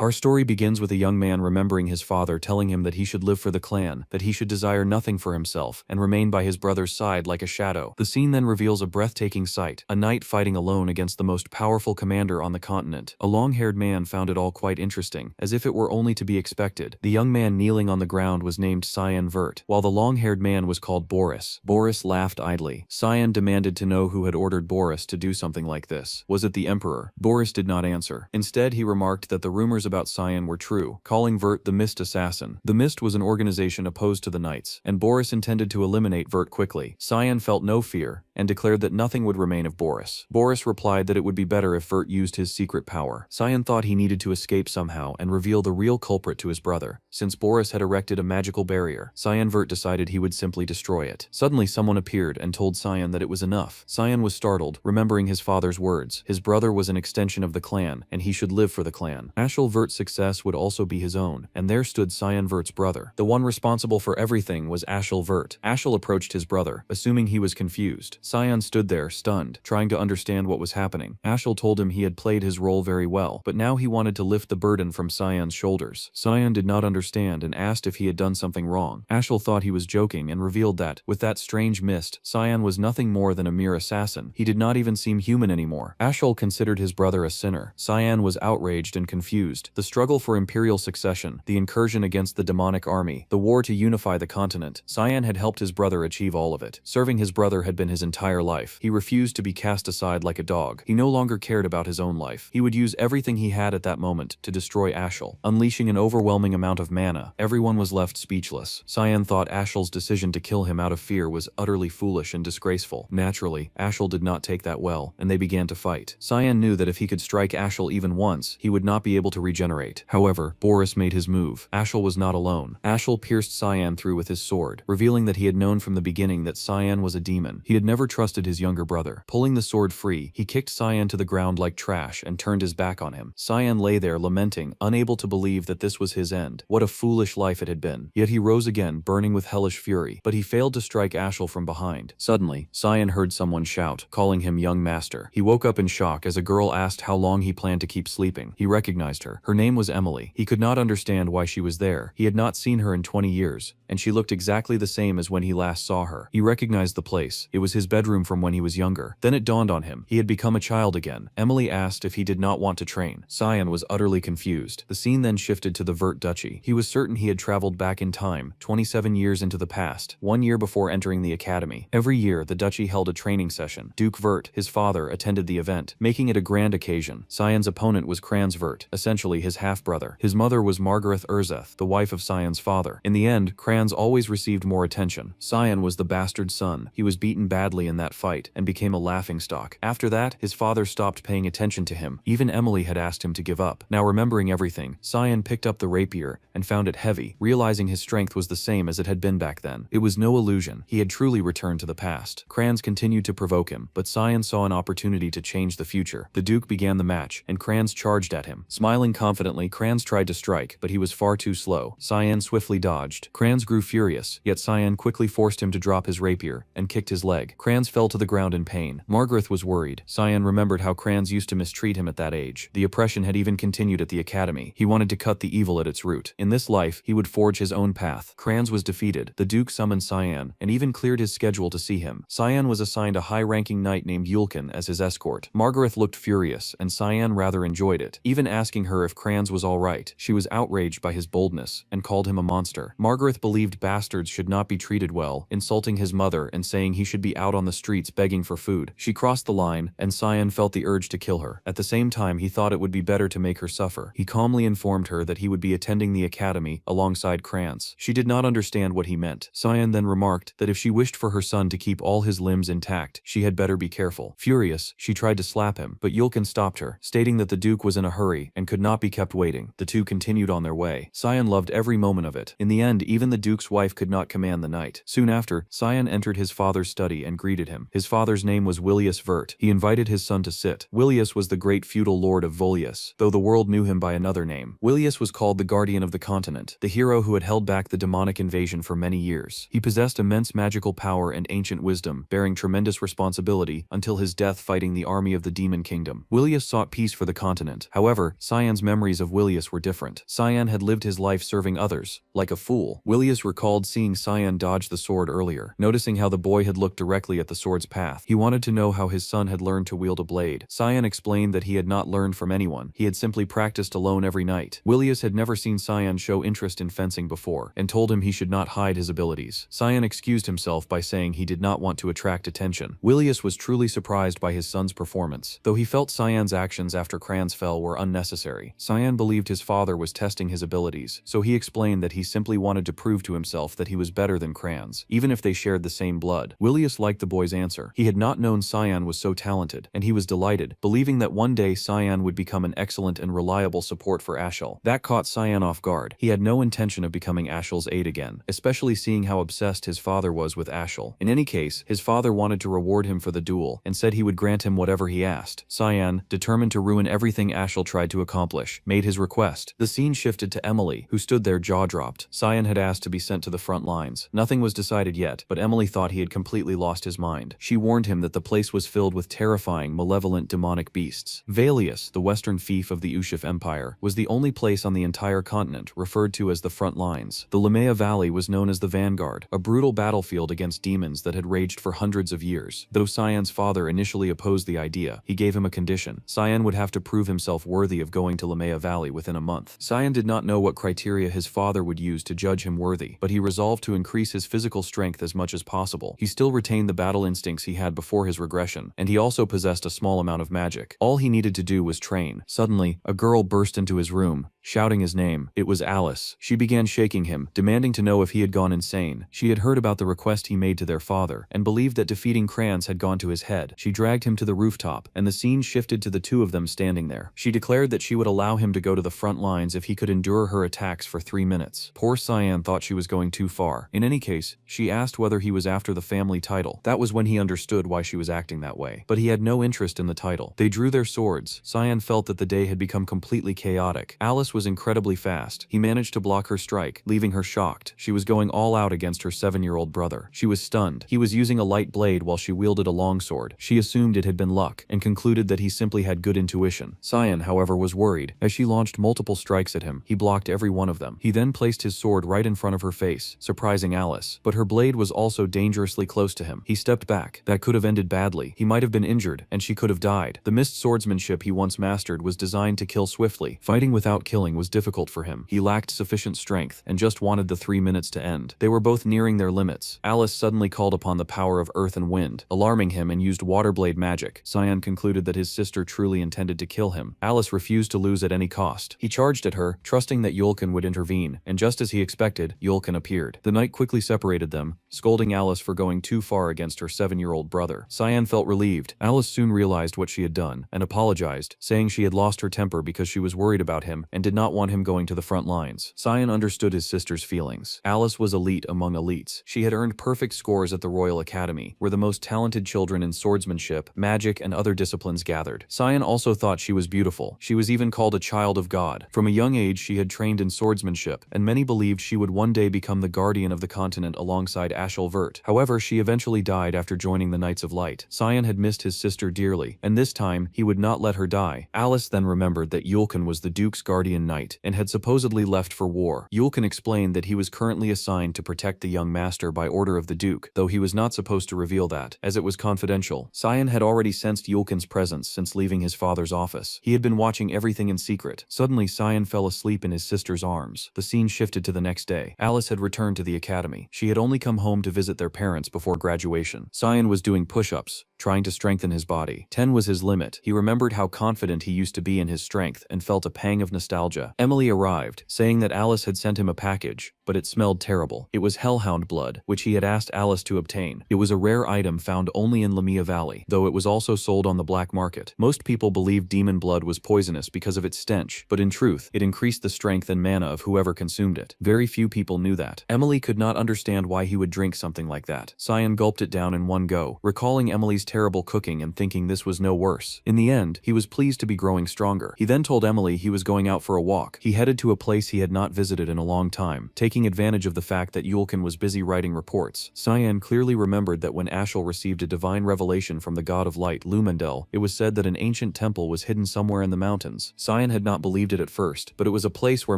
Our story begins with a young man remembering his father telling him that he should live for the clan, that he should desire nothing for himself, and remain by his brother's side like a shadow. The scene then reveals a breathtaking sight, a knight fighting alone against the most powerful commander on the continent. A long-haired man found it all quite interesting, as if it were only to be expected. The young man kneeling on the ground was named Cyan Vert, while the long-haired man was called Boris. Boris laughed idly. Cyan demanded to know who had ordered Boris to do something like this. Was it the emperor? Boris did not answer. Instead, he remarked that the rumors about Cyan were true, calling Vert the Mist Assassin. The Mist was an organization opposed to the Knights, and Boris intended to eliminate Vert quickly. Cyan felt no fear, and declared that nothing would remain of Boris. Boris replied that it would be better if Vert used his secret power. Cyan thought he needed to escape somehow and reveal the real culprit to his brother. Since Boris had erected a magical barrier, Cyan Vert decided he would simply destroy it. Suddenly someone appeared and told Cyan that it was enough. Cyan was startled, remembering his father's words. His brother was an extension of the clan, and he should live for the clan. Ashel Vert's success would also be his own, and there stood Cyan Vert's brother. The one responsible for everything was Ashel Vert. Ashel approached his brother, assuming he was confused. Cyan stood there, stunned, trying to understand what was happening. Ashel told him he had played his role very well, but now he wanted to lift the burden from Cyan's shoulders. Cyan did not understand and asked if he had done something wrong. Ashel thought he was joking and revealed that, with that strange mist, Cyan was nothing more than a mere assassin. He did not even seem human anymore. Ashel considered his brother a sinner. Cyan was outraged and confused. The struggle for imperial succession, the incursion against the demonic army, the war to unify the continent. Cyan had helped his brother achieve all of it. Serving his brother had been his entire life. He refused to be cast aside like a dog. He no longer cared about his own life. He would use everything he had at that moment to destroy Ashel. Unleashing an overwhelming amount of mana, everyone was left speechless. Cyan thought Ashel's decision to kill him out of fear was utterly foolish and disgraceful. Naturally, Ashel did not take that well, and they began to fight. Cyan knew that if he could strike Ashel even once, he would not be able to regenerate. However, Boris made his move. Ashel was not alone. Ashel pierced Cyan through with his sword, revealing that he had known from the beginning that Cyan was a demon. He had never trusted his younger brother. Pulling the sword free, he kicked Cyan to the ground like trash and turned his back on him. Cyan lay there lamenting, unable to believe that this was his end. What a foolish life it had been. Yet he rose again, burning with hellish fury, but he failed to strike Ashel from behind. Suddenly, Cyan heard someone shout, calling him young master. He woke up in shock as a girl asked how long he planned to keep sleeping. He recognized her. Her name was Emily. He could not understand why she was there. He had not seen her in 20 years, and she looked exactly the same as when he last saw her. He recognized the place. It was his bedroom from when he was younger. Then it dawned on him. He had become a child again. Emily asked if he did not want to train. Cyan was utterly confused. The scene then shifted to the Vert Duchy. He was certain he had traveled back in time, 27 years into the past, 1 year before entering the academy. Every year, the duchy held a training session. Duke Vert, his father, attended the event, making it a grand occasion. Cyan's opponent was Kranz Vert, essentially his half-brother. His mother was Margareth Urzeth, the wife of Cyan's father. In the end, Kranz always received more attention. Cyan was the bastard son. He was beaten badly in that fight and became a laughingstock. After that, his father stopped paying attention to him. Even Emily had asked him to give up. Now remembering everything, Cyan picked up the rapier and found it heavy, realizing his strength was the same as it had been back then. It was no illusion. He had truly returned to the past. Kranz continued to provoke him, but Cyan saw an opportunity to change the future. The Duke began the match, and Kranz charged at him. Smiling confidently, Kranz tried to strike, but he was far too slow. Cyan swiftly dodged. Kranz grew furious, yet Cyan quickly forced him to drop his rapier and kicked his leg. Kranz fell to the ground in pain. Margareth was worried. Cyan remembered how Kranz used to mistreat him at that age. The oppression had even continued at the academy. He wanted to cut the evil at its root. In this life, he would forge his own path. Kranz was defeated. The Duke summoned Cyan, and even cleared his schedule to see him. Cyan was assigned a high-ranking knight named Yulkin as his escort. Margareth looked furious, and Cyan rather enjoyed it. Even asking her if Kranz was alright, she was outraged by his boldness, and called him a monster. Margareth believed bastards should not be treated well, insulting his mother and saying he should be out on the streets begging for food. She crossed the line, and Cyan felt the urge to kill her. At the same time, he thought it would be better to make her suffer. He calmly informed her that he would be attending the academy alongside Kranz. She did not understand what he meant. Cyan then remarked that if she wished for her son to keep all his limbs intact, she had better be careful. Furious, she tried to slap him, but Yulkin stopped her, stating that the Duke was in a hurry and could not be kept waiting. The two continued on their way. Cyan loved every moment of it. In the end, even the Duke's wife could not command the night. Soon after, Cyan entered his father's study and greeted him. His father's name was Willius Vert. He invited his son to sit. Willius was the great feudal lord of Volius, though the world knew him by another name. Willius was called the guardian of the continent, the hero who had held back the demonic invasion for many years. He possessed immense magical power and ancient wisdom, bearing tremendous responsibility until his death fighting the army of the demon kingdom. Willius sought peace for the continent. However, Cyan's memories of Willius were different. Cyan had lived his life serving others, like a fool. Willius recalled seeing Cyan dodge the sword earlier. Noticing how the boy had looked directly at the sword's path, he wanted to know how his son had learned to wield a blade. Cyan explained that he had not learned from anyone. He had simply practiced alone every night. Willius had never seen Cyan show interest in fencing before, and told him he should not hide his abilities. Cyan excused himself by saying he did not want to attract attention. Willius was truly surprised by his son's performance, though he felt Cyan's actions after Kranz fell were unnecessary. Cyan believed his father was testing his abilities, so he explained that he simply wanted to prove to himself that he was better than Kranz, even if they shared the same blood. Willius liked the boy's answer. He had not known Cyan was so talented, and he was delighted, believing that one day Cyan would become an excellent and reliable support for Ashel. That caught Cyan off guard. He had no intention of becoming Ashel's aide again, especially seeing how obsessed his father was with Ashel. In any case, his father wanted to reward him for the duel, and said he would grant him whatever he asked. Cyan, determined to ruin everything Ashel tried to accomplish, made his request. The scene shifted to Emily, who stood there jaw-dropped. Cyan had asked to be sent to the front lines. Nothing was decided yet, but Emily thought he had completely lost his mind. She warned him that the place was filled with terrifying, malevolent demonic beasts. Valius, the western fief of the Ushif Empire, was the only place on the entire continent referred to as the front lines. The Lamea Valley was known as the Vanguard, a brutal battlefield against demons that had raged for hundreds of years. Though Cyan's father initially opposed the idea, he gave him a condition. Cyan would have to prove himself worthy of going to Lamea Valley within a month. Cyan did not know what criteria his father would use to judge him worthy, but he resolved to increase his physical strength as much as possible. He still retained the battle instincts he had before his regression, and he also possessed a small amount of magic. All he needed to do was train. Suddenly, a girl burst into his room, shouting his name. It was Alice. She began shaking him, demanding to know if he had gone insane. She had heard about the request he made to their father, and believed that defeating Kranz had gone to his head. She dragged him to the rooftop, and the scene shifted to the two of them standing there. She declared that she would allow him to go to the front lines if he could endure her attacks for 3 minutes. Poor Cyan thought she was going too far. In any case, she asked whether he was after the family title. That was when he understood why she was acting that way. But he had no interest in the title. They drew their swords. Cyan felt that the day had become completely chaotic. Alice was incredibly fast. He managed to block her strike, leaving her shocked. She was going all out against her 7-year-old brother. She was stunned. He was using a light blade while she wielded a longsword. She assumed it had been luck, and concluded that he simply had good intuition. Cyan, however, was worried. As she launched multiple strikes at him, he blocked every one of them. He then placed his sword right in front of her face, surprising Alice. But her blade was also dangerously close to him. He stepped back. That could have ended badly. He might have been injured, and she could have died. The mist swordsmanship he once mastered was designed to kill swiftly. Fighting without killing was difficult for him. He lacked sufficient strength, and just wanted the 3 minutes to end. They were both nearing their limits. Alice suddenly called upon the power of earth and wind, alarming him, and used water blade magic. Cyan concluded that his sister truly intended to kill him. Alice refused to lose at any cost. He charged at her, trusting that Yulkin would intervene, and just as he expected, Yulkin appeared. The night quickly separated them, scolding Alice for going too far against her 7-year-old brother. Cyan felt relieved. Alice soon realized what she had done, and apologized, saying she had lost her temper because she was worried about him and did not want him going to the front lines. Cyan understood his sister's feelings. Alice was elite among elites. She had earned perfect scores at the Royal Academy, where the most talented children in swordsmanship, magic, and other disciplines gathered. Cyan also thought she was beautiful. She was even called a child of God. From a young age, she had trained in swordsmanship, and many believed she would one day become the guardian of the continent alongside Ashel Vert. However, she eventually died after joining the Knights of Light. Cyan had missed his sister dearly, and this time, he would not let her die. Alice then remembered that Yulkin was the Duke's guardian knight, and had supposedly left for war. Yulkin explained that he was currently assigned to protect the young master by order of the Duke, though he was not supposed to reveal that, as it was confidential. Cyan had already sensed Yulkin's presence since leaving his father's office. He had been watching everything in secret. Suddenly, Cyan fell asleep in his sister's arms. The scene shifted to the next day. Alice had returned to the academy. She had only come home to visit their parents before graduation. Cyan was doing push-ups, trying to strengthen his body. 10 was his limit. He remembered how confident he used to be in his strength and felt a pang of nostalgia. Emily arrived, saying that Alice had sent him a package, but it smelled terrible. It was hellhound blood, which he had asked Alice to obtain. It was a rare item found only in Lamia Valley, though it was also sold on the black market. Most people believed demon blood was poisonous because of its stench, but in truth, it increased the strength and mana of whoever consumed it. Very few people knew that. Emily could not understand why he would drink something like that. Cyan gulped it down in one go, recalling Emily's terrible cooking and thinking this was no worse. In the end, he was pleased to be growing stronger. He then told Emily he was going out for a walk. He headed to a place he had not visited in a long time, taking advantage of the fact that Yulkin was busy writing reports. Cyan clearly remembered that when Ashel received a divine revelation from the god of light, Lumendel, it was said that an ancient temple was hidden somewhere in the mountains. Cyan had not believed it at first, but it was a place where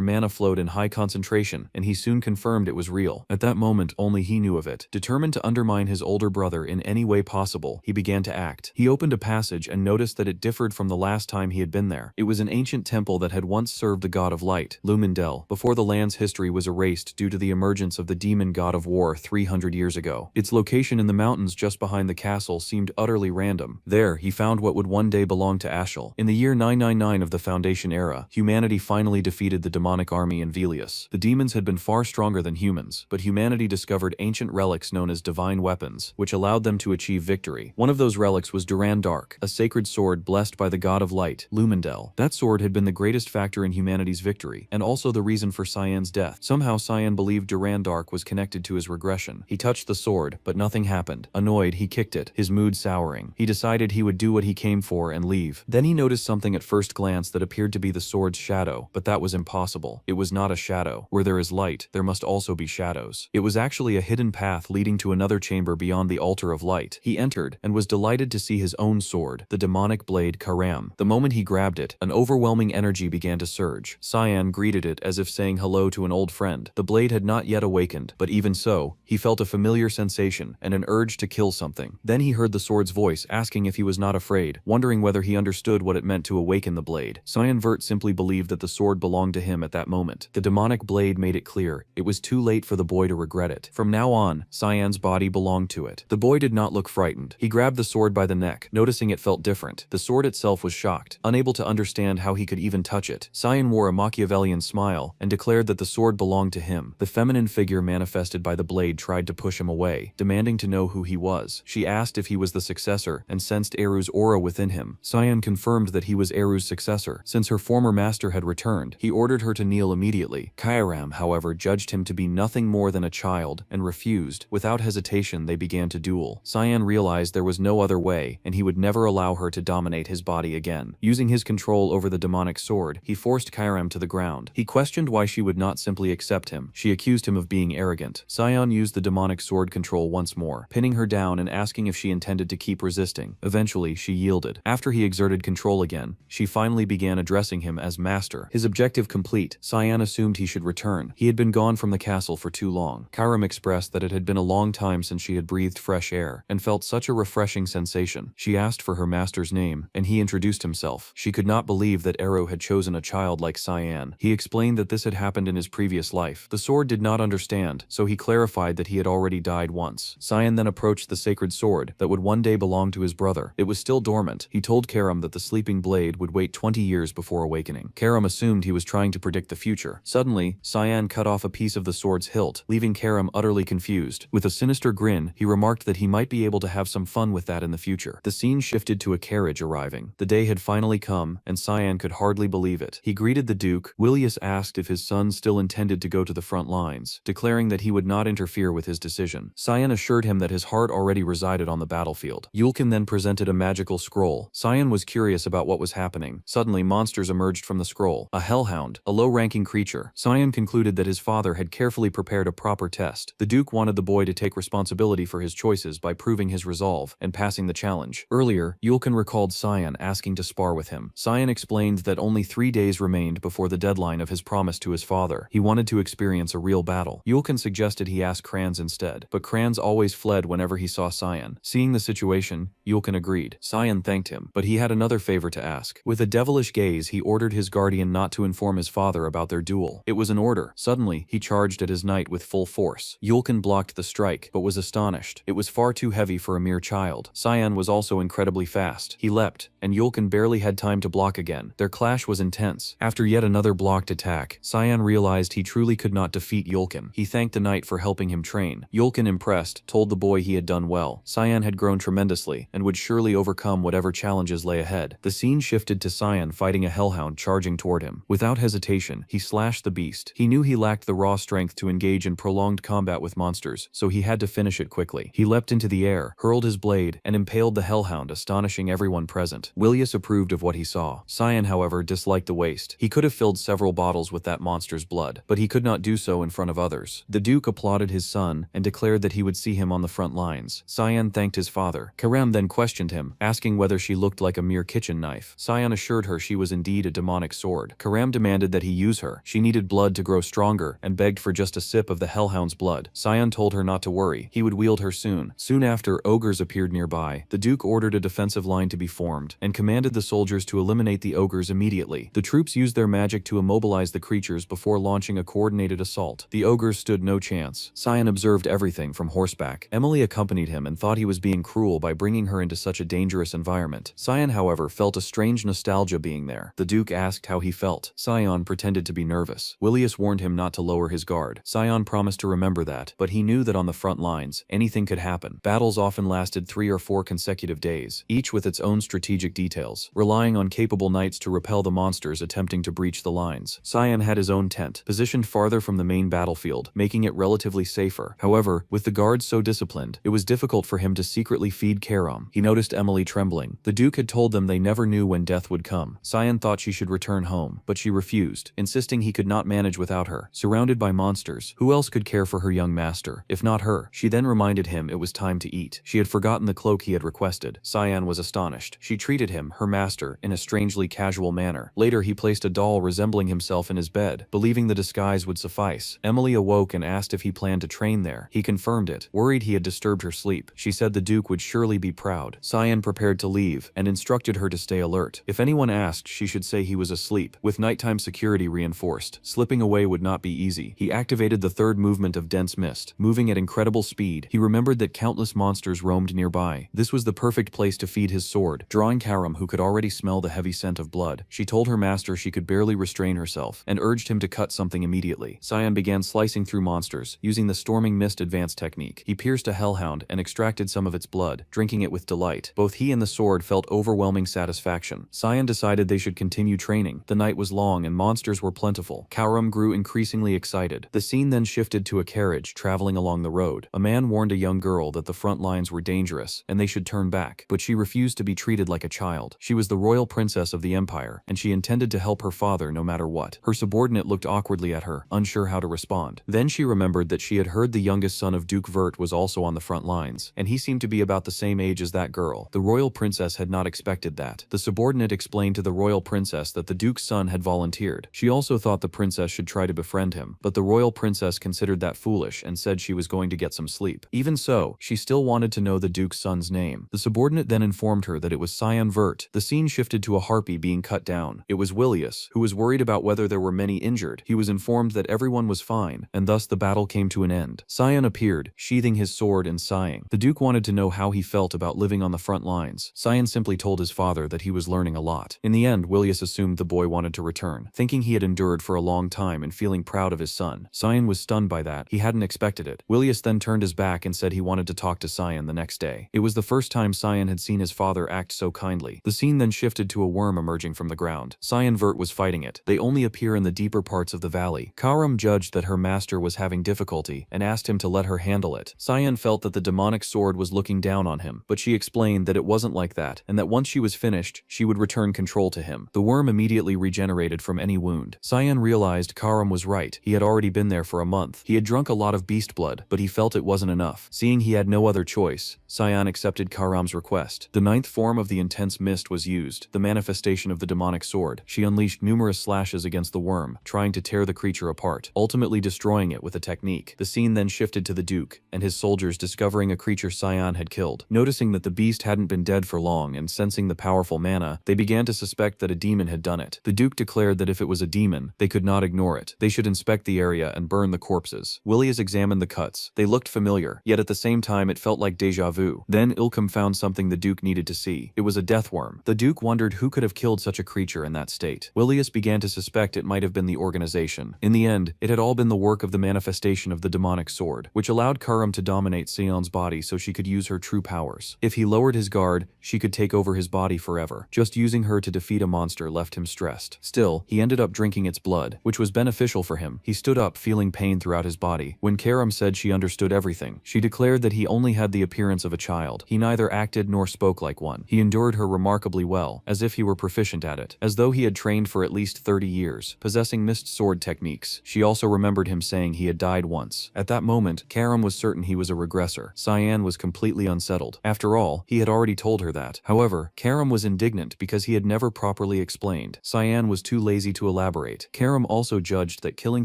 mana flowed in high concentration, and he soon confirmed it was real. At that moment, only he knew of it. Determined to undermine his older brother in any way possible, he began to act. He opened a passage and noticed that it differed from the last time he had been there. It was an ancient temple that had once served the god of light, Lumendel, before the land's history was erased due to the emergence of the demon god of war 300 years ago. Its location in the mountains just behind the castle seemed utterly random. There, he found what would one day belong to Ashel. In the year 999 of the Foundation era, humanity finally defeated the demonic army in Velius. The demons had been far stronger than humans, but humanity discovered ancient relics known as divine weapons, which allowed them to achieve victory. One of those relics was Duran Dark, a sacred sword blessed by the god of light, Lumendel. That sword had been the greatest factor in humanity's victory, and also the reason for Cyan's death. Somehow Cyan believed Duran Dark was connected to his regression. He touched the sword, but nothing happened. Annoyed, he kicked it, his mood souring. He decided he would do what he came for and leave. Then he noticed something at first glance that appeared to be the sword's shadow, but that was impossible. It was not a shadow. Where there is light, there must also be shadows. It was actually a hidden path leading to another chamber beyond the altar of light. He entered, and was delighted to see his own sword, the demonic blade Karam. The moment he grabbed it, an overwhelming energy began to surge. Cyan greeted it as if saying hello to an old friend. The blade had not yet awakened, but even so, he felt a familiar sensation and an urge to kill something. Then he heard the sword's voice asking if he was not afraid, wondering whether he understood what it meant to awaken the blade. Cyan Vert simply believed that the sword belonged to him at that moment. The demonic blade made it clear it was too late for the boy to regret it. From now on, Cyan's body belonged to it. The boy did not look frightened. He grabbed the sword by the neck, noticing it felt different. The sword itself was shocked, unable to understand how he could even touch it. Cyan wore a Machiavellian smile and declared that the sword belonged to him. The feminine figure manifested by the blade tried to push him away, demanding to know who he was. She asked if he was the successor and sensed Eru's aura within him. Cyan confirmed that he was Eru's successor. Since her former master had returned, he ordered her to kneel immediately. Kairam, however, judged him to be nothing more than a child and refused. Without hesitation, they began to duel. Cyan realized there was no other way, and he would never allow her to dominate his body again. Using his control over the demonic sword, he forced Kairam to the ground. He questioned why she would not simply accept him. She accused him of being arrogant. Cyan used the demonic sword control once more, pinning her down and asking if she intended to keep resisting. Eventually, she yielded. After he exerted control again, she finally began addressing him as master. His objective complete, Cyan assumed he should return. He had been gone from the castle for too long. Kairam expressed that it had been a long time since she had breathed fresh air, and felt such a refreshing sensation. She asked for her master's name, and he introduced himself. She could not believe that Eru had chosen a child like Cyan. He explained that this had happened in his previous life. The sword did not understand, so he clarified that he had already died once. Cyan then approached the sacred sword that would one day belong to his brother. It was still dormant. He told Karam that the sleeping blade would wait 20 years before awakening. Karam assumed he was trying to predict the future. Suddenly, Cyan cut off a piece of the sword's hilt, leaving Karam utterly confused. With a sinister grin, he remarked that he might be able to have some fun with that in the future. The scene shifted to a carriage arriving. The day had finally come, and Cyan could hardly believe it. He greeted the Duke. Willius asked if his son still intended to go to the front lines, declaring that he would not interfere with his decision. Cyan assured him that his heart already resided on the battlefield. Yulkin then presented a magical scroll. Cyan was curious about what was happening. Suddenly, monsters emerged from the scroll. A hellhound, a low-ranking creature. Cyan concluded that his father had carefully prepared a proper test. The Duke wanted the boy to take responsibility for his choices by proving his resolve and passing the challenge. Earlier, Yulkin recalled Cyan asking to spar with him. Cyan explained that only 3 days remained before the deadline of his promise to his father. He wanted to experience a real battle. Yulkin suggested he ask Kranz instead, but Kranz always fled whenever he saw Cyan. Seeing the situation, Yulkin agreed. Cyan thanked him, but he had another favor to ask. With a devilish gaze, he ordered his guardian not to inform his father about their duel. It was an order. Suddenly, he charged at his knight with full force. Yulkin blocked the strike, but was astonished. It was far too heavy for a mere child. child. Cyan was also incredibly fast. He leapt, and Yulkin barely had time to block again. Their clash was intense. After yet another blocked attack, Cyan realized he truly could not defeat Yulkin. He thanked the knight for helping him train. Yulkin, impressed, told the boy he had done well. Cyan had grown tremendously, and would surely overcome whatever challenges lay ahead. The scene shifted to Cyan fighting a hellhound charging toward him. Without hesitation, he slashed the beast. He knew he lacked the raw strength to engage in prolonged combat with monsters, so he had to finish it quickly. He leapt into the air, hurled his blade, and impaled the hellhound, astonishing everyone present. Willius approved of what he saw. Cyan, however, disliked the waste. He could have filled several bottles with that monster's blood, but he could not do so in front of others. The Duke applauded his son and declared that he would see him on the front lines. Cyan thanked his father. Karam then questioned him, asking whether she looked like a mere kitchen knife. Cyan assured her she was indeed a demonic sword. Karam demanded that he use her. She needed blood to grow stronger and begged for just a sip of the hellhound's blood. Cyan told her not to worry. He would wield her soon. Soon after, ogres appeared nearby. The Duke ordered a defensive line to be formed and commanded the soldiers to eliminate the ogres immediately. The troops used their magic to immobilize the creatures before launching a coordinated assault. The ogres stood no chance. Cyan observed everything from horseback. Emily accompanied him and thought he was being cruel by bringing her into such a dangerous environment. Cyan, however, felt a strange nostalgia being there. The Duke asked how he felt. Cyan pretended to be nervous. Willius warned him not to lower his guard. Cyan promised to remember that, but he knew that on the front lines, anything could happen. Battles often lasted 3 or 4 consecutive days, each with its own strategic details, relying on capable knights to repel the monsters attempting to breach the lines. Cyan had his own tent, positioned farther from the main battlefield, making it relatively safer. However, with the guards so disciplined, it was difficult for him to secretly feed Karam. He noticed Emily trembling. The Duke had told them they never knew when death would come. Cyan thought she should return home, but she refused, insisting he could not manage without her. Surrounded by monsters, who else could care for her young master, if not her? She then reminded him it was time to eat. She had forgotten the cloak he had requested. Cyan was astonished. She treated him, her master, in a strangely casual manner. Later, he placed a doll resembling himself in his bed, believing the disguise would suffice. Emily awoke and asked if he planned to train there. He confirmed it, worried he had disturbed her sleep. She said the Duke would surely be proud. Cyan prepared to leave and instructed her to stay alert. If anyone asked, she should say he was asleep. With nighttime security reinforced, slipping away would not be easy. He activated the third movement of dense mist, moving at incredible speed. He remembered that countless monsters roamed nearby. This was the perfect place to feed his sword. Drawing Karam, who could already smell the heavy scent of blood, she told her master she could barely restrain herself and urged him to cut something immediately. Cyan began slicing through monsters, using the storming mist advanced technique. He pierced a hellhound and extracted some of its blood, drinking it with delight. Both he and the sword felt overwhelming satisfaction. Cyan decided they should continue training. The night was long and monsters were plentiful. Karam grew increasingly excited. The scene then shifted to a carriage traveling along the road. A man warned a young girl that the front lines were dangerous and they should turn back, but she refused to be treated like a child. She was the royal princess of the empire, and she intended to help her father no matter what. Her subordinate looked awkwardly at her, unsure how to respond. Then she remembered that she had heard the youngest son of Duke Vert was also on the front lines, and he seemed to be about the same age as that girl. The royal princess had not expected that. The subordinate explained to the royal princess that the Duke's son had volunteered. She also thought the princess should try to befriend him, but the royal princess considered that foolish and said she was going to get some sleep. Even so, she still wanted to know the Duke's son's name. The subordinate then informed her that it was Cyan Vert. The scene shifted to a harpy being cut down. It was Willius, who was worried about whether there were many injured. He was informed that everyone was fine, and thus the battle came to an end. Cyan appeared, sheathing his sword and sighing. The Duke wanted to know how he felt about living on the front lines. Cyan simply told his father that he was learning a lot. In the end, Willius assumed the boy wanted to return, thinking he had endured for a long time and feeling proud of his son. Cyan was stunned by that. He hadn't expected it. Willius then turned his back and said he wanted to talk to Cyan the next day. It was the first time Cyan had seen his father act so kindly. The scene then shifted to a worm emerging from the ground. Cyan Vert was fighting it. They only appear in the deeper parts of the valley. Karam judged that her master was having difficulty and asked him to let her handle it. Cyan felt that the demonic sword was looking down on him, but she explained that it wasn't like that, and that once she was finished, she would return control to him. The worm immediately regenerated from any wound. Cyan realized Karam was right. He had already been there for a month. He had drunk a lot of beast blood, but he felt it wasn't enough. Seeing he had no other choice, Cyan accepted Karam's request. The ninth form of the intense mist was used, the manifestation of the demonic sword. She unleashed numerous slashes against the worm, trying to tear the creature apart, ultimately destroying it with a technique. The scene then shifted to the Duke and his soldiers discovering a creature Cyan had killed. Noticing that the beast hadn't been dead for long and sensing the powerful mana, they began to suspect that a demon had done it. The Duke declared that if it was a demon, they could not ignore it. They should inspect the area and burn the corpses. Willius examined the cuts. They looked familiar, yet at the same time it felt like déjà vu. too. Then Ilkum found something the Duke needed to see. It was a death worm. The Duke wondered who could have killed such a creature in that state. Willius began to suspect it might have been the organization. In the end, it had all been the work of the manifestation of the demonic sword, which allowed Karam to dominate Sion's body so she could use her true powers. If he lowered his guard, she could take over his body forever. Just using her to defeat a monster left him stressed. Still, he ended up drinking its blood, which was beneficial for him. He stood up, feeling pain throughout his body. When Karam said she understood everything, she declared that he only had the appearance of a child. He neither acted nor spoke like one. He endured her remarkably well, as if he were proficient at it, as though he had trained for at least 30 years, possessing mist sword techniques. She also remembered him saying he had died once. At that moment, Karam was certain he was a regressor. Cyan was completely unsettled. After all, he had already told her that. However, Karam was indignant because he had never properly explained. Cyan was too lazy to elaborate. Karam also judged that killing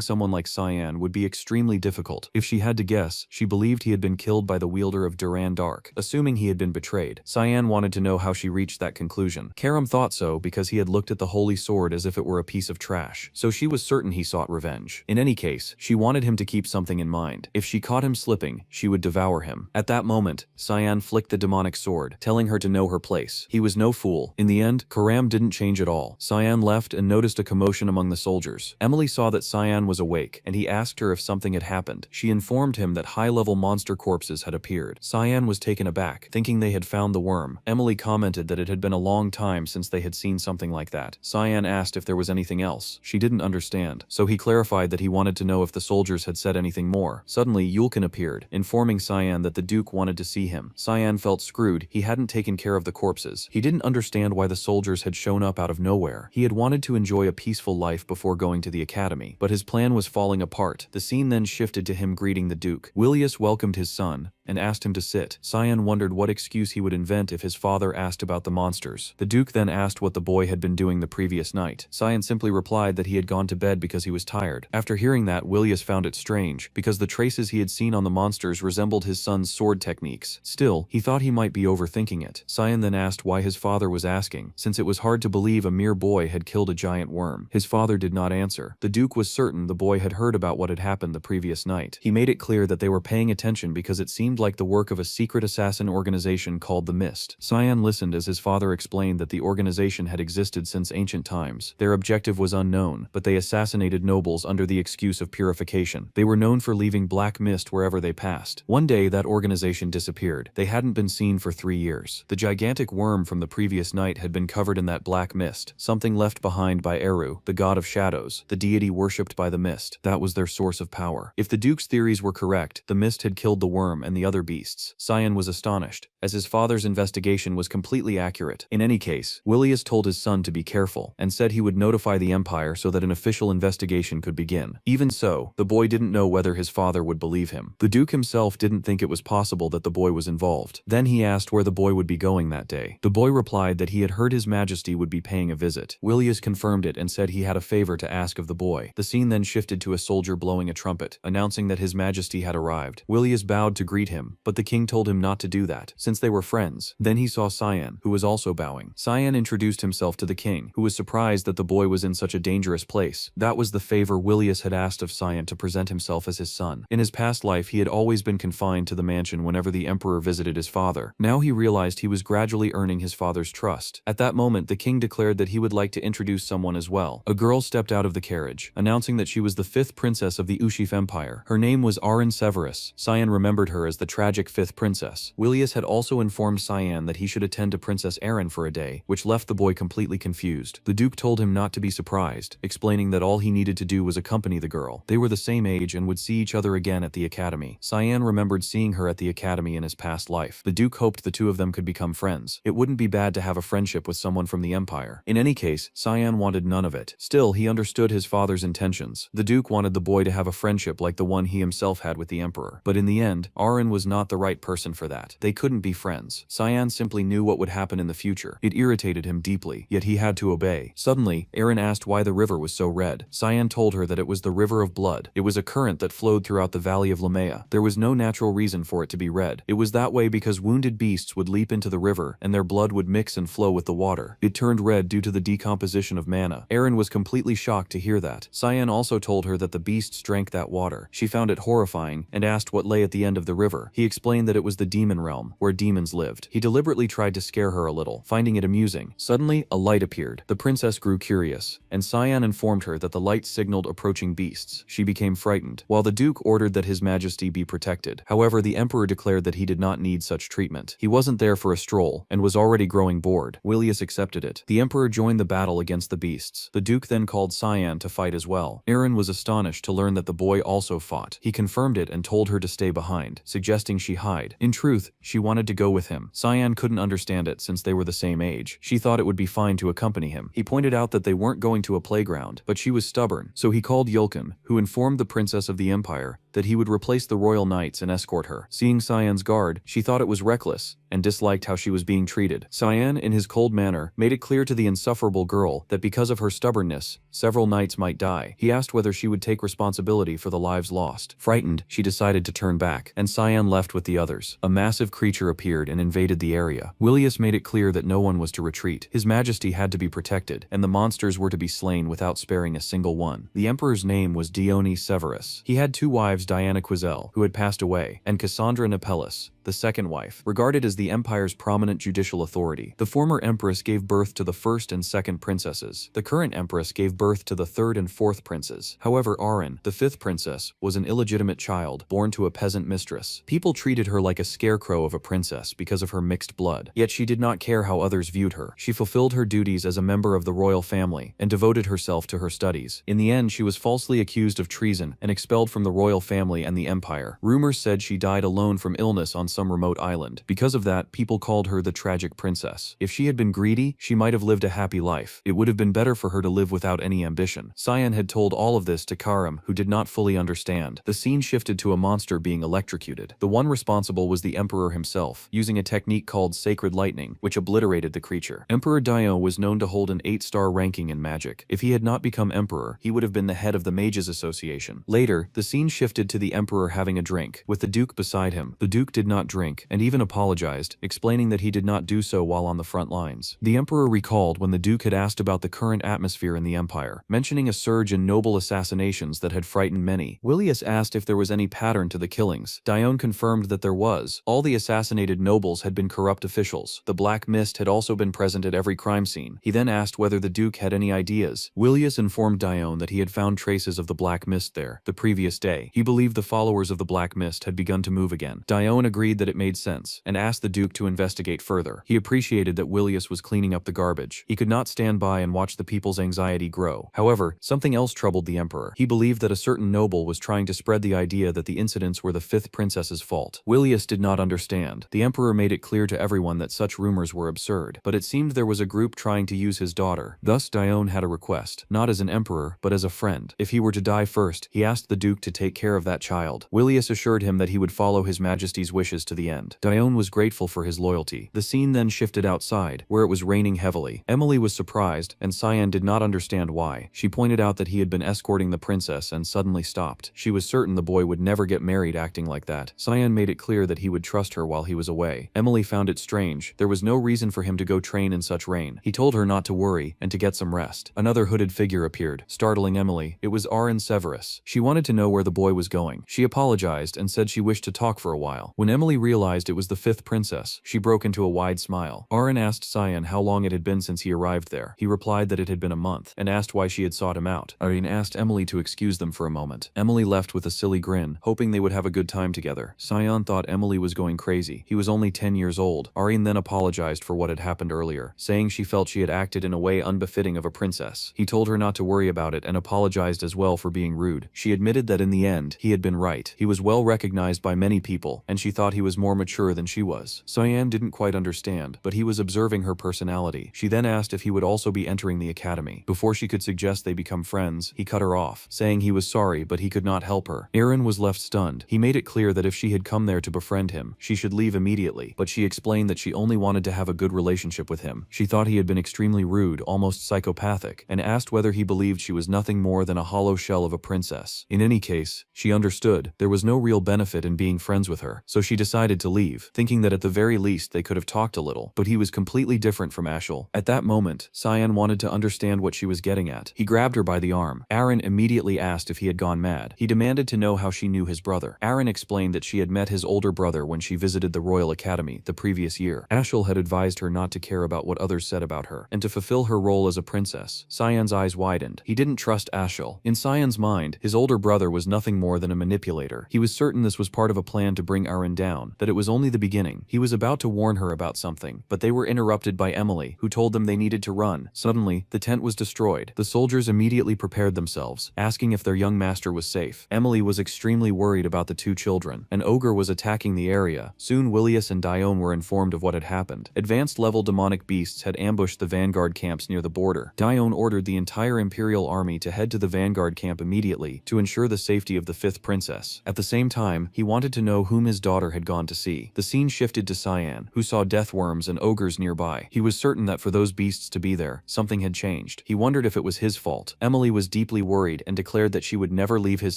someone like Cyan would be extremely difficult. If she had to guess, she believed he had been killed by the wielder of Duran Dark, assuming he had been betrayed. Cyan wanted to know how she reached that conclusion. Karam thought so because he had looked at the holy sword as if it were a piece of trash, so she was certain he sought revenge. In any case, she wanted him to keep something in mind. If she caught him slipping, she would devour him. At that moment, Cyan flicked the demonic sword, telling her to know her place. He was no fool. In the end, Karam didn't change at all. Cyan left and noticed a commotion among the soldiers. Emily saw that Cyan was awake, and he asked her if something had happened. She informed him that high-level monster corpses had appeared. Cyan was taken aback, thinking they had found the worm. Emily commented that it had been a long time since they had seen something like that. Cyan asked if there was anything else. She didn't understand, so he clarified that he wanted to know if the soldiers had said anything more. Suddenly, Yulkin appeared, informing Cyan that the Duke wanted to see him. Cyan felt screwed. He hadn't taken care of the corpses. He didn't understand why the soldiers had shown up out of nowhere. He had wanted to enjoy a peaceful life before going to the academy, but his plan was falling apart. The scene then shifted to him greeting the Duke. Willius welcomed his son and asked him to sit. Cyan wondered what excuse he would invent if his father asked about the monsters. The Duke then asked what the boy had been doing the previous night. Cyan simply replied that he had gone to bed because he was tired. After hearing that, Willius found it strange, because the traces he had seen on the monsters resembled his son's sword techniques. Still, he thought he might be overthinking it. Cyan then asked why his father was asking, since it was hard to believe a mere boy had killed a giant worm. His father did not answer. The Duke was certain the boy had heard about what had happened the previous night. He made it clear that they were paying attention because it seemed like the work of a secret assassin organization called the Mist. Cyan listened as his father explained that the organization had existed since ancient times. Their objective was unknown, but they assassinated nobles under the excuse of purification. They were known for leaving black mist wherever they passed. One day, that organization disappeared. They hadn't been seen for 3 years. The gigantic worm from the previous night had been covered in that black mist, something left behind by Eru, the god of shadows, the deity worshipped by the mist. That was their source of power. If the Duke's theories were correct, the mist had killed the worm and the other beasts. Cyan was astonished, as his father's investigation was completely accurate. In any case, Willius told his son to be careful, and said he would notify the Empire so that an official investigation could begin. Even so, the boy didn't know whether his father would believe him. The Duke himself didn't think it was possible that the boy was involved. Then he asked where the boy would be going that day. The boy replied that he had heard His Majesty would be paying a visit. Willius confirmed it and said he had a favor to ask of the boy. The scene then shifted to a soldier blowing a trumpet, announcing that His Majesty had arrived. Willius bowed to greet him, but the king told him not to do that, since they were friends. Then he saw Cyan, who was also bowing. Cyan introduced himself to the king, who was surprised that the boy was in such a dangerous place. That was the favor Willius had asked of Cyan, to present himself as his son. In his past life, he had always been confined to the mansion whenever the emperor visited his father. Now he realized he was gradually earning his father's trust. At that moment, the king declared that he would like to introduce someone as well. A girl stepped out of the carriage, announcing that she was the 5th princess of the Ushif Empire. Her name was Arin Severus. Cyan remembered her as the tragic 5th princess. Willius had also informed Cyan that he should attend to Princess Arin for a day, which left the boy completely confused. The Duke told him not to be surprised, explaining that all he needed to do was accompany the girl. They were the same age and would see each other again at the academy. Cyan remembered seeing her at the academy in his past life. The Duke hoped the two of them could become friends. It wouldn't be bad to have a friendship with someone from the Empire. In any case, Cyan wanted none of it. Still, he understood his father's intentions. The Duke wanted the boy to have a friendship like the one he himself had with the Emperor. But in the end, Arin was not the right person for that. They couldn't be friends. Cyan simply knew what would happen in the future. It irritated him deeply, yet he had to obey. Suddenly, Arin asked why the river was so red. Cyan told her that it was the river of blood. It was a current that flowed throughout the valley of Lamea. There was no natural reason for it to be red. It was that way because wounded beasts would leap into the river and their blood would mix and flow with the water. It turned red due to the decomposition of mana. Arin was completely shocked to hear that. Cyan also told her that the beasts drank that water. She found it horrifying and asked what lay at the end of the river. emperor. He explained that it was the demon realm, where demons lived. He deliberately tried to scare her a little, finding it amusing. Suddenly, a light appeared. The princess grew curious, and Cyan informed her that the light signaled approaching beasts. She became frightened, while the duke ordered that his majesty be protected. However, the emperor declared that he did not need such treatment. He wasn't there for a stroll, and was already growing bored. Willius accepted it. The emperor joined the battle against the beasts. The duke then called Cyan to fight as well. Aaron was astonished to learn that the boy also fought. He confirmed it and told her to stay behind, suggesting she hide. In truth, she wanted to go with him. Cyan couldn't understand it since they were the same age. She thought it would be fine to accompany him. He pointed out that they weren't going to a playground, but she was stubborn, so he called Yulkin, who informed the princess of the empire that he would replace the royal knights and escort her. Seeing Cyan's guard, she thought it was reckless and disliked how she was being treated. Cyan, in his cold manner, made it clear to the insufferable girl that because of her stubbornness, several knights might die. He asked whether she would take responsibility for the lives lost. Frightened, she decided to turn back, and Cyan left with the others. A massive creature appeared and invaded the area. Willius made it clear that no one was to retreat. His majesty had to be protected, and the monsters were to be slain without sparing a single one. The emperor's name was Dione Severus. He had two wives, Diana Quizelle, who had passed away, and Cassandra Nepellus, the second wife, regarded as the empire's prominent judicial authority. The former empress gave birth to the first and second princesses. The current empress gave birth to the third and fourth princes. However, Arin, the fifth princess, was an illegitimate child, born to a peasant mistress. People treated her like a scarecrow of a princess because of her mixed blood. Yet she did not care how others viewed her. She fulfilled her duties as a member of the royal family, and devoted herself to her studies. In the end, she was falsely accused of treason and expelled from the royal family and the empire. Rumors said she died alone from illness on some remote island. Because of that, people called her the tragic princess. If she had been greedy, she might have lived a happy life. It would have been better for her to live without any ambition. Cyan had told all of this to Karim, who did not fully understand. The scene shifted to a monster being electrocuted. The one responsible was the emperor himself, using a technique called sacred lightning, which obliterated the creature. Emperor Dion was known to hold an 8-star ranking in magic. If he had not become emperor, he would have been the head of the Mages Association. Later, the scene shifted to the emperor having a drink, with the duke beside him. The duke did not drink, and even apologized, explaining that he did not do so while on the front lines. The emperor recalled when the duke had asked about the current atmosphere in the empire, mentioning a surge in noble assassinations that had frightened many. Willius asked if there was any pattern to the killings. Dione confirmed that there was. All the assassinated nobles had been corrupt officials. The black mist had also been present at every crime scene. He then asked whether the duke had any ideas. Willius informed Dione that he had found traces of the black mist there the previous day. He believed the followers of the black mist had begun to move again. Dione agreed that it made sense, and asked the duke to investigate further. He appreciated that Willius was cleaning up the garbage. He could not stand by and watch the people's anxiety grow. However, something else troubled the emperor. He believed that a certain noble was trying to spread the idea that the incidents were the fifth princess's fault. Willius did not understand. The emperor made it clear to everyone that such rumors were absurd, but it seemed there was a group trying to use his daughter. Thus, Dione had a request, not as an emperor, but as a friend. If he were to die first, he asked the duke to take care of that child. Willius assured him that he would follow his majesty's wishes to the end. Dione was grateful for his loyalty. The scene then shifted outside, where it was raining heavily. Emily was surprised, and Cyan did not understand why. She pointed out that he had been escorting the princess and suddenly stopped. She was certain the boy would never get married acting like that. Cyan made it clear that he would trust her while he was away. Emily found it strange. There was no reason for him to go train in such rain. He told her not to worry and to get some rest. Another hooded figure appeared, startling Emily. It was Arin Severus. She wanted to know where the boy was going. She apologized and said she wished to talk for a while. When Emily realized it was the fifth princess, she broke into a wide smile. Arin asked Cyan how long it had been since he arrived there. He replied that it had been a month, and asked why she had sought him out. Arin asked Emily to excuse them for a moment. Emily left with a silly grin, hoping they would have a good time together. Cyan thought Emily was going crazy. He was only 10 years old. Arin then apologized for what had happened earlier, saying she felt she had acted in a way unbefitting of a princess. He told her not to worry about it and apologized as well for being rude. She admitted that in the end, he had been right. He was well recognized by many people, and she thought he was more mature than she was. Cyan didn't quite understand, but he was observing her personality. She then asked if he would also be entering the academy. Before she could suggest they become friends, he cut her off, saying he was sorry but he could not help her. Aaron was left stunned. He made it clear that if she had come there to befriend him, she should leave immediately, but she explained that she only wanted to have a good relationship with him. She thought he had been extremely rude, almost psychopathic, and asked whether he believed she was nothing more than a hollow shell of a princess. In any case, she understood there was no real benefit in being friends with her, so she decided to leave, thinking that at the very least they could have talked a little, but he was completely different from Ashel. At that moment, Cyan wanted to understand what she was getting at. He grabbed her by the arm. Aaron immediately asked if he had gone mad. He demanded to know how she knew his brother. Aaron explained that she had met his older brother when she visited the Royal Academy the previous year. Ashel had advised her not to care about what others said about her, and to fulfill her role as a princess. Cyan's eyes widened. He didn't trust Ashel. In Cyan's mind, his older brother was nothing more than a manipulator. He was certain this was part of a plan to bring Aaron down, that it was only the beginning. He was about to warn her about something, but they were interrupted by Emily, who told them they needed to run. Suddenly, the tent was destroyed. The soldiers immediately prepared themselves, asking if their young master was safe. Emily was extremely worried about the two children. An ogre was attacking the area. Soon Willius and Dione were informed of what had happened. Advanced level demonic beasts had ambushed the vanguard camps near the border. Dione ordered the entire Imperial army to head to the vanguard camp immediately to ensure the safety of the fifth princess. At the same time, he wanted to know whom his daughter had gone to see. The scene shifted to Cyan, who saw death worms and ogres nearby. He was certain that for those beasts to be there, something had changed. He wondered if it was his fault. Emily was deeply worried and declared that she would never leave his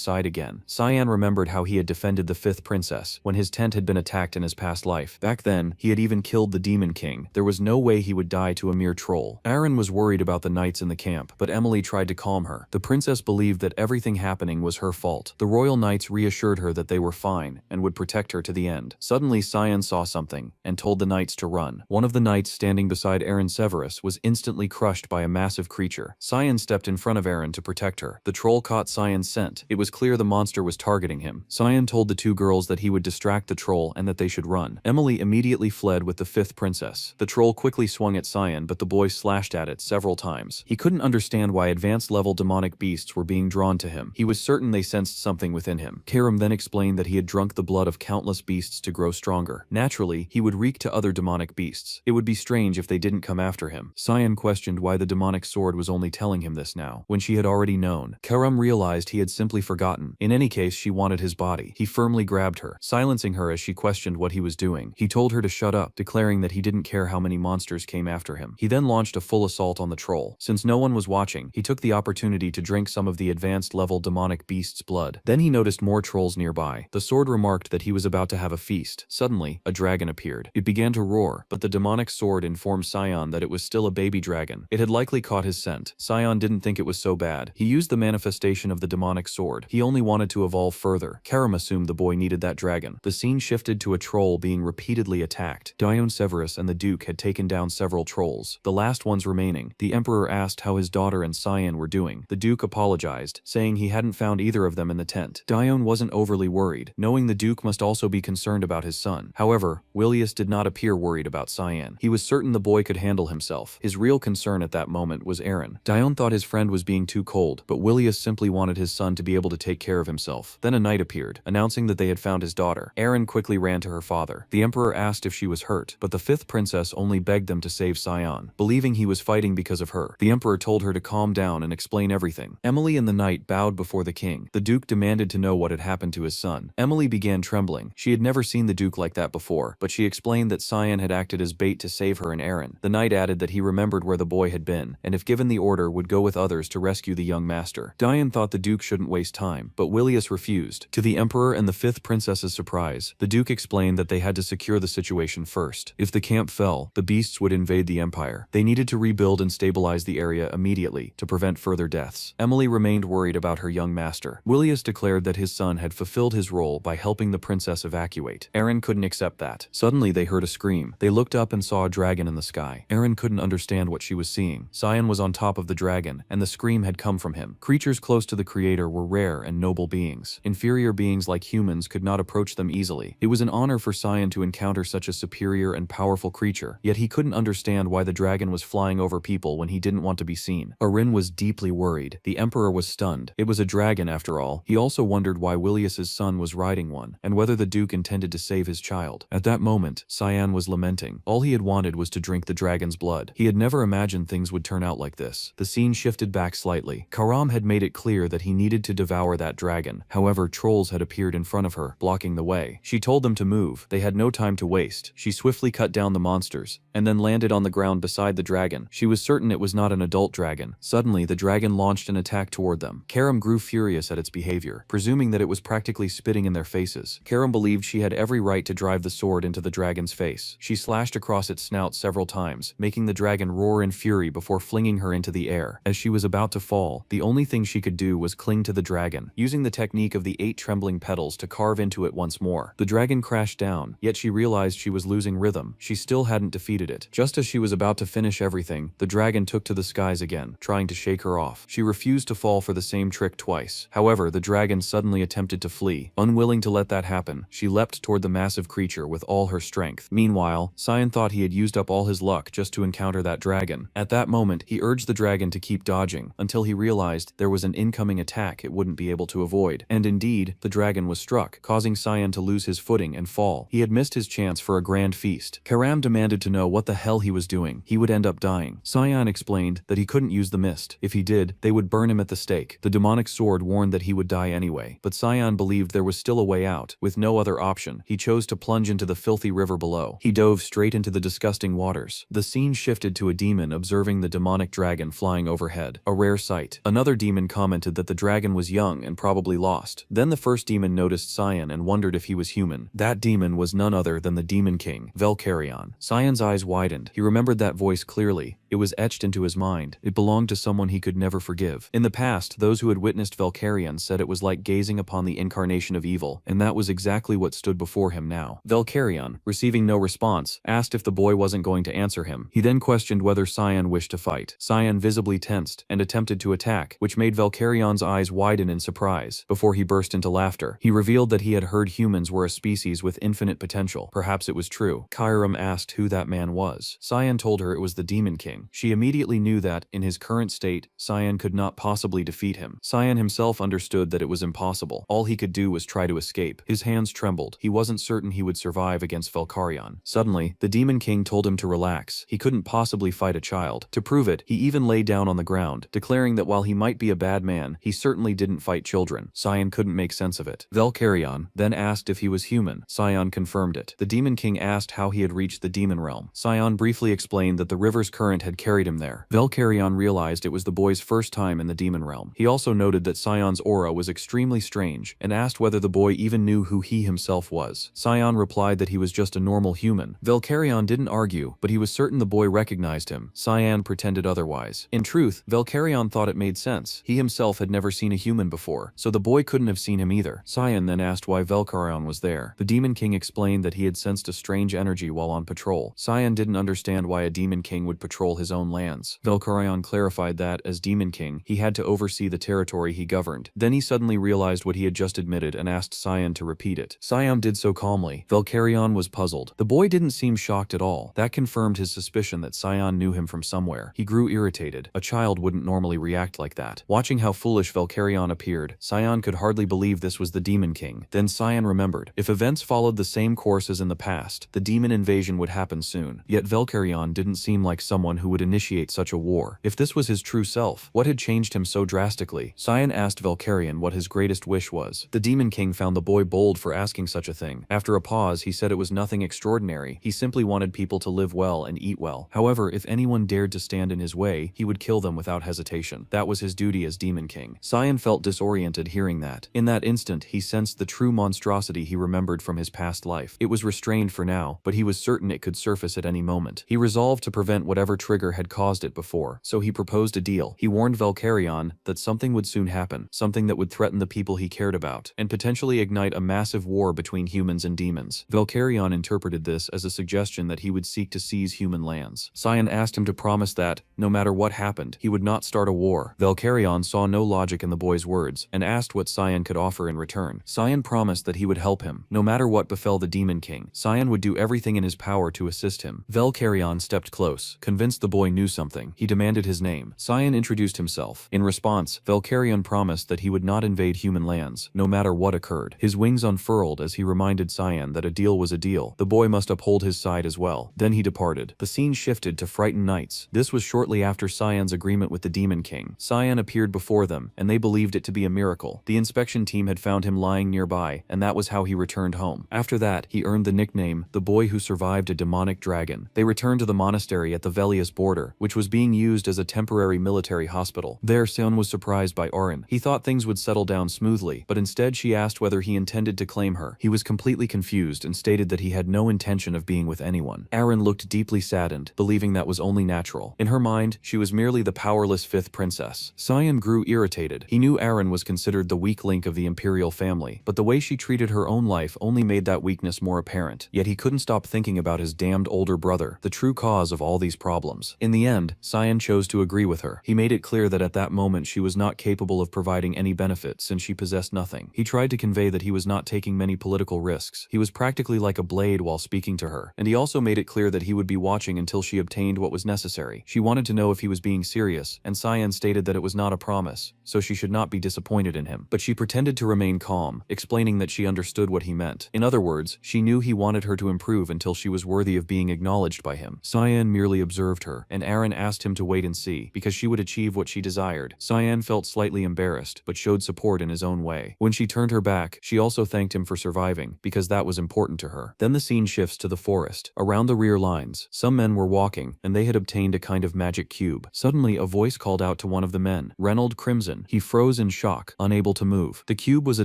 side again. Cyan remembered how he had defended the fifth princess when his tent had been attacked in his past life. Back then, he had even killed the Demon King. There was no way he would die to a mere troll. Aaron was worried about the knights in the camp, but Emily tried to calm her. The princess believed that everything happening was her fault. The royal knights reassured her that they were fine and would protect her to the end. Suddenly, Cyan saw something and told the knights to run. One of the knights standing beside Aaron Severus was instantly crushed by a massive creature. Cyan stepped in front of Aaron to protect her. The troll caught Cyan's scent. It was clear the monster was targeting him. Cyan told the two girls that he would distract the troll and that they should run. Emily immediately fled with the fifth princess. The troll quickly swung at Cyan, but the boy slashed at it several times. He couldn't understand why advanced level demonic beasts were being drawn to him. He was certain they sensed something within him. Karam then explained that he had drunk the blood of countless beasts to grow stronger. Naturally, he would reek to other demonic beasts. It would be strange if they didn't come after him. Cyan questioned why the demonic sword was only telling him this now, when she had already known. Karam realized he had simply forgotten. In any case, she wanted his body. He firmly grabbed her, silencing her as she questioned what he was doing. He told her to shut up, declaring that he didn't care how many monsters came after him. He then launched a full assault on the troll. Since no one was watching, he took the opportunity to drink some of the advanced level demonic beast's blood. Then he noticed more trolls nearby. The sword remarked that he was about to have a feast. Suddenly, a dragon appeared. It began to roar, but the demonic sword informed Cyan that it was still a baby dragon. It had likely caught his scent. Cyan didn't think it was so bad. He used the manifestation of the demonic sword. He only wanted to evolve further. Karam assumed the boy needed that dragon. The scene shifted to a troll being repeatedly attacked. Dione Severus and the Duke had taken down several trolls, the last ones remaining. The Emperor asked how his daughter and Cyan were doing. The Duke apologized, saying he hadn't found either of them in the tent. Dione wasn't overly worried, knowing the Duke must also be concerned about his son. However, Willius did not appear worried about Cyan. He was certain the boy could handle himself. His real concern at that moment was Aaron. Dione thought his friend was being too cold, but Willius simply wanted his son to be able to take care of himself. Then a knight appeared, announcing that they had found his daughter. Aaron quickly ran to her father. The Emperor asked if she was hurt, but the fifth princess only begged them to save Cyan, believing he was fighting because of her. The Emperor told her to calm down and explain everything. Emily and the knight bowed before the king. The Duke demanded to know what had happened to his son. Emily began trembling. She had never seen the Duke like that before, but she explained that Cyan had acted as bait to save her and Aaron. The knight added that he remembered where the boy had been, and if given the order, would go with others to rescue the young master. Dione thought the Duke shouldn't waste time, but Willius refused. To the Emperor and the fifth princess's surprise, the Duke explained that they had to secure the situation first. If the camp fell, the beasts would invade the empire. They needed to rebuild and stabilize the area immediately to prevent further deaths. Emily remained worried about her young master. Willius declared that his son had fulfilled his role by helping the princess evacuate. Aaron couldn't accept that. Suddenly they heard a scream. They looked up and saw a dragon in the sky. Aaron couldn't understand what she was seeing. Cyan was on top of the dragon, and the scream had come from him. Creatures close to the creator were rare and noble beings. Inferior beings like humans could not approach them easily. It was an honor for Cyan to encounter such a superior and powerful creature, yet he couldn't understand why the dragon was flying over people when he didn't want to be seen. Arin was deeply worried. The Emperor was stunned. It was a dragon after all. He also wondered why Willius's son was riding one, and whether the Duke intended to save his child. At that moment, Cyan was lamenting. All he had wanted was to drink the dragon's blood. He had never imagined things would turn out like this. The scene shifted back slightly. Karam had made it clear that he needed to devour that dragon. However, trolls had appeared in front of her, blocking the way. She told them to move. They had no time to waste. She swiftly cut down the monsters, and then landed on the ground beside the dragon. She was certain it was not an adult dragon. Suddenly, the dragon launched an attack toward them. Karam grew furious at its behavior, presuming that it was practically spitting in their faces. Karam believed she she had every right to drive the sword into the dragon's face. She slashed across its snout several times, making the dragon roar in fury before flinging her into the air. As she was about to fall, the only thing she could do was cling to the dragon, using the technique of the 8 trembling petals to carve into it once more. The dragon crashed down, yet she realized she was losing rhythm. She still hadn't defeated it. Just as she was about to finish everything, the dragon took to the skies again, trying to shake her off. She refused to fall for the same trick twice. However, the dragon suddenly attempted to flee. Unwilling to let that happen, she leapt toward the massive creature with all her strength. Meanwhile, Cyan thought he had used up all his luck just to encounter that dragon. At that moment, he urged the dragon to keep dodging, until he realized there was an incoming attack it wouldn't be able to avoid. And indeed, the dragon was struck, causing Cyan to lose his footing and fall. He had missed his chance for a grand feast. Karam demanded to know what the hell he was doing. He would end up dying. Cyan explained that he couldn't use the mist. If he did, they would burn him at the stake. The demonic sword warned that he would die anyway, but Cyan believed there was still a way out. With no other option, he chose to plunge into the filthy river below. He dove straight into the disgusting waters. The scene shifted to a demon observing the demonic dragon flying overhead, a rare sight. Another demon commented that the dragon was young and probably lost. Then the first demon noticed Cyan and wondered if he was human. That demon was none other than the Demon King, Valkyrion. Cyan's eyes widened. He remembered that voice clearly. It was etched into his mind. It belonged to someone he could never forgive. In the past, those who had witnessed Valkyrion said it was like gazing upon the incarnation of evil, and that was exactly what stood before him now. Valkyrion, receiving no response, asked if the boy wasn't going to answer him. He then questioned whether Cyan wished to fight. Cyan visibly tensed and attempted to attack, which made Valkyrion's eyes widen in surprise. Before he burst into laughter, he revealed that he had heard humans were a species with infinite potential. Perhaps it was true. Kyram asked who that man was. Cyan told her it was the Demon King. She immediately knew that, in his current state, Cyan could not possibly defeat him. Cyan himself understood that it was impossible. All he could do was try to escape. His hands trembled. He wasn't certain he would survive against Valkyrion. Suddenly, the Demon King told him to relax. He couldn't possibly fight a child. To prove it, he even lay down on the ground, declaring that while he might be a bad man, he certainly didn't fight children. Cyan couldn't make sense of it. Valkyrion then asked if he was human. Cyan confirmed it. The Demon King asked how he had reached the demon realm. Cyan briefly explained that the river's current had carried him there. Valkyrion realized it was the boy's first time in the demon realm. He also noted that Cyan's aura was extremely strange, and asked whether the boy even knew who he himself was. Cyan replied that he was just a normal human. Valkyrion didn't argue, but he was certain the boy recognized him. Cyan pretended otherwise. In truth, Valkyrion thought it made sense. He himself had never seen a human before, so the boy couldn't have seen him either. Cyan then asked why Valkyrion was there. The Demon King explained that he had sensed a strange energy while on patrol. Cyan didn't understand why a Demon King would patrol his own lands. Valkyrion clarified that, as Demon King, he had to oversee the territory he governed. Then he suddenly realized what he had just admitted and asked Cyan to repeat it. Cyan did so calmly. Valkyrion was puzzled. The boy didn't seem shocked at all. That confirmed his suspicion that Cyan knew him from somewhere. He grew irritated. A child wouldn't normally react like that. Watching how foolish Valkyrion appeared, Cyan could hardly believe this was the Demon King. Then Cyan remembered. If events followed the same course as in the past, the demon invasion would happen soon. Yet Valkyrion didn't seem like someone who would initiate such a war. If this was his true self, what had changed him so drastically? Cyan asked Valkyrion what his greatest wish was. The Demon King found the boy bold for asking such a thing. After a pause, he said it was nothing extraordinary. He simply wanted people to live well and eat well. However, if anyone dared to stand in his way, he would kill them without hesitation. That was his duty as Demon King. Cyan felt disoriented hearing that. In that instant, he sensed the true monstrosity he remembered from his past life. It was restrained for now, but he was certain it could surface at any moment. He resolved to prevent whatever trigger had caused it before, so he proposed a deal. He warned Valkyrion that something would soon happen, something that would threaten the people he cared about, and potentially ignite a massive war between humans and demons. Valkyrion interpreted this as a suggestion that he would seek to seize human lands. Cyan asked him to promise that, no matter what happened, he would not start a war. Valkyrion saw no logic in the boy's words, and asked what Cyan could offer in return. Cyan promised that he would help him. No matter what befell the Demon King, Cyan would do everything in his power to assist him. Valkyrion stepped close, convinced the boy knew something. He demanded his name. Cyan introduced himself. In response, Valkyrion promised that he would not invade human lands, no matter what occurred. His wings unfurled as he reminded Cyan that a deal was a deal. The boy must uphold his side as well. Then he departed. The scene shifted to frightened knights. This was shortly after Cyan's agreement with the Demon King. Cyan appeared before them, and they believed it to be a miracle. The inspection team had found him lying nearby, and that was how he returned home. After that, he earned the nickname, the boy who survived a demonic dragon. They returned to the monastery at the Velius border, which was being used as a temporary military hospital. There, Seon was surprised by Arin. He thought things would settle down smoothly, but instead she asked whether he intended to claim her. He was completely confused and stated that he had no intention of being with anyone. Arin looked deeply saddened, believing that was only natural. In her mind, she was merely the powerless fifth princess. Seon grew irritated. He knew Arin was considered the weak link of the imperial family, but the way she treated her own life only made that weakness more apparent. Yet he couldn't stop thinking about his damned older brother, the true cause of all these problems. In the end, Seon chose to agree with her. He made it clear that at that moment she was not capable of providing any benefit since she possessed nothing. He tried to convey that he was not taking many political risks. He was practically like a blade while speaking to her, and he also made it clear that he would be watching until she obtained what was necessary. She wanted to know if he was being serious, and Seon stated that it was not a promise, so she should not be disappointed in him. But she pretended to remain calm, explaining that she understood what he meant. In other words, she knew he wanted her to improve until she was worthy of being acknowledged by him. Seon merely observed her, and Arin asked him to wait and see, because she would achieve what she desired. Seon felt slightly embarrassed, but showed support in his own way. When she turned her back, she also thanked him for surviving, because that was important to her. Then the scene shifts to the forest. Around the rear lines, some men were walking, and they had obtained a kind of magic cube. Suddenly, a voice called out to one of the men, Reynold Crimson. He froze in shock, unable to move. The cube was a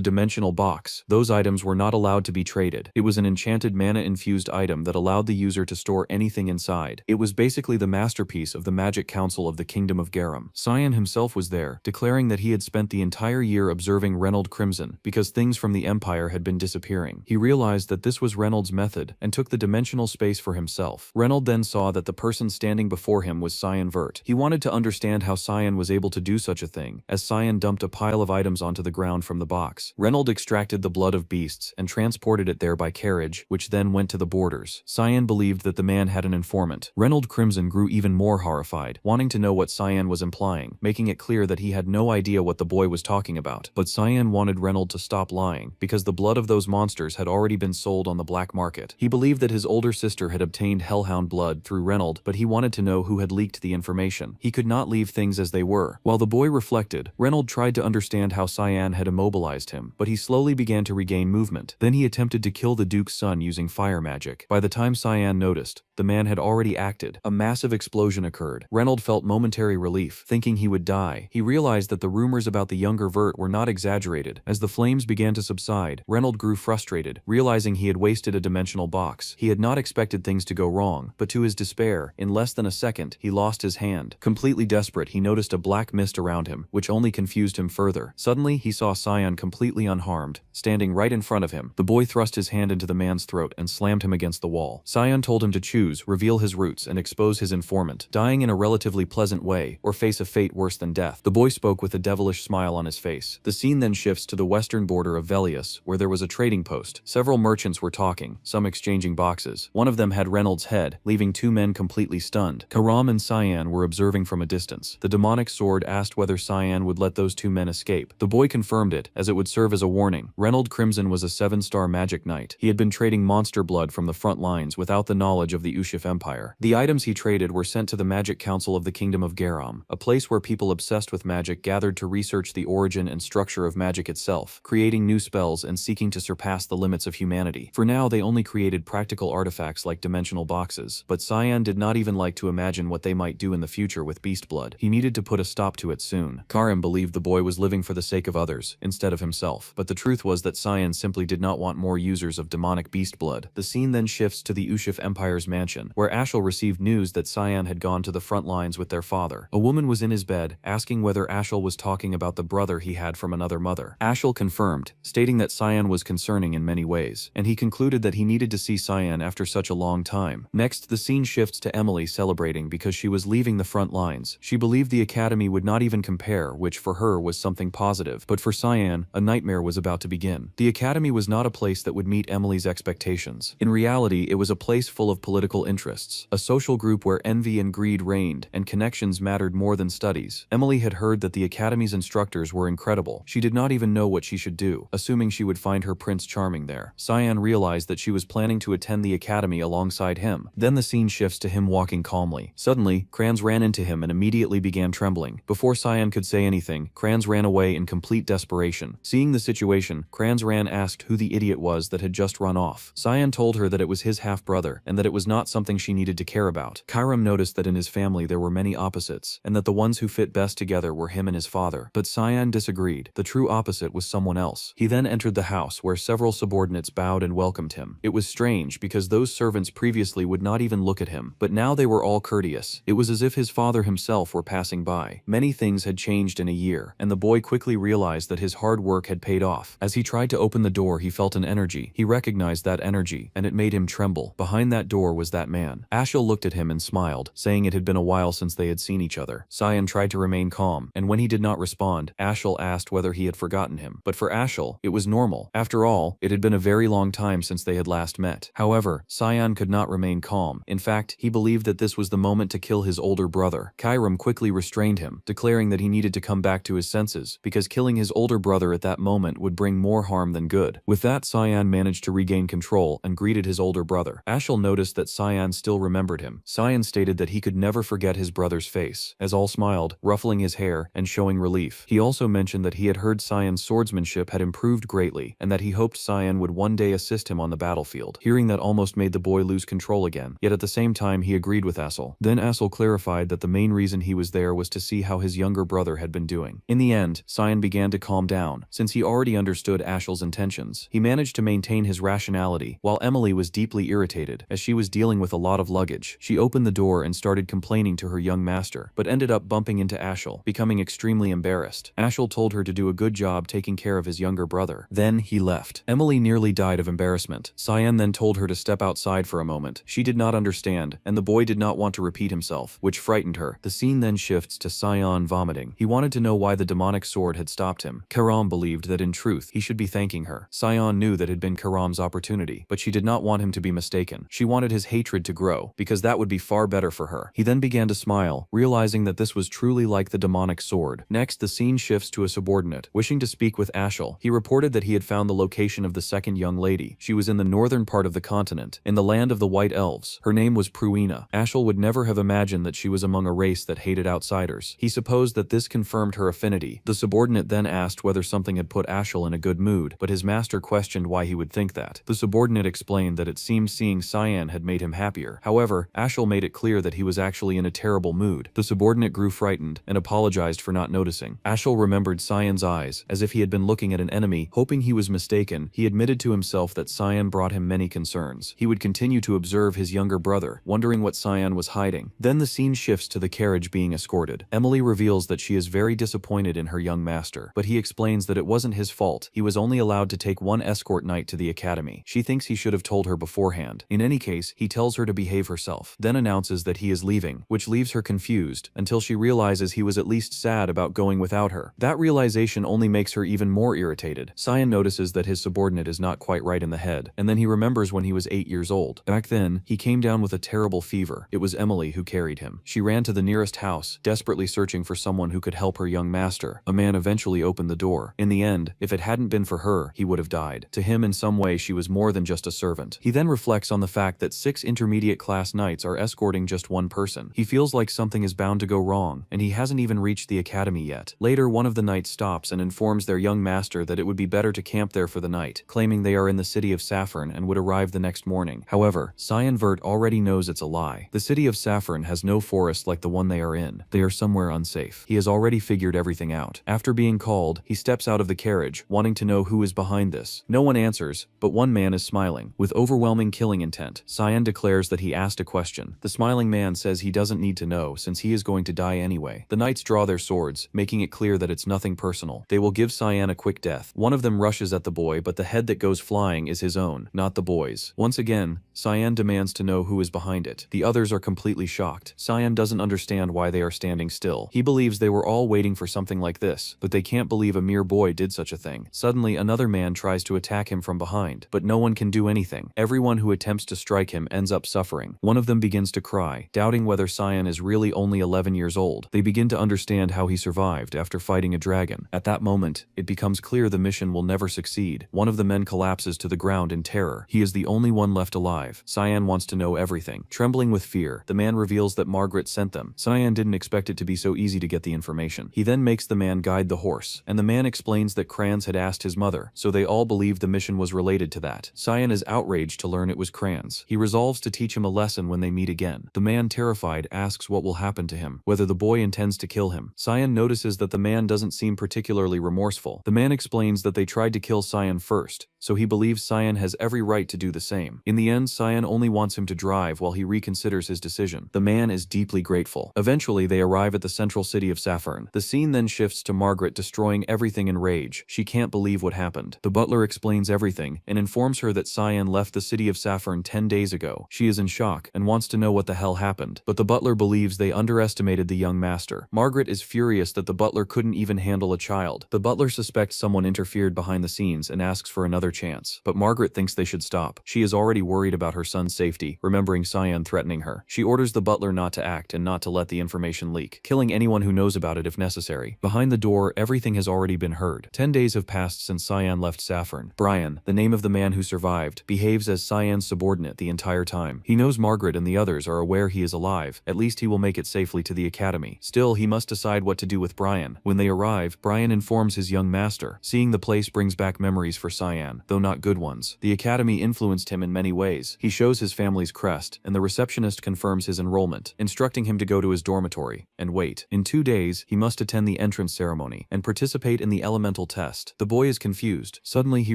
dimensional box. Those items were not allowed to be traded. It was an enchanted mana-infused item that allowed the user to store anything inside. It was basically the masterpiece of the Magic Council of the Kingdom of Garum. Seon himself was there, declaring that he had spent the entire year observing Reynold Crimson because things from the Empire had been disappearing. He realized that this was Reynold's method and took the dimensional space for himself. Reynold then saw that the person standing before him was Seon Vert. He wanted to understand how Seon was able to do such a thing, as Seon dumped a pile of items onto the ground from the box. Reynold extracted the blood of beasts and transported it there by carriage, which then went to the borders. Seon believed that the man had an informant. Reynold Crimson grew even more horrified, wanting to know what Seon was implying, making it clear that he had no idea what the boy was talking about. But Seon wanted Reynold to stop lying, because the blood of those monsters had already been sold on the black market. He believed that his older sister had obtained hellhound blood through Reynold, but he wanted to know who had leaked the information. He could not leave things as they were. While the boy reflected, Reynold tried to understand how Seon had immobilized him, but he slowly began to regain movement. Then he attempted to kill the Duke's son using fire magic. By the time Seon noticed, the man had already acted. A massive explosion occurred. Reynold felt momentary relief, thinking he would die. He realized that the rumors about the younger Vert were not exaggerated. As the flames began to subside, Reynold grew frustrated, realizing he had wasted a dimensional box. He had not expected things to go wrong, but to his despair, in less than a second, he lost his hand. Completely desperate, he noticed a black mist around him, which only confused him further. Suddenly, he saw Seon completely unharmed, standing right in front of him. The boy thrust his hand into the man's throat and slammed him against the wall. Seon told him to choose, reveal his roots, and expose his informant, dying in a relatively pleasant way, or face a fate worse than death. The boy spoke with a devilish smile on his face. The scene then shifts to the western border of Velius, where there was a trading post. Several merchants were talking, some exchanging boxes. One of them had Reynold's head, leaving two men completely stunned. Karam and Seon were observing from a distance. The demonic sword asked whether Seon would let those two men escape. The boy confirmed it, as it would serve as a warning. Reynold Crimson was a 7-star magic knight. He had been trading monster blood from the front lines without the knowledge of the Ushif Empire. The items he traded were sent to the Magic Council of the Kingdom of Garum, a place where people obsessed with magic gathered to research the origin and structure of magic itself, creating new spells and seeking to surpass the limits of humanity. For now, they only created practical artifacts like dimensional boxes, but Seon did not even like to imagine what they might do in the future with beast blood. He needed to put a stop to it soon. Karim believed the boy was living for the sake of others, instead of himself, but the truth was that Seon simply did not want more users of demonic beast blood. The scene then shifts to the Ushif Empire's mansion, where Ashel received news that Seon had gone to the front lines with their father. A woman was in his bed, asking whether Ashel was talking about the brother he had from another mother. Ashel confirmed, stating that Seon was concerning in many ways, and he concluded that he needed to see Seon after such a long time. Next, the scene shifts to Emily celebrating because she was leaving the front lines. She believed the academy would not even compare, which for her was something positive, but for Seon, a nightmare was about to begin. The academy was not a place that would meet Emily's expectations. In reality, it was a place full of political interests, a social group where envy and greed reigned, and connections mattered more than studies. Emily had heard that the academy's instructors were incredible. She did not even know what she should do, assuming she would find her Prince Charming there. Seon realized that she was planning to attend the academy alongside him. Then the scene shifts to him walking calmly. Suddenly, Kranz ran into him and immediately began trembling. Before Seon could say anything, Kranz ran away in complete desperation. Seeing the situation, Kranz asked who the idiot was that had just run off. Seon told her that it was his half-brother, and that it was not something she needed to care about. Kyra Karim noticed that in his family there were many opposites, and that the ones who fit best together were him and his father. But Cyan disagreed. The true opposite was someone else. He then entered the house where several subordinates bowed and welcomed him. It was strange because those servants previously would not even look at him, but now they were all courteous. It was as if his father himself were passing by. Many things had changed in a year, and the boy quickly realized that his hard work had paid off. As he tried to open the door, he felt an energy. He recognized that energy, and it made him tremble. Behind that door was that man. Ashel looked at him and smiled, saying it had been a while since they had seen each other. Cyan tried to remain calm, and when he did not respond, Ashel asked whether he had forgotten him. But for Ashel, it was normal. After all, it had been a very long time since they had last met. However, Cyan could not remain calm. In fact, he believed that this was the moment to kill his older brother. Karim quickly restrained him, declaring that he needed to come back to his senses, because killing his older brother at that moment would bring more harm than good. With that, Cyan managed to regain control and greeted his older brother. Ashel noticed that Cyan still remembered him. Cyan stated that he could never forget his brother's face, as all smiled, ruffling his hair and showing relief. He also mentioned that he had heard Cyan's swordsmanship had improved greatly, and that he hoped Cyan would one day assist him on the battlefield. Hearing that almost made the boy lose control again, yet at the same time he agreed with Ashel. Then Ashel clarified that the main reason he was there was to see how his younger brother had been doing. In the end, Cyan began to calm down, since he already understood Ashel's intentions. He managed to maintain his rationality, while Emily was deeply irritated, as she was dealing with a lot of luggage. She opened the door and started complaining to her young master, but ended up bumping into Ashel, becoming extremely embarrassed. Ashel told her to do a good job taking care of his younger brother. Then he left. Emily nearly died of embarrassment. Cyan then told her to step outside for a moment. She did not understand, and the boy did not want to repeat himself, which frightened her. The scene then shifts to Cyan vomiting. He wanted to know why the demonic sword had stopped him. Karam believed that in truth he should be thanking her. Cyan knew that had been Karam's opportunity, but she did not want him to be mistaken. She wanted his hatred to grow, because that would be far better for her. He then began to smile, realizing that this was truly like the demonic sword. Next, the scene shifts to a subordinate, wishing to speak with Ashel. He reported that he had found the location of the second young lady. She was in the northern part of the continent, in the land of the White Elves. Her name was Pruina. Ashel would never have imagined that she was among a race that hated outsiders. He supposed that this confirmed her affinity. The subordinate then asked whether something had put Ashel in a good mood, but his master questioned why he would think that. The subordinate explained that it seemed seeing Cyan had made him happier. However, Ashel made it clear that he was actually in a terrible mood. The subordinate grew frightened and apologized for not noticing. Ashel remembered Cyan's eyes, as if he had been looking at an enemy. Hoping he was mistaken, he admitted to himself that Cyan brought him many concerns. He would continue to observe his younger brother, wondering what Cyan was hiding. Then the scene shifts to the carriage being escorted. Emily reveals that she is very disappointed in her young master, but he explains that it wasn't his fault. He was only allowed to take one escort night to the academy. She thinks he should have told her beforehand. In any case, he tells her to behave herself, then announces that he is leaving, which leaves her confused, until she realizes he was at least sad about going without her. That realization only makes her even more irritated. Cyan notices that his subordinate is not quite right in the head, and then he remembers when he was 8 years old. Back then, he came down with a terrible fever. It was Emily who carried him. She ran to the nearest house, desperately searching for someone who could help her young master. A man eventually opened the door. In the end, if it hadn't been for her, he would have died. To him, in some way, she was more than just a servant. He then reflects on the fact that 6 intermediate class knights are escorting just one person. He feels like something is bound to go wrong, and he hasn't even reached the academy yet. Later, one of the knights stops and informs their young master that it would be better to camp there for the night, claiming they are in the city of Saffron and would arrive the next morning. However, Cyan Vert already knows it's a lie. The city of Saffron has no forest like the one they are in. They are somewhere unsafe. He has already figured everything out. After being called, he steps out of the carriage, wanting to know who is behind this. No one answers, but one man is smiling. With overwhelming killing intent, Cyan declares that he asked a question. The smiling man says he doesn't need to know, since he is going to die anyway. The knights draw their swords, making it clear that it's nothing personal. They will give Cyan a quick death. One of them rushes at the boy, but the head that goes flying is his own, not the boy's. Once again, Cyan demands to know who is behind it. The others are completely shocked. Cyan doesn't understand why they are standing still. He believes they were all waiting for something like this, but they can't believe a mere boy did such a thing. Suddenly, another man tries to attack him from behind, but no one can do anything. Everyone who attempts to strike him ends up suffering. One of them begins to cry, doubting whether Cyan is really only 11 years old. They begin to understand how he survived after fighting a dragon. At that moment, it becomes clear the mission will never succeed. One of the men collapses to the ground in terror. He is the only one left alive. Cyan wants to know everything. Trembling with fear, the man reveals that Margaret sent them. Cyan didn't expect it to be so easy to get the information. He then makes the man guide the horse, and the man explains that Kranz had asked his mother, so they all believe the mission was related to that. Cyan is outraged to learn it was Kranz. He resolves to teach him a lesson when they meet again. Cyan. The man, terrified, asks what will happen to him, whether the boy intends to kill him. Cyan notices that the man doesn't seem particularly remorseful. The man explains that they tried to kill Cyan first, so he believes Cyan has every right to do the same. In the end, Cyan only wants him to drive while he reconsiders his decision. The man is deeply grateful. Eventually, they arrive at the central city of Saffern. The scene then shifts to Margaret destroying everything in rage. She can't believe what happened. The butler explains everything and informs her that Cyan left the city of Saffern 10 days ago. She is in shock and wants to know what the hell happened, but the butler believes they underestimated the young master. Margaret is furious that the butler couldn't even handle a child. The butler suspects someone interfered behind the scenes and asks for another chance, but Margaret thinks they should stop. She is already worried about her son's safety, remembering Cyan threatening her. She orders the butler not to act and not to let the information leak, killing anyone who knows about it if necessary. Behind the door, everything has already been heard. 10 days have passed since Cyan left Saffern. Brian, the name of the man who survived, behaves as Cyan's subordinate the entire time. He knows Margaret and the others are aware he is alive. At least he will make it safely to the academy. Still, he must decide what to do with Brian. When they arrive, Brian informs his young master. Seeing the place brings back memories for Cyan, though not good ones. The academy influenced him in many ways. He shows his family's crest, and the receptionist confirms his enrollment, instructing him to go to his dormitory and wait. In 2 days, he must attend the entrance ceremony and participate in the elemental test. The boy is confused. Suddenly, he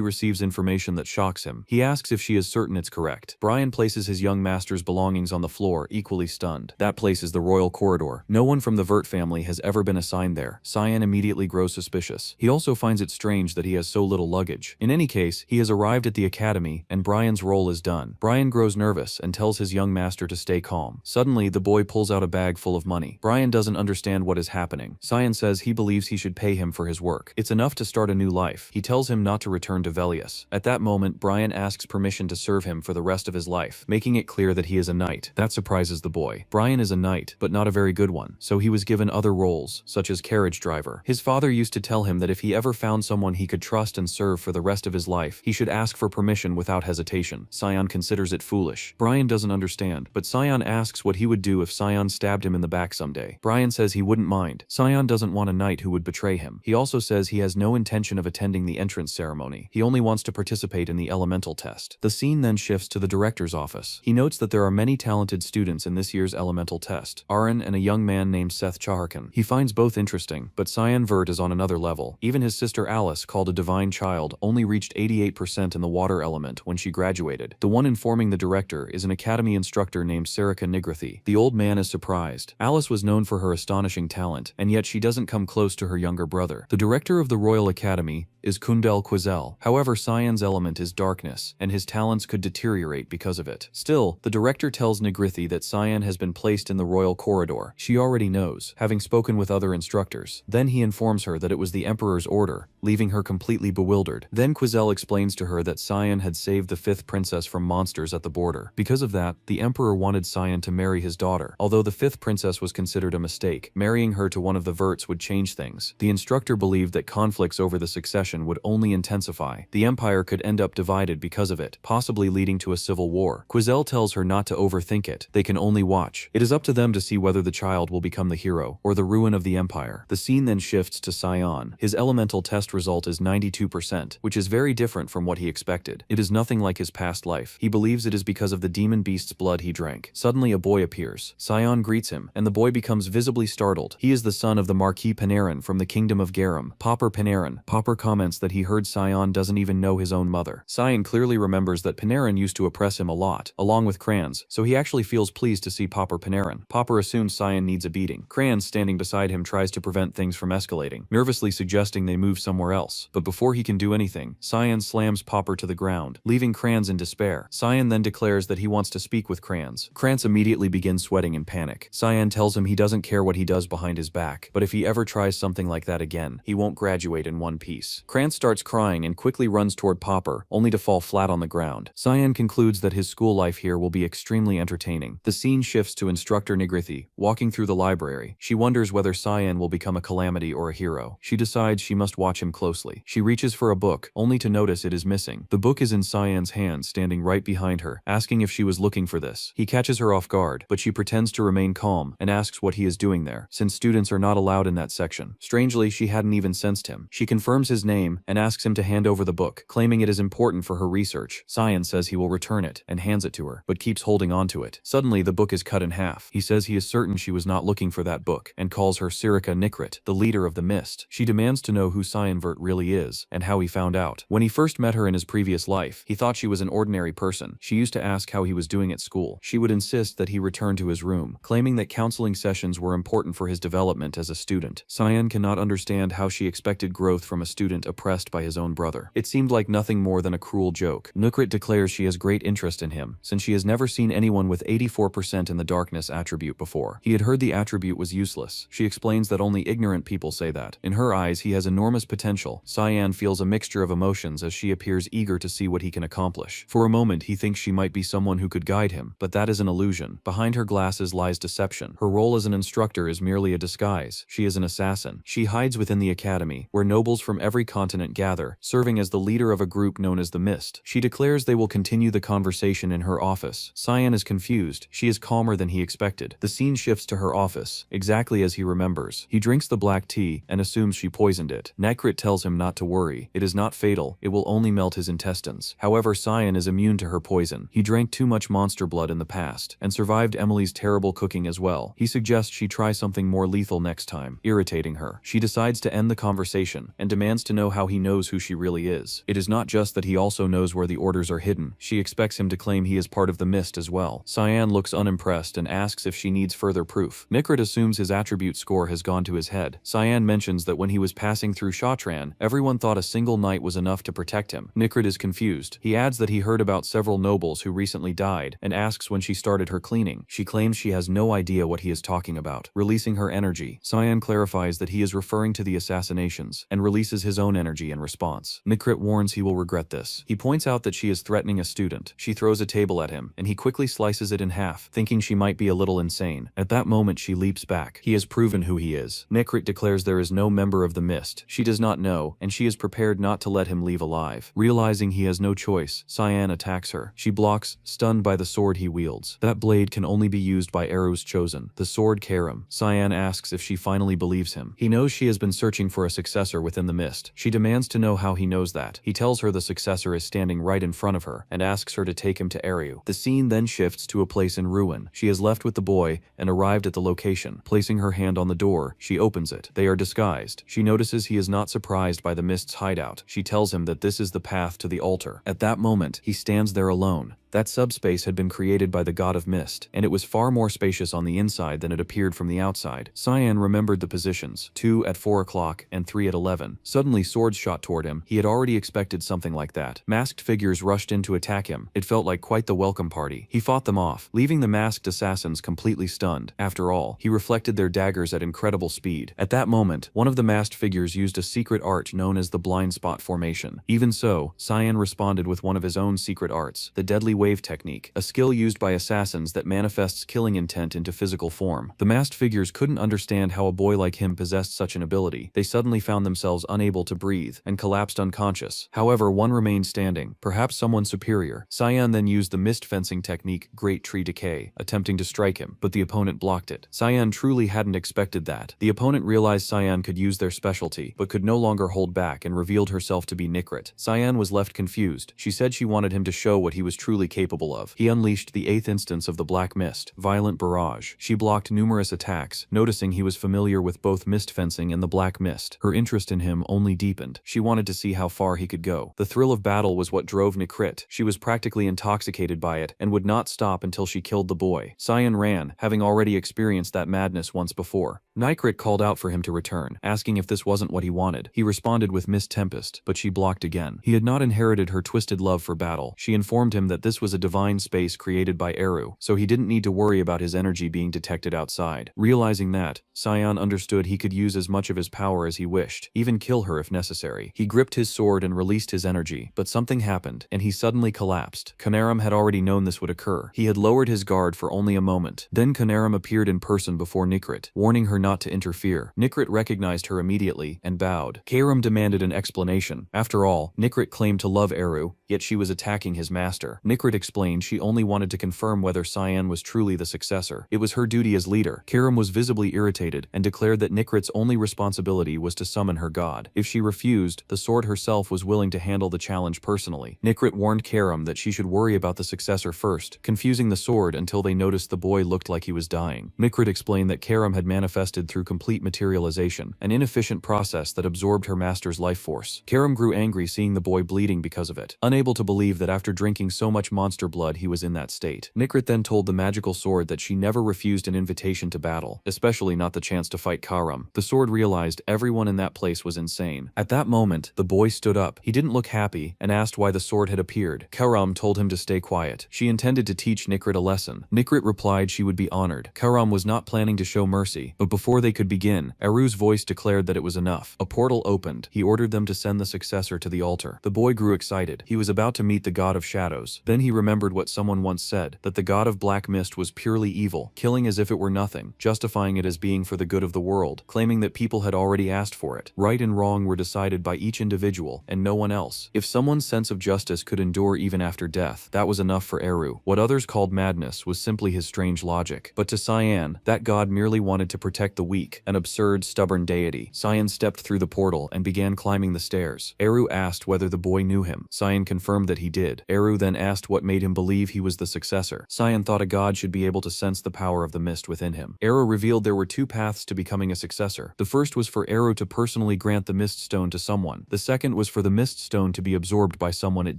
receives information that shocks him. He asks if she is certain it's correct. Brian places his young master's belongings on the floor, equally stunned. That place is the royal corridor. No one from the Vert family has ever been assigned there. Cyan immediately grows suspicious. He also finds it strange that he has so little luggage. In any case, he has arrived at the academy, and Brian's role is done. Brian grows nervous and tells his young master to stay calm. Suddenly, the boy pulls out a bag full of money. Brian doesn't understand what is happening. Cyan says he believes he should pay him for his work. It's enough to start a new life. He tells him not to return to Velius. At that moment, Brian asks permission to serve him for the rest of his life, making it clear that he is a knight. That surprises the boy. Brian is a knight, but not a very good one, so he was given other roles, such as carriage driver. His father used to tell him that if he ever found someone he could trust and serve for the rest of his life, he should ask for permission without hesitation. Cyan considers it foolish. Brian doesn't understand, but Cyan asks what he would do if Cyan stabbed him in the back someday. Brian says he wouldn't mind. Cyan doesn't want a knight who would betray him. He also says he has no intention of attending the entrance ceremony. He only wants to participate in the elemental test. The scene then shifts to the director's office. He notes that there are many talented students in this year's elemental test, Aaron and a young man named Seth Chaharkan. He finds both interesting, but Cyan Vert is on another level. Even his sister Alice, called a divine child, only reached 88% in the water element when she graduated. The one informing the director is an academy instructor named Sarika Nigrathi. The old man is surprised. Alice was known for her astonishing talent, and yet she doesn't come close to her younger brother. The director of the Royal Academy is Kundel Quizel. However, Cyan's element is darkness, and his talents could deteriorate because of it. Still, the director tells Nigrithi that Cyan has been placed in the royal corridor. She already knows, having spoken with other instructors. Then he informs her that it was the Emperor's order, leaving her completely bewildered. Then Quizel explains to her that Cyan had saved the 5th princess from monsters at the border. Because of that, the Emperor wanted Cyan to marry his daughter. Although the 5th princess was considered a mistake, marrying her to one of the Verts would change things. The instructor believed that conflicts over the succession would only intensify. The empire could end up divided because of it, possibly leading to a civil war. Quizel tells her not to overthink it. They can only watch. It is up to them to see whether the child will become the hero or the ruin of the empire. The scene then shifts to Cyan. His elemental test result is 92%, which is very different from what he expected. It is nothing like his past life. He believes it is because of the demon beast's blood he drank. Suddenly a boy appears. Cyan greets him, and the boy becomes visibly startled. He is the son of the Marquis Panarin from the kingdom of Garum, Popper Panarin. Popper comments that he heard Cyan doesn't even know his own mother. Cyan clearly remembers that Panarin used to oppress him a lot, along with Kranz, so he actually feels pleased to see Popper Panarin. Popper assumes Cyan needs a beating. Kranz, standing beside him, tries to prevent things from escalating, nervously suggesting they move somewhere else. But before he can do anything, Cyan slams Popper to the ground, leaving Kranz in despair. Cyan then declares that he wants to speak with Kranz. Kranz immediately begins sweating in panic. Cyan tells him he doesn't care what he does behind his back, but if he ever tries something like that again, he won't graduate in one piece. Kranz starts crying and quickly runs toward Popper, only to fall flat on the ground. Cyan concludes that his school life here will be extremely entertaining. The scene shifts to instructor Nigrithi, walking through the library. She wonders whether Cyan will become a calamity or a hero. She decides she must watch him closely. She reaches for a book, only to notice notice it is missing. The book is in Cyan's hands, standing right behind her, asking if she was looking for this. He catches her off guard, but she pretends to remain calm and asks what he is doing there, since students are not allowed in that section. Strangely, she hadn't even sensed him. She confirms his name and asks him to hand over the book, claiming it is important for her research. Cyan says he will return it and hands it to her, but keeps holding on to it. Suddenly, the book is cut in half. He says he is certain she was not looking for that book and calls her Sirika Nikrit, the leader of the Mist. She demands to know who Cyanvert really is and how he found out. When he first met her in his previous life, he thought she was an ordinary person. She used to ask how he was doing at school. She would insist that he return to his room, claiming that counseling sessions were important for his development as a student. Cyan cannot understand how she expected growth from a student oppressed by his own brother. It seemed like nothing more than a cruel joke. Nikrit declares she has great interest in him, since she has never seen anyone with 84% in the darkness attribute before. He had heard the attribute was useless. She explains that only ignorant people say that. In her eyes, he has enormous potential. Cyan feels a mixture of emotions as she appears eager to see what he can accomplish. For a moment, he thinks she might be someone who could guide him, but that is an illusion. Behind her glasses lies deception. Her role as an instructor is merely a disguise. She is an assassin. She hides within the academy, where nobles from every continent gather, serving as the leader of a group known as the Mist. She declares they will continue the conversation in her office. Cyan is confused. She is calmer than he expected. The scene shifts to her office, exactly as he remembers. He drinks the black tea and assumes she poisoned it. Nikrit tells him not to worry. It is not fatal. It will only melt his intestines. However, Cyan is immune to her poison. He drank too much monster blood in the past and survived Emily's terrible cooking as well. He suggests she try something more lethal next time, irritating her. She decides to end the conversation and demands to know how he knows who she really is. It is not just that he also knows where the orders are hidden. She expects him to claim he is part of the Mist as well. Cyan looks unimpressed and asks if she needs further proof. Nikrit assumes his attribute score has gone to his head. Cyan mentions that when he was passing through Shatran, everyone thought a single night was enough to protect him. Nikrit is confused. He adds that he heard about several nobles who recently died and asks when she started her cleaning. She claims she has no idea what he is talking about. Releasing her energy, Cyan clarifies that he is referring to the assassinations and releases his own energy in response. Nikrit warns he will regret this. He points out that she is threatening a student. She throws a table at him and he quickly slices it in half, thinking she might be a little insane. At that moment, she leaps back. He has proven who he is. Nikrit declares there is no member of the Mist. She does not know, and she is prepared not to let him leave alive. Realizing he has no choice, Cyan attacks her. She blocks, stunned by the sword he wields. That blade can only be used by Eru's chosen, the sword Karam. Cyan asks if she finally believes him. He knows she has been searching for a successor within the Mist. She demands to know how he knows that. He tells her the successor is standing right in front of her and asks her to take him to Eru. The scene then shifts to a place in ruin. She is left with the boy and arrived at the location. Placing her hand on the door, she opens it. They are disguised. She notices he is not surprised by the Mist's hideout. She tells him that this is the path to the altar. At that moment, he stands there alone. That subspace had been created by the god of mist, and it was far more spacious on the inside than it appeared from the outside. Cyan remembered the positions, 2 at 4 o'clock and 3 at 11. Suddenly swords shot toward him. He had already expected something like that. Masked figures rushed in to attack him. It felt like quite the welcome party. He fought them off, leaving the masked assassins completely stunned. After all, he reflected their daggers at incredible speed. At that moment, one of the masked figures used a secret art known as the blind spot formation. Even so, Cyan responded with one of his own secret arts, the deadly wave technique, a skill used by assassins that manifests killing intent into physical form. The masked figures couldn't understand how a boy like him possessed such an ability. They suddenly found themselves unable to breathe and collapsed unconscious. However, one remained standing, perhaps someone superior. Cyan then used the mist fencing technique Great Tree Decay, attempting to strike him, but the opponent blocked it. Cyan truly hadn't expected that. The opponent realized Cyan could use their specialty, but could no longer hold back and revealed herself to be Nikrit. Cyan was left confused. She said she wanted him to show what he was truly capable of. He unleashed the 8th instance of the Black Mist, Violent Barrage. She blocked numerous attacks, noticing he was familiar with both mist fencing and the Black Mist. Her interest in him only deepened. She wanted to see how far he could go. The thrill of battle was what drove Nikrit. She was practically intoxicated by it and would not stop until she killed the boy. Cyan ran, having already experienced that madness once before. Nikrit called out for him to return, asking if this wasn't what he wanted. He responded with Mist Tempest, but she blocked again. He had not inherited her twisted love for battle. She informed him that this was a divine space created by Eru, so he didn't need to worry about his energy being detected outside. Realizing that, Cyan understood he could use as much of his power as he wished, even kill her if necessary. He gripped his sword and released his energy, but something happened, and he suddenly collapsed. Kanaram had already known this would occur. He had lowered his guard for only a moment. Then Kanaram appeared in person before Nikrit, warning her not to interfere. Nikrit recognized her immediately and bowed. Karam demanded an explanation. After all, Nikrit claimed to love Eru, yet she was attacking his master. Nikrit explained she only wanted to confirm whether Cyan was truly the successor. It was her duty as leader. Karam was visibly irritated and declared that Nikrit's only responsibility was to summon her god. If she refused, the sword herself was willing to handle the challenge personally. Nikrit warned Karam that she should worry about the successor first, confusing the sword until they noticed the boy looked like he was dying. Nikrit explained that Karam had manifested through complete materialization, an inefficient process that absorbed her master's life force. Karam grew angry seeing the boy bleeding because of it, unable to believe that after drinking so much monster blood he was in that state. Nikrit then told the magical sword that she never refused an invitation to battle, especially not the chance to fight Karam. The sword realized everyone in that place was insane. At that moment, the boy stood up. He didn't look happy and asked why the sword had appeared. Karam told him to stay quiet. She intended to teach Nikrit a lesson. Nikrit replied she would be honored. Karam was not planning to show mercy, but before they could begin, Eru's voice declared that it was enough. A portal opened. He ordered them to send the successor to the altar. The boy grew excited. He was about to meet the god of shadows. Then he remembered what someone once said, that the god of black mist was purely evil, killing as if it were nothing, justifying it as being for the good of the world, claiming that people had already asked for it. Right and wrong were decided by each individual, and no one else. If someone's sense of justice could endure even after death, that was enough for Eru. What others called madness was simply his strange logic. But to Cyan, that god merely wanted to protect the weak, an absurd, stubborn deity. Cyan stepped through the portal and began climbing the stairs. Eru asked whether the boy knew him. Cyan confirmed that he did. Eru then asked what made him believe he was the successor. Cyan thought a god should be able to sense the power of the mist within him. Eru revealed there were two paths to becoming a successor. The first was for Eru to personally grant the mist stone to someone. The second was for the mist stone to be absorbed by someone it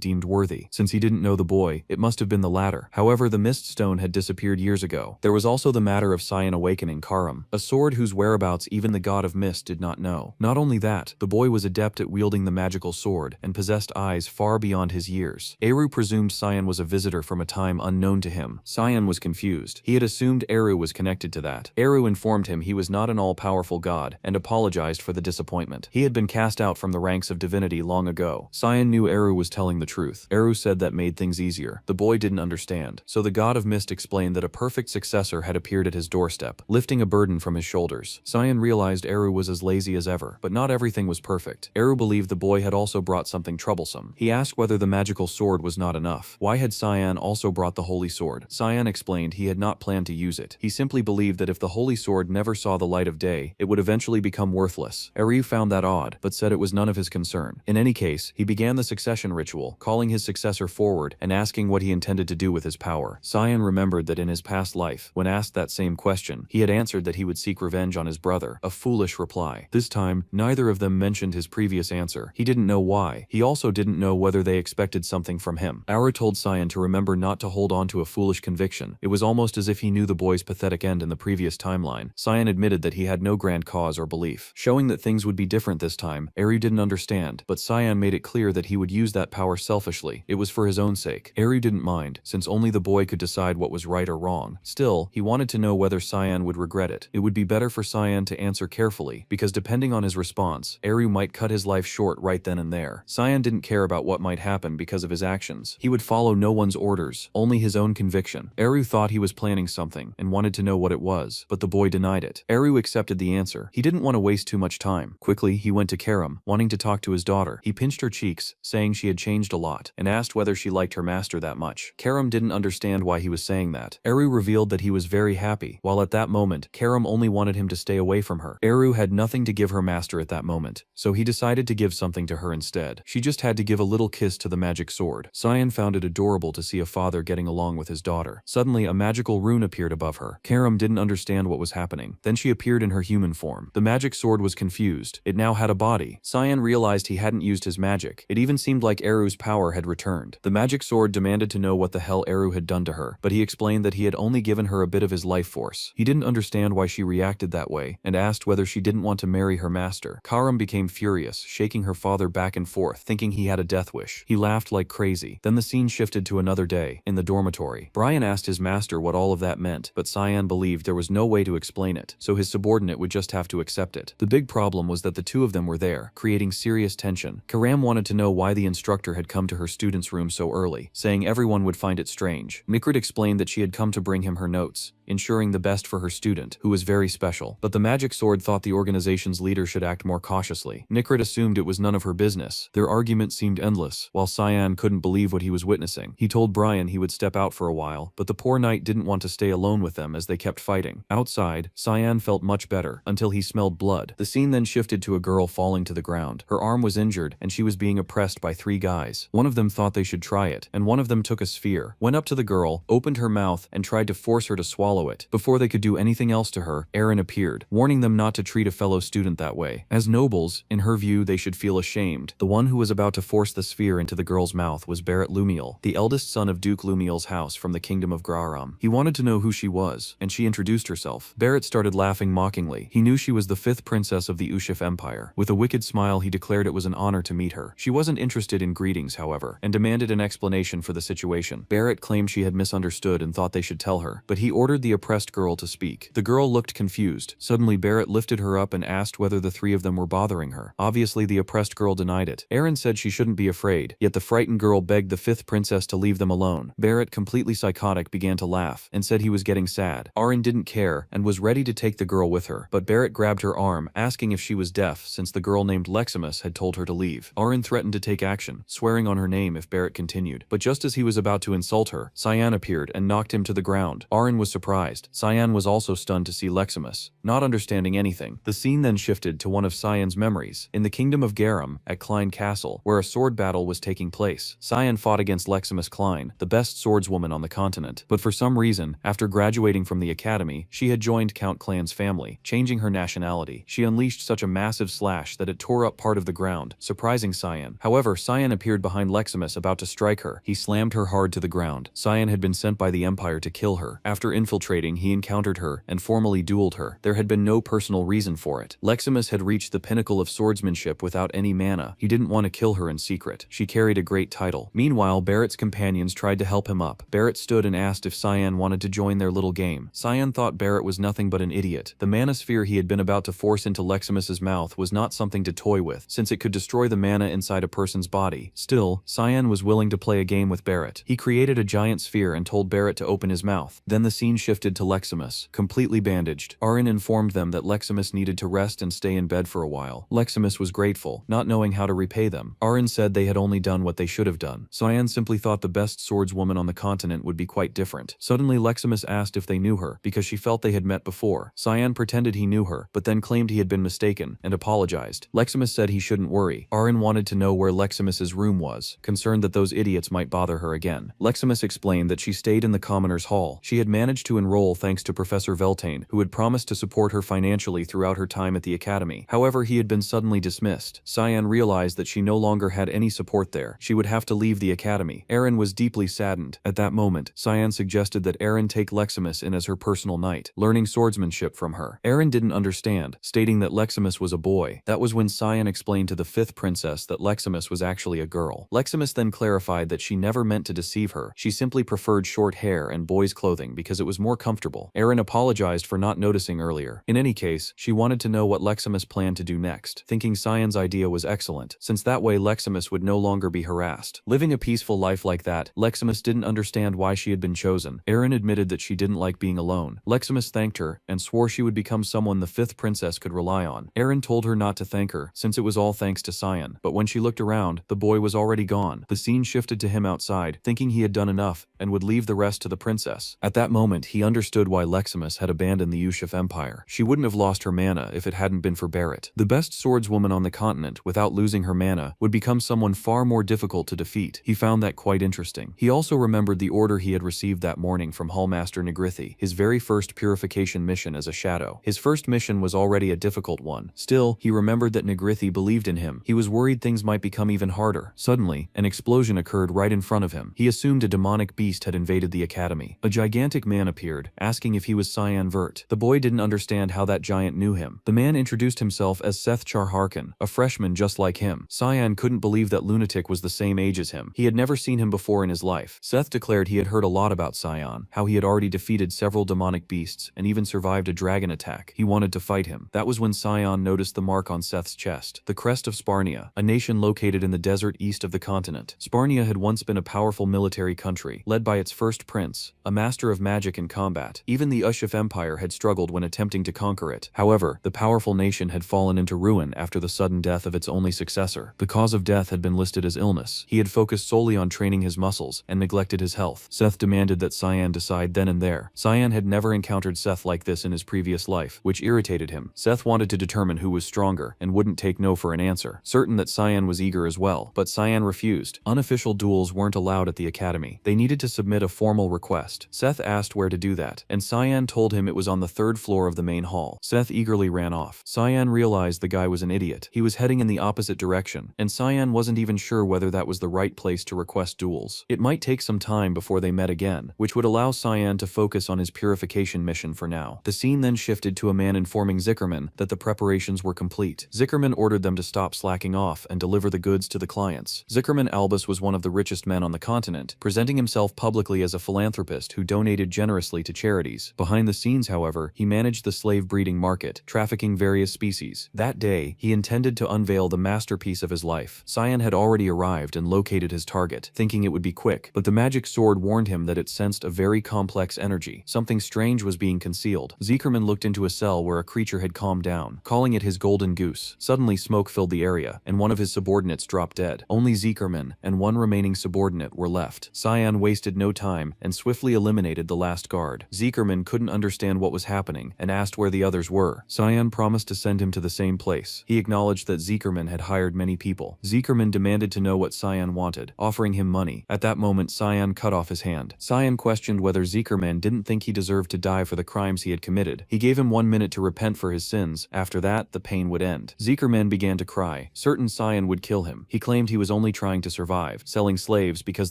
deemed worthy. Since he didn't know the boy, it must have been the latter. However, the mist stone had disappeared years ago. There was also the matter of Cyan awakening Karam, a sword whose whereabouts even the god of mist did not know. Not only that, the boy was adept at wielding the magical sword and possessed eyes far beyond his years. Eru presumed Cyan was a visitor from a time unknown to him. Cyan was confused. He had assumed Eru was connected to that. Eru informed him he was not an all-powerful god and apologized for the disappointment. He had been cast out from the ranks of divinity long ago. Cyan knew Eru was telling the truth. Eru said that made things easier. The boy didn't understand. So the god of mist explained that a perfect successor had appeared at his doorstep, lifting a burden from his shoulders. Cyan realized Eru was as lazy as ever, but not everything was perfect. Eru believed the boy had also brought something troublesome. He asked whether the magical sword was not enough. Why had Cyan also brought the holy sword? Cyan explained he had not planned to use it. He simply believed that if the holy sword never saw the light of day, it would eventually become worthless. Eru found that odd, but said it was none of his concern. In any case, he began the succession ritual, calling his successor forward and asking what he intended to do with his power. Cyan remembered that in his past life, when asked that same question, he had answered that he would seek revenge on his brother. A foolish reply. This time, neither of them mentioned his previous answer. He didn't know why. He also didn't know whether they expected something from him. Aura told Cyan to remember not to hold on to a foolish conviction. It was almost as if he knew the boy's pathetic end in the previous timeline. Cyan admitted that he had no grand cause or belief. Showing that things would be different this time, Eru didn't understand, but Cyan made it clear that he would use that power selfishly. It was for his own sake. Eru didn't mind, since only the boy could decide what was right or wrong. Still, he wanted to know whether Cyan would regret it. It would be better for Cyan to answer carefully, because depending on his response, Eru might cut his life short right then and there. Cyan didn't care about what might happen because of his actions. He would follow no one's orders, only his own conviction. Eru thought he was planning something and wanted to know what it was, but the boy denied it. Eru accepted the answer. He didn't want to waste too much time. Quickly, he went to Karam, wanting to talk to his daughter. He pinched her cheeks, saying she had changed a lot, and asked whether she liked her master that much. Karam didn't understand why he was saying that. Eru revealed that he was very happy, while at that moment, Karam only wanted him to stay away from her. Eru had nothing to give her master at that moment, so he decided to give something to her instead. She just had to give a little kiss to the magic sword. Cyan found it adorable to see a father getting along with his daughter. Suddenly, a magical rune appeared above her. Karam didn't understand what was happening. Then she appeared in her human form. The magic sword was confused. It now had a body. Cyan realized he hadn't used his magic. It even seemed like Eru's power had returned. The magic sword demanded to know what the hell Eru had done to her, but he explained that he had only given her a bit of his life force. He didn't understand why she reacted that way, and asked whether she didn't want to marry her master. Karam became furious, shaking her father back and forth, thinking he had a death wish. He laughed like crazy. Then the scene shifted to another day, in the dormitory. Brian asked his master what all of that meant, but Cyan believed there was no way to explain it, so his subordinate would just have to accept it. The big problem was that the two of them were there, creating serious tension. Karam wanted to know why the instructor had come to her student's room so early, saying everyone would find it strange. Nikrit explained that she had come to bring him her notes, ensuring the best for her student, who was very special. But the magic sword thought the organization's leader should act more cautiously. Nikrit assumed it was none of her business. Their argument seemed endless, while Cyan couldn't believe what he was witnessing. He told Brian he would step out for a while, but the poor knight didn't want to stay alone with them as they kept fighting. Outside, Cyan felt much better, until he smelled blood. The scene then shifted to a girl falling to the ground. Her arm was injured, and she was being oppressed by 3 guys. One of them thought they should try it, and one of them took a sphere, went up to the girl, opened her mouth, and tried to force her to swallow it. Before they could do anything else to her, Aaron appeared, warning them not to treat a fellow student that way. As nobles, in her view, they should feel ashamed. The one who was about to force the sphere into the girl's mouth was Barrett Lumiel, the eldest son of Duke Lumiel's house from the kingdom of Graram. He wanted to know who she was, and she introduced herself. Barrett started laughing mockingly. He knew she was the 5th princess of the Ushif Empire. With a wicked smile, he declared it was an honor to meet her. She wasn't interested in greetings, however, and demanded an explanation for the situation. Barrett claimed she had misunderstood and thought they should tell her, but he ordered the oppressed girl to speak. The girl looked confused. Suddenly, Barrett lifted her up and asked whether the 3 of them were bothering her. Obviously, the oppressed girl denied it. Aaron said she shouldn't be afraid, yet the frightened girl begged the 5th princess to leave them alone. Barrett, completely psychotic, began to laugh and said he was getting sad. Aaron didn't care and was ready to take the girl with her, but Barrett grabbed her arm, asking if she was deaf since the girl named Leximus had told her to leave. Aaron threatened to take action, swearing on her name if Barrett continued. But just as he was about to insult her, Cyan appeared and knocked him to the ground. Aaron was surprised. Cyan was also stunned to see Leximus, not understanding anything. The scene then shifted to one of Cyan's memories. In the kingdom of Garam, at Klein Castle, where a sword battle was taking place, Cyan fought against Leximus Klein, the best swordswoman on the continent. But for some reason, after graduating from the academy, she had joined Count Clan's family, changing her nationality. She unleashed such a massive slash that it tore up part of the ground, surprising Cyan. However, Cyan appeared behind Leximus about to strike her. He slammed her hard to the ground. Cyan had been sent by the Empire to kill her. After infiltrating, he encountered her and formally dueled her. There had been no personal reason for it. Leximus had reached the pinnacle of swordsmanship without any mana. He didn't want to kill her in secret. She carried a great title. Meanwhile, Barrett's companions tried to help him up. Barrett stood and asked if Cyan wanted to join their little game. Cyan thought Barrett was nothing but an idiot. The mana sphere he had been about to force into Leximus's mouth was not something to toy with, since it could destroy the mana inside a person's body. Still, Cyan was willing to play a game with Barrett. He created a giant sphere and told Barrett to open his mouth. Then the scene shifted to Leximus, completely bandaged. Aaron informed them that Leximus needed to rest and stay in bed for a while. Leximus was grateful, not knowing how to repay them. Aaron said they had only done what they should have done. Cyan simply thought the best swordswoman on the continent would be quite different. Suddenly, Leximus asked if they knew her, because she felt they had met before. Cyan pretended he knew her, but then claimed he had been mistaken, and apologized. Leximus said he shouldn't worry. Aaron wanted to know where Leximus's room was, concerned that those idiots might bother her again. Leximus explained that she stayed in the Commoner's Hall. She had managed to enroll thanks to Professor Veltane, who had promised to support her financially throughout her time at the academy. However, he had been suddenly dismissed. Cyan realized that she no longer had any support there. She would have to leave the academy. Aaron was deeply saddened. At that moment, Cyan suggested that Aaron take Leximus in as her personal knight, learning swordsmanship from her. Aaron didn't understand, stating that Leximus was a boy. That was when Cyan explained to the 5th princess that Leximus was actually a girl. Leximus then clarified that she never meant to deceive her. She simply preferred short hair and boys' clothing because it was more comfortable. Aaron apologized for not noticing earlier. In any case, she wanted to know what Leximus planned to do next, thinking Cyan's idea was excellent, since that way Leximus would no longer be harassed. Living a peaceful life like that, Leximus didn't understand why she had been chosen. Aaron admitted that she didn't like being alone. Leximus thanked her and swore she would become someone the 5th princess could rely on. Aaron told her not to thank her, since it was all thanks to Cyan, but when she looked around, the boy was already gone. The scene shifted to him outside, thinking he had done enough and would leave the rest to the princess. At that moment, he understood why Leximus had abandoned the Ushif Empire. She wouldn't have lost her mana if it hadn't been for Barrett. The best swordswoman on the continent, without losing her mana, would become someone far more difficult to defeat. He found that quite interesting. He also remembered the order he had received that morning from Hallmaster Negrithi, his very first purification mission as a shadow. His first mission was already a difficult one. Still, he remembered that Negrithi believed in him. He was worried things might become even harder. Suddenly, an explosion occurred right in front of him. He assumed a demonic beast had invaded the academy. A gigantic man appeared, asking if he was Cyan Vert. The boy didn't understand how that giant knew him. The man introduced himself as Seth Charharkin, a freshman just like him. Cyan couldn't believe that lunatic was the same age as him. He had never seen him before in his life. Seth declared he had heard a lot about Cyan, how he had already defeated several demonic beasts and even survived a dragon attack. He wanted to fight him. That was when Cyan noticed the mark on Seth's chest, the crest of Sparnia, a nation located in the desert east of the continent. Sparnia had once been a powerful military country, led by its first prince, a master of magic and combat. Even the Ushif Empire had struggled struggled when attempting to conquer it. However, the powerful nation had fallen into ruin after the sudden death of its only successor. The cause of death had been listed as illness. He had focused solely on training his muscles and neglected his health. Seth demanded that Cyan decide then and there. Cyan had never encountered Seth like this in his previous life, which irritated him. Seth wanted to determine who was stronger and wouldn't take no for an answer, certain that Cyan was eager as well, but Cyan refused. Unofficial duels weren't allowed at the academy. They needed to submit a formal request. Seth asked where to do that, and Cyan told him it was on the 3rd floor of the main hall. Seth eagerly ran off. Cyan realized the guy was an idiot. He was heading in the opposite direction, and Cyan wasn't even sure whether that was the right place to request duels. It might take some time before they met again, which would allow Cyan to focus on his purification mission for now. The scene then shifted to a man informing Zickerman that the preparations were complete. Zickerman ordered them to stop slacking off and deliver the goods to the clients. Zickerman Albus was one of the richest men on the continent, presenting himself publicly as a philanthropist who donated generously to charities. Behind the scenes, however, he managed the slave breeding market, trafficking various species. That day, he intended to unveil the masterpiece of his life. Cyan had already arrived and located his target, thinking it would be quick, but the magic sword warned him that it sensed a very complex energy. Something strange was being concealed. Zickerman looked into a cell where a creature had calmed down, calling it his golden goose. Suddenly, smoke filled the area, and one of his subordinates dropped dead. Only Zickerman and one remaining subordinate were left. Cyan wasted no time and swiftly eliminated the last guard. Zickerman couldn't understand what was happening and asked where the others were. Cyan promised to send him to the same place. He acknowledged that Zickerman had hired many people. Zickerman demanded to know what Cyan wanted, offering him money. At that moment, Cyan cut off his hand. Cyan questioned whether Zickerman didn't think he deserved to die for the crimes he had committed. He gave him 1 minute to repent for his sins. After that, the pain would end. Zickerman began to cry, certain Cyan would kill him. He claimed he was only trying to survive, selling slaves because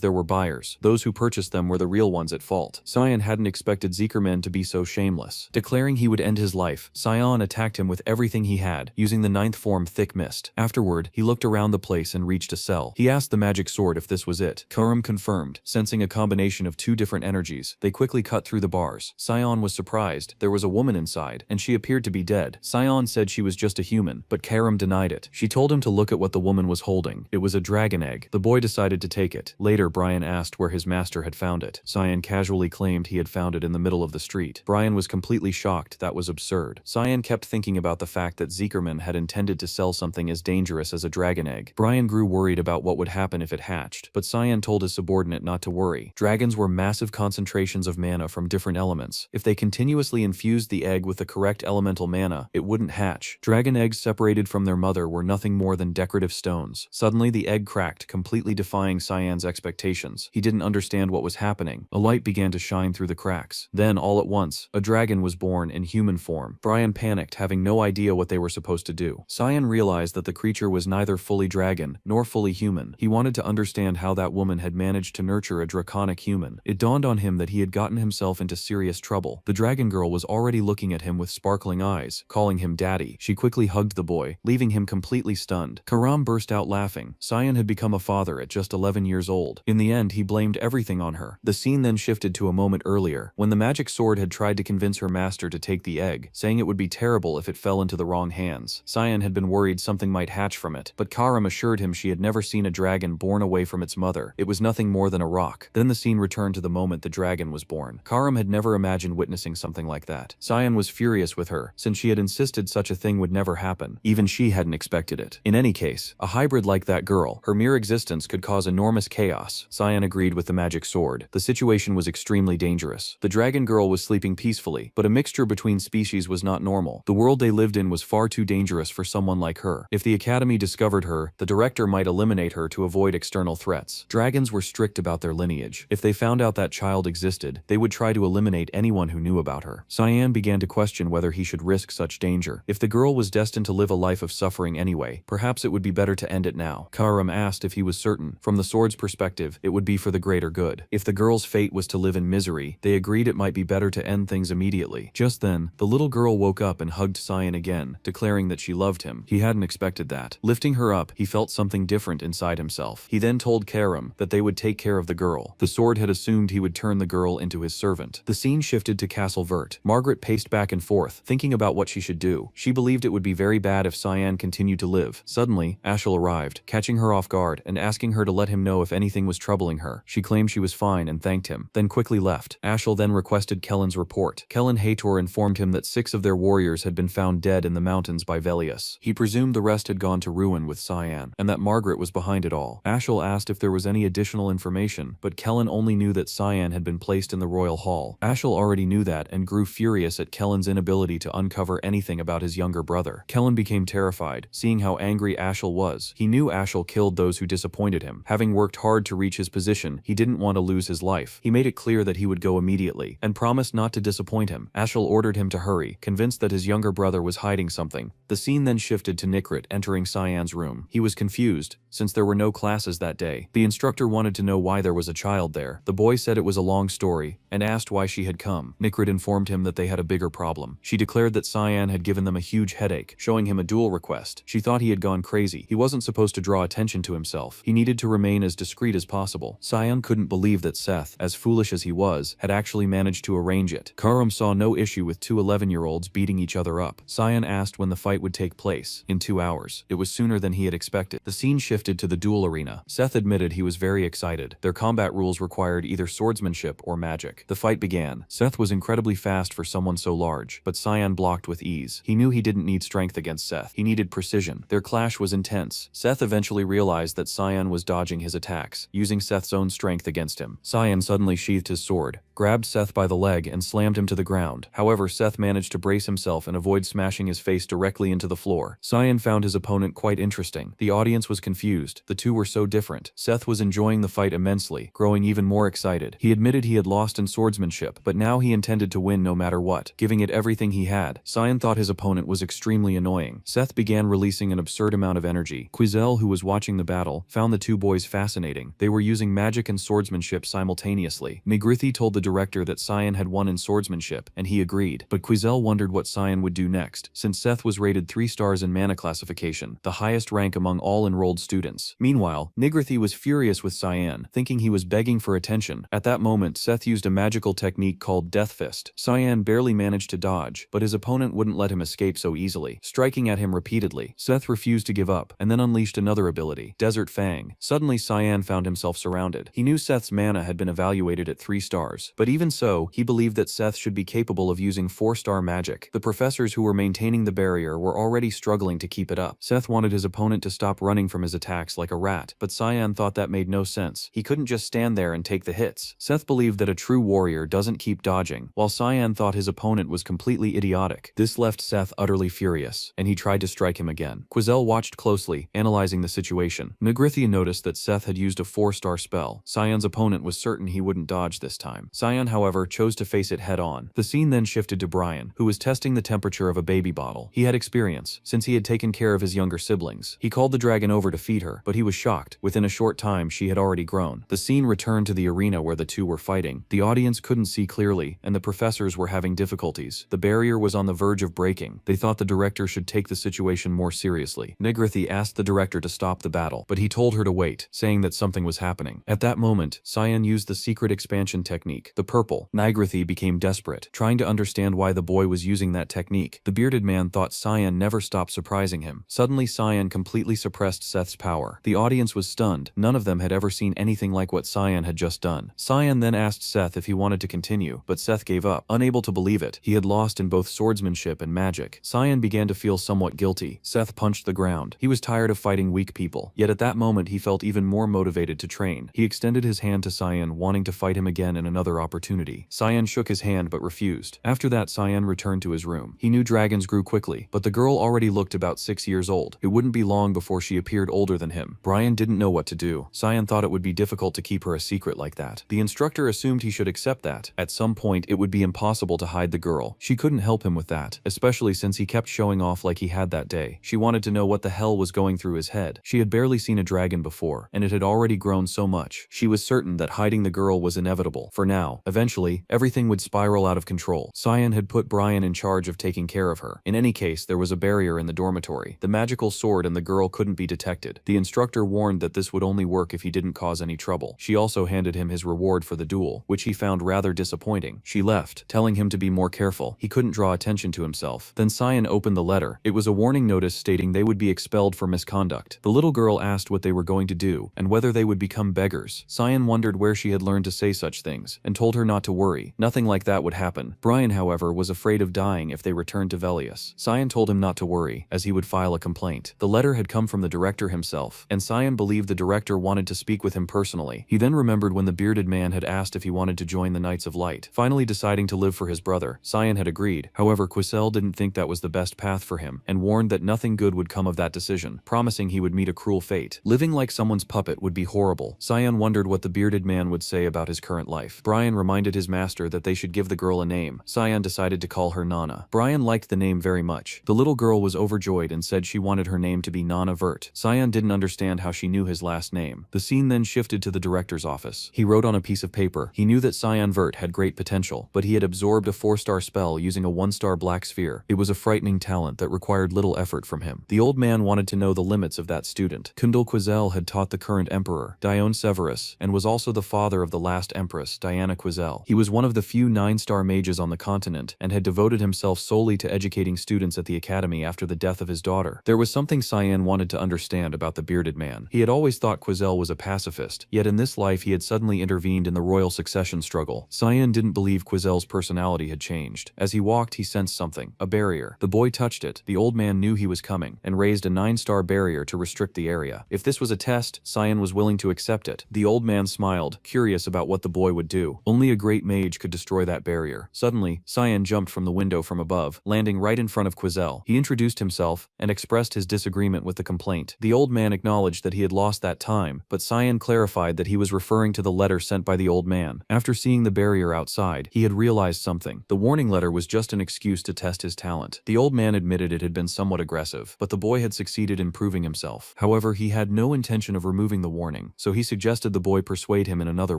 there were buyers. Those who purchased them were the real ones at fault. Cyan hadn't expected Zickerman to be so shameless. Declaring he would end his life, Cyan attacked him with everything he had, using the 9th form Thick Mist. Afterward, he looked around the place and reached a cell. He asked the magic sword if this was it. Karam confirmed, sensing a combination of 2 different energies. They quickly cut through the bars. Cyan was surprised. There was a woman inside, and she appeared to be dead. Cyan said she was just a human, but Karam denied it. She told him to look at what the woman was holding. It was a dragon egg. The boy decided to take it. Later, Brian asked where his master had found it. Cyan casually claimed he had found it in the middle of the street. Brian was completely shocked. That was absurd. Cyan kept thinking about the fact that Zickerman had intended to sell something as dangerous as a dragon egg. Brian grew worried about what would happen if it hatched, but Cyan told his subordinate not to worry. Dragons were massive concentrations of mana from different elements. If they continuously infused the egg with the correct elemental mana, it wouldn't hatch. Dragon eggs separated from their mother were nothing more than decorative stones. Suddenly, the egg cracked, completely defying Cyan's expectations. He didn't understand what was happening. A light began to shine through the cracks. Then, all at once, a dragon was born in human form. Brian panicked, having no idea what they were supposed to do. Cyan realized that the creature was neither fully dragon nor fully human. He wanted to understand how that woman had managed to nurture a draconic human. It dawned on him that he had gotten himself into serious trouble. The dragon girl was already looking at him with sparkling eyes, calling him daddy. She quickly hugged the boy, leaving him completely stunned. Karam burst out laughing. Cyan had become a father at just 11 years old. In the end, he blamed everything on her. The scene then shifted to a moment earlier, when the magic sword had tried to convince her master to take the egg, saying it would be terrible if it fell into the wrong hands. Cyan had been worried something might hatch from it, but Karam assured him she had never seen a dragon born away from its mother. It was nothing more than a rock. Then the scene returned to the moment the dragon was born. Karam had never imagined witnessing something like that. Cyan was furious with her, since she had insisted such a thing would never happen. Even she hadn't expected it. In any case, a hybrid like that girl, her mere existence could cause enormous chaos. Cyan agreed with the magic sword. The situation was extremely dangerous. The dragon girl was sleeping peacefully, but a mixture between species was not normal. The world they lived in was far too dangerous for someone like her. If the academy discovered her, the director might eliminate her to avoid external threats. Dragons were strict about their lineage. If they found out that child existed, they would try to eliminate anyone who knew about her. Cyan began to question whether he should risk such danger. If the girl was destined to live a life of suffering anyway, perhaps it would be better to end it now. Karam asked if he was certain. From the sword's perspective, it would be for the greater good. If the girl's fate was to live in misery, they agreed it might be better to end things immediately. Just then, the little girl woke up and hugged Cyan again, declaring that she loved him. He hadn't expected that. Lifting her up, he felt something different inside himself. He then told Karam that they would take care of the girl. The sword had assumed he would turn the girl into his servant. The scene shifted to Castle Vert. Margaret paced back and forth, thinking about what she should do. She believed it would be very bad if Cyan continued to live. Suddenly, Ashel arrived, catching her off guard and asking her to let him know if anything was troubling her. She claimed she was fine and thanked him, then quickly left. Ashel then requested Kellen's report. Kellen hated Mentor informed him that 6 of their warriors had been found dead in the mountains by Velius. He presumed the rest had gone to ruin with Cyan, and that Margaret was behind it all. Ashel asked if there was any additional information, but Kellen only knew that Cyan had been placed in the royal hall. Ashel already knew that and grew furious at Kellen's inability to uncover anything about his younger brother. Kellen became terrified, seeing how angry Ashel was. He knew Ashel killed those who disappointed him. Having worked hard to reach his position, he didn't want to lose his life. He made it clear that he would go immediately, and promised not to disappoint him. Ashel ordered him to hurry, convinced that his younger brother was hiding something. The scene then shifted to Nikrit entering Cyan's room. He was confused, since there were no classes that day. The instructor wanted to know why there was a child there. The boy said it was a long story, and asked why she had come. Nikrit informed him that they had a bigger problem. She declared that Cyan had given them a huge headache, showing him a duel request. She thought he had gone crazy. He wasn't supposed to draw attention to himself. He needed to remain as discreet as possible. Cyan couldn't believe that Seth, as foolish as he was, had actually managed to arrange it. Karam saw no issue with two 11-year-olds beating each other up. Cyan asked when the fight would take place. In 2 hours. It was sooner than he had expected. The scene shifted to the duel arena. Seth admitted he was very excited. Their combat rules required either swordsmanship or magic. The fight began. Seth was incredibly fast for someone so large, but Cyan blocked with ease. He knew he didn't need strength against Seth. He needed precision. Their clash was intense. Seth eventually realized that Cyan was dodging his attacks, using Seth's own strength against him. Cyan suddenly sheathed his sword, grabbed Seth by the leg and slammed him to the ground. However, Seth managed to brace himself and avoid smashing his face directly into the floor. Cyan found his opponent quite interesting. The audience was confused. The two were so different. Seth was enjoying the fight immensely, growing even more excited. He admitted he had lost in swordsmanship, but now he intended to win no matter what, giving it everything he had. Cyan thought his opponent was extremely annoying. Seth began releasing an absurd amount of energy. Quizel, who was watching the battle, found the two boys fascinating. They were using magic and swordsmanship simultaneously. Migrithi told the director that Cyan had won in swordsmanship, and he agreed. But Quizel wondered what Cyan would do next, since Seth was rated 3 stars in mana classification, the highest rank among all enrolled students. Meanwhile, Migrithi was furious with Cyan, thinking he was begging for attention. At that moment, Seth used a magical technique called Death Fist. Cyan barely managed to dodge, but his opponent wouldn't let him escape so easily, striking at him repeatedly. Seth refused to give up, and then unleashed another ability, Desert Fang. Suddenly, Cyan found himself surrounded. He knew Seth's mana had been evaluated at 3 stars, but even so, he believed that Seth should be capable of using 4-star magic. The professors who were maintaining the barrier were already struggling to keep it up. Seth wanted his opponent to stop running from his attacks like a rat, but Cyan thought that made no sense. He couldn't just stand there and take the hits. Seth believed that a true warrior doesn't keep dodging, while Cyan thought his opponent was completely idiotic. This left Seth utterly furious, and he tried to strike him again. Quizel watched closely, analyzing the situation. Migrithi noticed that Seth had used a 4-star spell. Cyan's opponent was certain he wouldn't dodge this time. Cyan, however, chose to face it head-on. The scene then shifted to Brian, who was testing the temperature of a baby bottle. He had experience, since he had taken care of his younger siblings. He called the dragon over to feed her, but he was shocked. Within a short time, she had already grown. The scene returned to the arena where the two were fighting. The audience couldn't see clearly, and the professors were having difficulties. The barrier was on the verge of breaking. They thought the director should take the situation more seriously. Migrithi asked the director to stop the battle, but he told her to wait, saying that something was happening. At that moment, Cyan used the secret expansion technique, the purple. Migrithi became desperate, trying to understand why the boy was using that technique. The bearded man thought Cyan never stopped surprising him. Suddenly, Cyan completely suppressed Seth's power. The audience was stunned. None of them had ever seen anything like what Cyan had just done. Cyan then asked Seth if he wanted to continue, but Seth gave up, unable to believe it. He had lost in both swordsmanship and magic. Cyan began to feel somewhat guilty. Seth punched the ground. He was tired of fighting weak people, yet at that moment he felt even more motivated to train. He extended his hand to Cyan, wanting to fight him again in another opportunity. Cyan shook his hand but refused. After that, Cyan returned to his room. He knew dragons grew quickly, but the girl already looked about 6 years old. It wouldn't be long before she appeared older than him. Brian didn't know what to do. Cyan thought it would be difficult to keep her a secret like that. The instructor assumed he should accept that. At some point, it would be impossible to hide the girl. She couldn't help him with that, especially since he kept showing off like he had that day. She wanted to know what the hell was going through his head. She had barely seen a dragon before, and it had already grown so much. She was certain that hiding the girl was inevitable. For now, eventually, everything would spiral out of control. Cyan had put Brian in charge of taking care of her. In any case, there was a barrier in the dormitory. The magical sword and the girl couldn't be detected. The instructor warned that this would only work if he didn't cause any trouble. She also handed him his reward for the duel, which he found rather disappointing. She left, telling him to be more careful. He couldn't draw attention to himself. Then Cyan opened the letter. It was a warning notice stating they would be expelled for misconduct. The little girl asked what they were going to do, and whether they would become beggars. Cyan wondered where she had learned to say such things, and told her not to worry, nothing like that would happen. Brian, however, was afraid of dying if they returned to Velius. Cyan told him not to worry, as he would file a complaint. The letter had come from the director himself, and Cyan believed the director wanted to speak with him personally. He then remembered when the bearded man had asked if he wanted to join the Knights of Light. Finally deciding to live for his brother, Cyan had agreed. However, Quisel didn't think that was the best path for him, and warned that nothing good would come of that decision, promising he would meet a cruel fate. Living like someone's puppet would be horrible. Cyan wondered what the bearded man would say about his current life. Brian reminded his master that they should give the girl a name. Cyan decided to call her Nana. Brian liked the name very much. The little girl was overjoyed and said she wanted her name to be Nana Vert. Cyan didn't understand how she knew his last name. The scene then shifted to the director's office. He wrote on a piece of paper. He knew that Cyan Vert had great potential, but he had absorbed a 4-star spell using a 1-star black sphere. It was a frightening talent that required little effort from him. The old man wanted to know the limits of that student. Kundal Quisel had taught the current emperor, Dione Severus, and was also the father of the last empress, Diana Quisel. He was one of the few 9-star mages on the continent, and had devoted himself solely to educating students at the academy after the death of his daughter. There was something Cyan wanted to understand about the bearded man. He had always thought Quisel was a pacifist, yet in this life he had suddenly intervened in the royal succession struggle. Cyan didn't believe Quisel's personality had changed. As he walked, he sensed something, a barrier. The boy touched it. The old man knew he was coming, and raised a 9-star barrier to restrict the area. If this was a test, Cyan was willing to accept it. The old man smiled, curious about what the boy would do. Only a great mage could destroy that barrier. Suddenly, Cyan jumped from the window from above, landing right in front of Quisel. He introduced himself, and expressed his disagreement with the complaint. The old man acknowledged that he had lost that time, but Cyan clarified that he was referring to the letter sent by the old man. After seeing the barrier outside, he had realized something. The warning letter was just an excuse to test his talent. The old man admitted it had been somewhat aggressive, but the boy had succeeded in proving himself. However, he had no intention of removing the warning, so he suggested the boy persuade him in another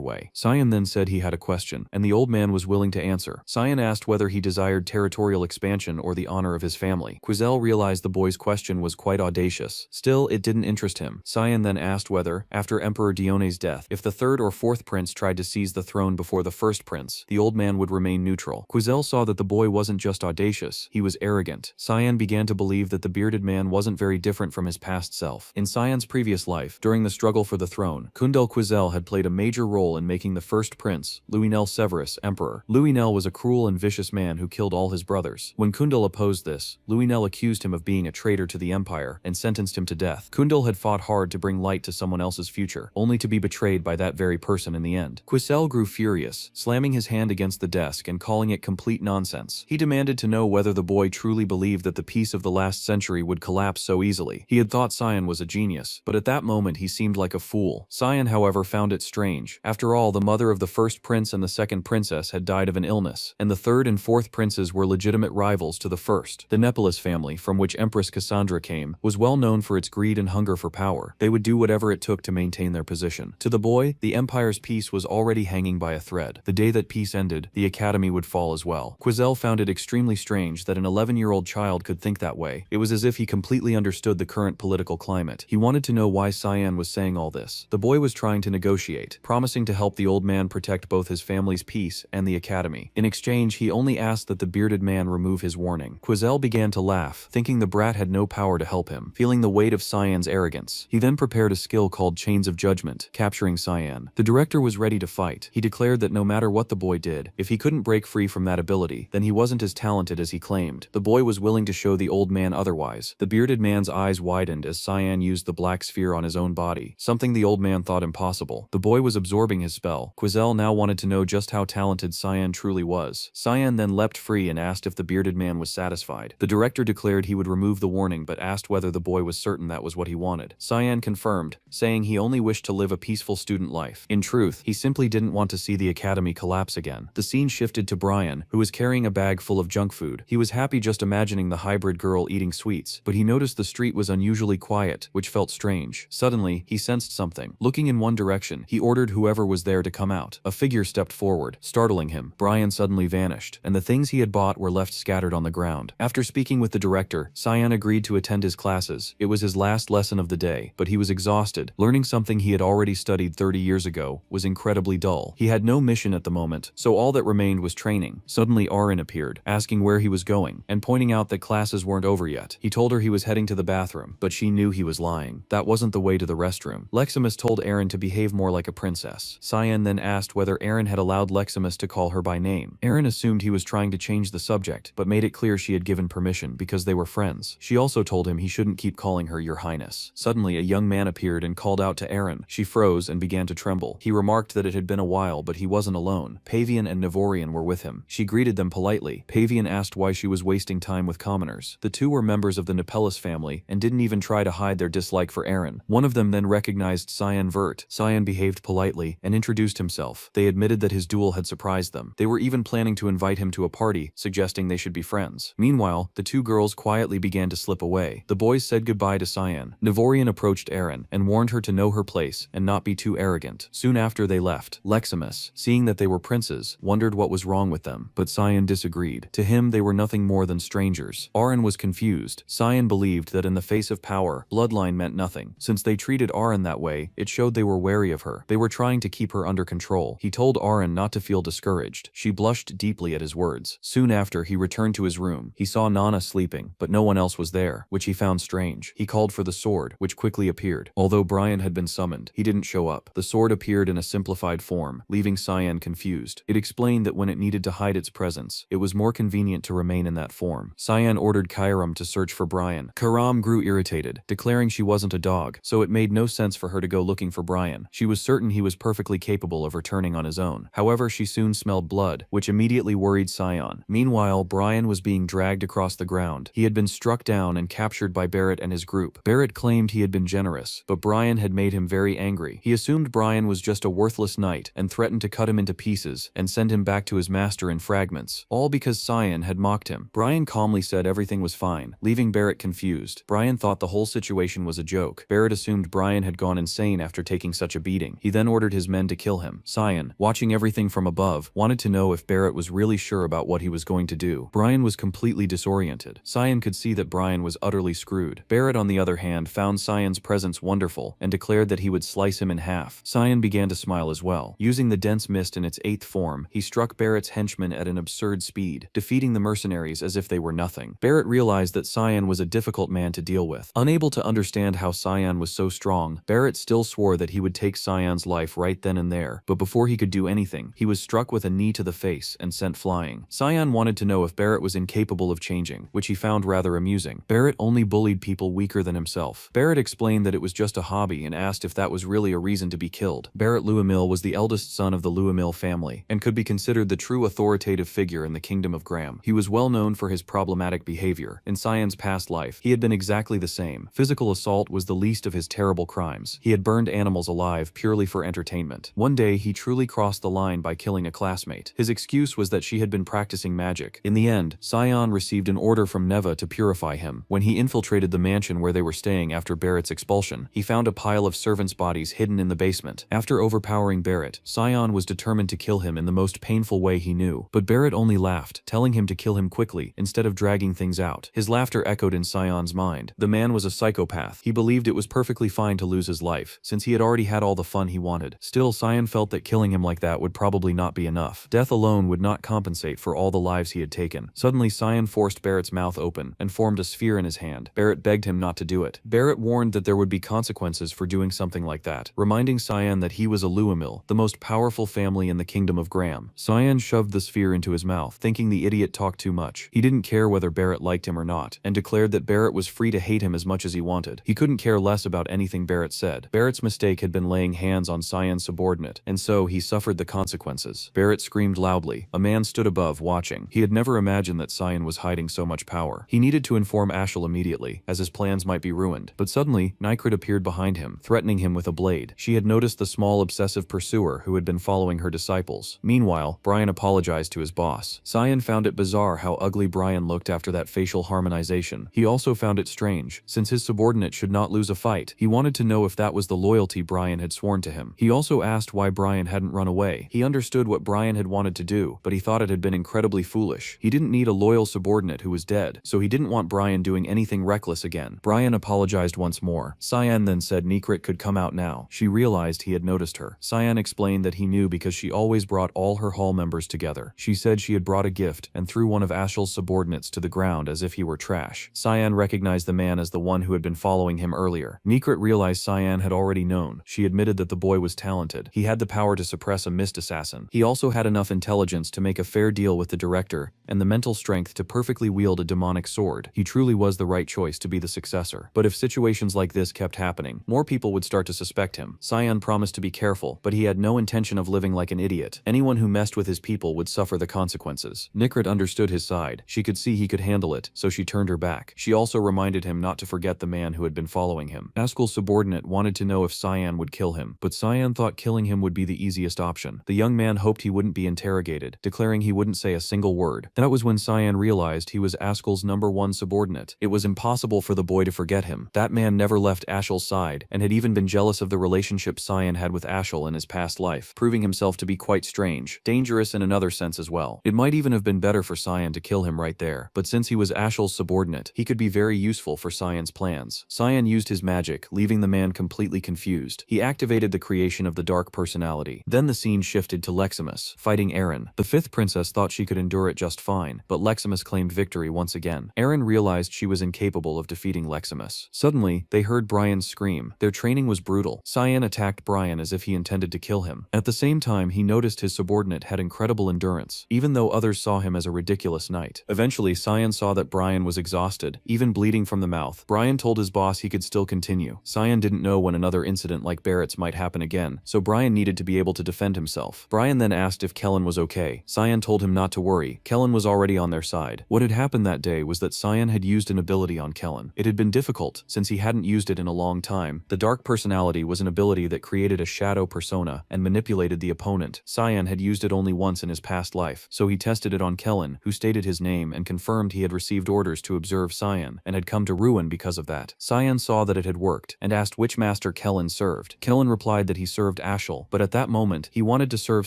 way. Cyan then said he had a question, and the old man was willing to answer. Cyan asked whether he desired territorial expansion or the honor of his family. Quisel realized the boy's question was quite audacious. Still, it didn't interest him. Cyan then asked whether, after Emperor Dione's death, if the 3rd or 4th prince tried to seize the throne before the 1st prince, the old man would remain neutral. Quisel saw that the boy wasn't just audacious, he was arrogant. Cyan began to believe that the bearded man wasn't very different from his past self. In Cyan's previous life, during the struggle for the throne, Kundal Quisel had played a major role in making the 1st prince, Louis-Nel Severus, emperor. Louis-Nel was a cruel and vicious man who killed all his brothers. When Kundal opposed this, Louis-Nel accused him of being a traitor to the empire and sentenced him to death. Kundal had fought hard to bring light to someone else's future, only to be betrayed by that very person in the end. Quisel grew furious, slamming his hand against the desk and calling it complete nonsense. He demanded to know whether the boy truly believed that the peace of the last century would collapse so easily. He had thought Cyan was a genius, but at that moment he seemed like a fool. Cyan, however, found it strange. After all, the mother of the 1st prince and the 2nd princess had died of an illness, and the 3rd and 4th princes were legitimate rivals to the 1st. The Nepolis family, from which Empress Cassandra came, was well known for its greed and hunger for power. They would do whatever it took to maintain their position. To the boy, the empire's peace was already hanging by a thread. The day that peace ended, the academy would fall as well. Quisel found it extremely strange that an 11-year-old child could think that way. It was as if he completely understood the current political climate. He wanted to know why Cyan was saying all this. The boy was trying to negotiate, promising to help the old man protect both his family's peace and the academy. In exchange, he only asked that the bearded man remove his warning. Quisel began to laugh, thinking the brat had no power to help him, feeling the weight of Cyan's arrogance. He then prepared a skill called Chains of Judgment, capturing Cyan. The director was ready to fight. He declared that no matter what the boy did, if he couldn't break free from that ability, then he wasn't as talented as he claimed. The boy was willing to show the old man otherwise. The bearded man's eyes widened as Cyan used the black sphere on his own body, something the old man thought impossible. The boy was absorbing his spell. Quisel now wanted to know just how talented Cyan truly was. Cyan then leapt free and asked if the bearded man was satisfied. The director declared he would remove the warning but asked whether the boy was certain that was what he wanted. Cyan confirmed, saying he only wished to live a peaceful student life. In truth, he simply didn't want to see the academy collapse again. The scene shifted to Brian, who was carrying a bag full of junk food. He was happy just imagining the hybrid girl eating sweets, but he noticed the street was unusually quiet, which felt strange. Suddenly, he sensed something. Looking in one direction, he ordered whoever was there to come out. A figure stepped forward, startling him. Brian suddenly vanished, and the things he had bought were left scattered on the ground. After speaking with the director, Cyan agreed to attend his classes. It was his last lesson of the day, but he was exhausted. Learning something he had already studied 30 years ago was incredibly dull. He had no mission at the moment, so all that remained was training. Suddenly Arin appeared, asking where he was going, and pointing out that classes weren't over yet. He told her he was heading to the bathroom, but she knew he was lying. That wasn't the way to the restroom. Leximus told Arin to behave more like a princess. Cyan then asked whether Arin Aaron had allowed Leximus to call her by name. Aaron assumed he was trying to change the subject, but made it clear she had given permission because they were friends. She also told him he shouldn't keep calling her Your Highness. Suddenly, a young man appeared and called out to Aaron. She froze and began to tremble. He remarked that it had been a while, but he wasn't alone. Pavian and Navorian were with him. She greeted them politely. Pavian asked why she was wasting time with commoners. The two were members of the Nepellus family and didn't even try to hide their dislike for Aaron. One of them then recognized Cyan Vert. Cyan behaved politely and introduced himself. They admitted that his duel had surprised them. They were even planning to invite him to a party, suggesting they should be friends. Meanwhile, the two girls quietly began to slip away. The boys said goodbye to Cyan. Navorian approached Aaron and warned her to know her place and not be too arrogant. Soon after they left, Leximus, seeing that they were princes, wondered what was wrong with them, but Cyan disagreed. To him, they were nothing more than strangers. Aaron was confused. Cyan believed that in the face of power, bloodline meant nothing. Since they treated Aaron that way, it showed they were wary of her. They were trying to keep her under control. He told Aaron not to feel discouraged. She blushed deeply at his words. Soon after, he returned to his room. He saw Nana sleeping, but no one else was there, which he found strange. He called for the sword, which quickly appeared. Although Brian had been summoned, he didn't show up. The sword appeared in a simplified form, leaving Cyan confused. It explained that when it needed to hide its presence, it was more convenient to remain in that form. Cyan ordered Kairam to search for Brian. Kairam grew irritated, declaring she wasn't a dog, so it made no sense for her to go looking for Brian. She was certain he was perfectly capable of returning on his own. However, she soon smelled blood, which immediately worried Cyan. Meanwhile, Brian was being dragged across the ground. He had been struck down and captured by Barrett and his group. Barrett claimed he had been generous, but Brian had made him very angry. He assumed Brian was just a worthless knight and threatened to cut him into pieces and send him back to his master in fragments, all because Cyan had mocked him. Brian calmly said everything was fine, leaving Barrett confused. Brian thought the whole situation was a joke. Barrett assumed Brian had gone insane after taking such a beating. He then ordered his men to kill him. Cyan, watching everything from above, wanted to know if Barrett was really sure about what he was going to do. Brian was completely disoriented. Cyan could see that Brian was utterly screwed. Barrett, on the other hand, found Cyan's presence wonderful and declared that he would slice him in half. Cyan began to smile as well. Using the dense mist in its 8th form, he struck Barrett's henchmen at an absurd speed, defeating the mercenaries as if they were nothing. Barrett realized that Cyan was a difficult man to deal with. Unable to understand how Cyan was so strong, Barrett still swore that he would take Cyan's life right then and there, but before he could do anything, he was struck with a knee to the face and sent flying. Cyan wanted to know if Barrett was incapable of changing, which he found rather amusing. Barrett only bullied people weaker than himself. Barrett explained that it was just a hobby and asked if that was really a reason to be killed. Barrett Luamil was the eldest son of the Luamil family and could be considered the true authoritative figure in the kingdom of Graham. He was well known for his problematic behavior. In Cyan's past life, he had been exactly the same. Physical assault was the least of his terrible crimes. He had burned animals alive purely for entertainment. One day, he truly crossed the line by killing a classmate. His excuse was that she had been practicing magic. In the end, Cyan received an order from Neva to purify him. When he infiltrated the mansion where they were staying after Barrett's expulsion, he found a pile of servants' bodies hidden in the basement. After overpowering Barrett, Cyan was determined to kill him in the most painful way he knew. But Barrett only laughed, telling him to kill him quickly instead of dragging things out. His laughter echoed in Cyan's mind. The man was a psychopath. He believed it was perfectly fine to lose his life, since he had already had all the fun he wanted. Still, Cyan felt that killing him like that would probably not be enough. Death alone would not compensate for all the lives he had taken. Suddenly, Cyan forced Barrett's mouth open and formed a sphere in his hand. Barrett begged him not to do it. Barrett warned that there would be consequences for doing something like that, reminding Cyan that he was a Luamil, the most powerful family in the kingdom of Graham. Cyan shoved the sphere into his mouth, thinking the idiot talked too much. He didn't care whether Barrett liked him or not, and declared that Barrett was free to hate him as much as he wanted. He couldn't care less about anything Barrett said. Barrett's mistake had been laying hands on Cyan's subordinate, and so he suffered the consequences. Barrett screamed loudly. A man stood above, watching. He had never imagined that Cyan was hiding so much power. He needed to inform Ashel immediately, as his plans might be ruined. But suddenly, Nykrit appeared behind him, threatening him with a blade. She had noticed the small obsessive pursuer who had been following her disciples. Meanwhile, Brian apologized to his boss. Cyan found it bizarre how ugly Brian looked after that facial harmonization. He also found it strange, since his subordinate should not lose a fight. He wanted to know if that was the loyalty Brian had sworn to him. He also asked why Brian hadn't run away. He understood what Brian had wanted to do, but he thought it had been incredibly foolish. He didn't need a loyal subordinate who was dead, so he didn't want Brian doing anything reckless again. Brian apologized once more. Cyan then said Nykrit could come out now. She realized he had noticed her. Cyan explained that he knew because she always brought all her hall members together. She said she had brought a gift and threw one of Ashel's subordinates to the ground as if he were trash. Cyan recognized the man as the one who had been following him earlier. Nykrit realized Cyan had already known. She admitted that the boy was talented. He had the power to suppress impress a mist assassin. He also had enough intelligence to make a fair deal with the director, and the mental strength to perfectly wield a demonic sword. He truly was the right choice to be the successor. But if situations like this kept happening, more people would start to suspect him. Sion promised to be careful, but he had no intention of living like an idiot. Anyone who messed with his people would suffer the consequences. Nikrit understood his side. She could see he could handle it, so she turned her back. She also reminded him not to forget the man who had been following him. Askel's subordinate wanted to know if Sion would kill him, but Sion thought killing him would be the easiest option. The young man hoped he wouldn't be interrogated, declaring he wouldn't say a single word. That was when Sion realized he was Askel's #1 subordinate. It was impossible for the boy to forget him. That man never left Ashel's side, and had even been jealous of the relationship Sion had with Ashel in his past life, proving himself to be quite strange, dangerous in another sense as well. It might even have been better for Sion to kill him right there, but since he was Ashel's subordinate, he could be very useful for Sion's plans. Sion used his magic, leaving the man completely confused. He activated the creation of the dark personality. Then the scene shifted to Leximus, fighting Eren. The 5th princess thought she could endure it just fine, but Leximus claimed victory once again. Eren realized she was incapable of defeating Leximus. Suddenly, they heard Brian scream. Their training was brutal. Sion attacked Brian as if he intended to kill him. At the same time, he noticed his subordinate had incredible endurance, even though others saw him as a ridiculous knight. Eventually, Sion saw that Brian was exhausted, even bleeding from the mouth. Brian told his boss he could still continue. Sion didn't know when another incident like Barrett's might happen again, so Brian needed to be able to defend himself. Brian then asked if Kellen was okay. Sion told him not to worry. Kellen was already on their side. What had happened that day was that Sion had used an ability on Kellen. It had been difficult, since he hadn't used it in a long time. The dark personality was an ability that created a shadow persona and manipulated the opponent. Sion had used it only once in his past life, so he tested it on Kellen, who stated his name and confirmed he had received orders to observe Sion, and had come to ruin because of that. Sion saw that it had worked, and asked which master Kellen served. Kellen replied that he served Ashel, but at that moment, he wanted to serve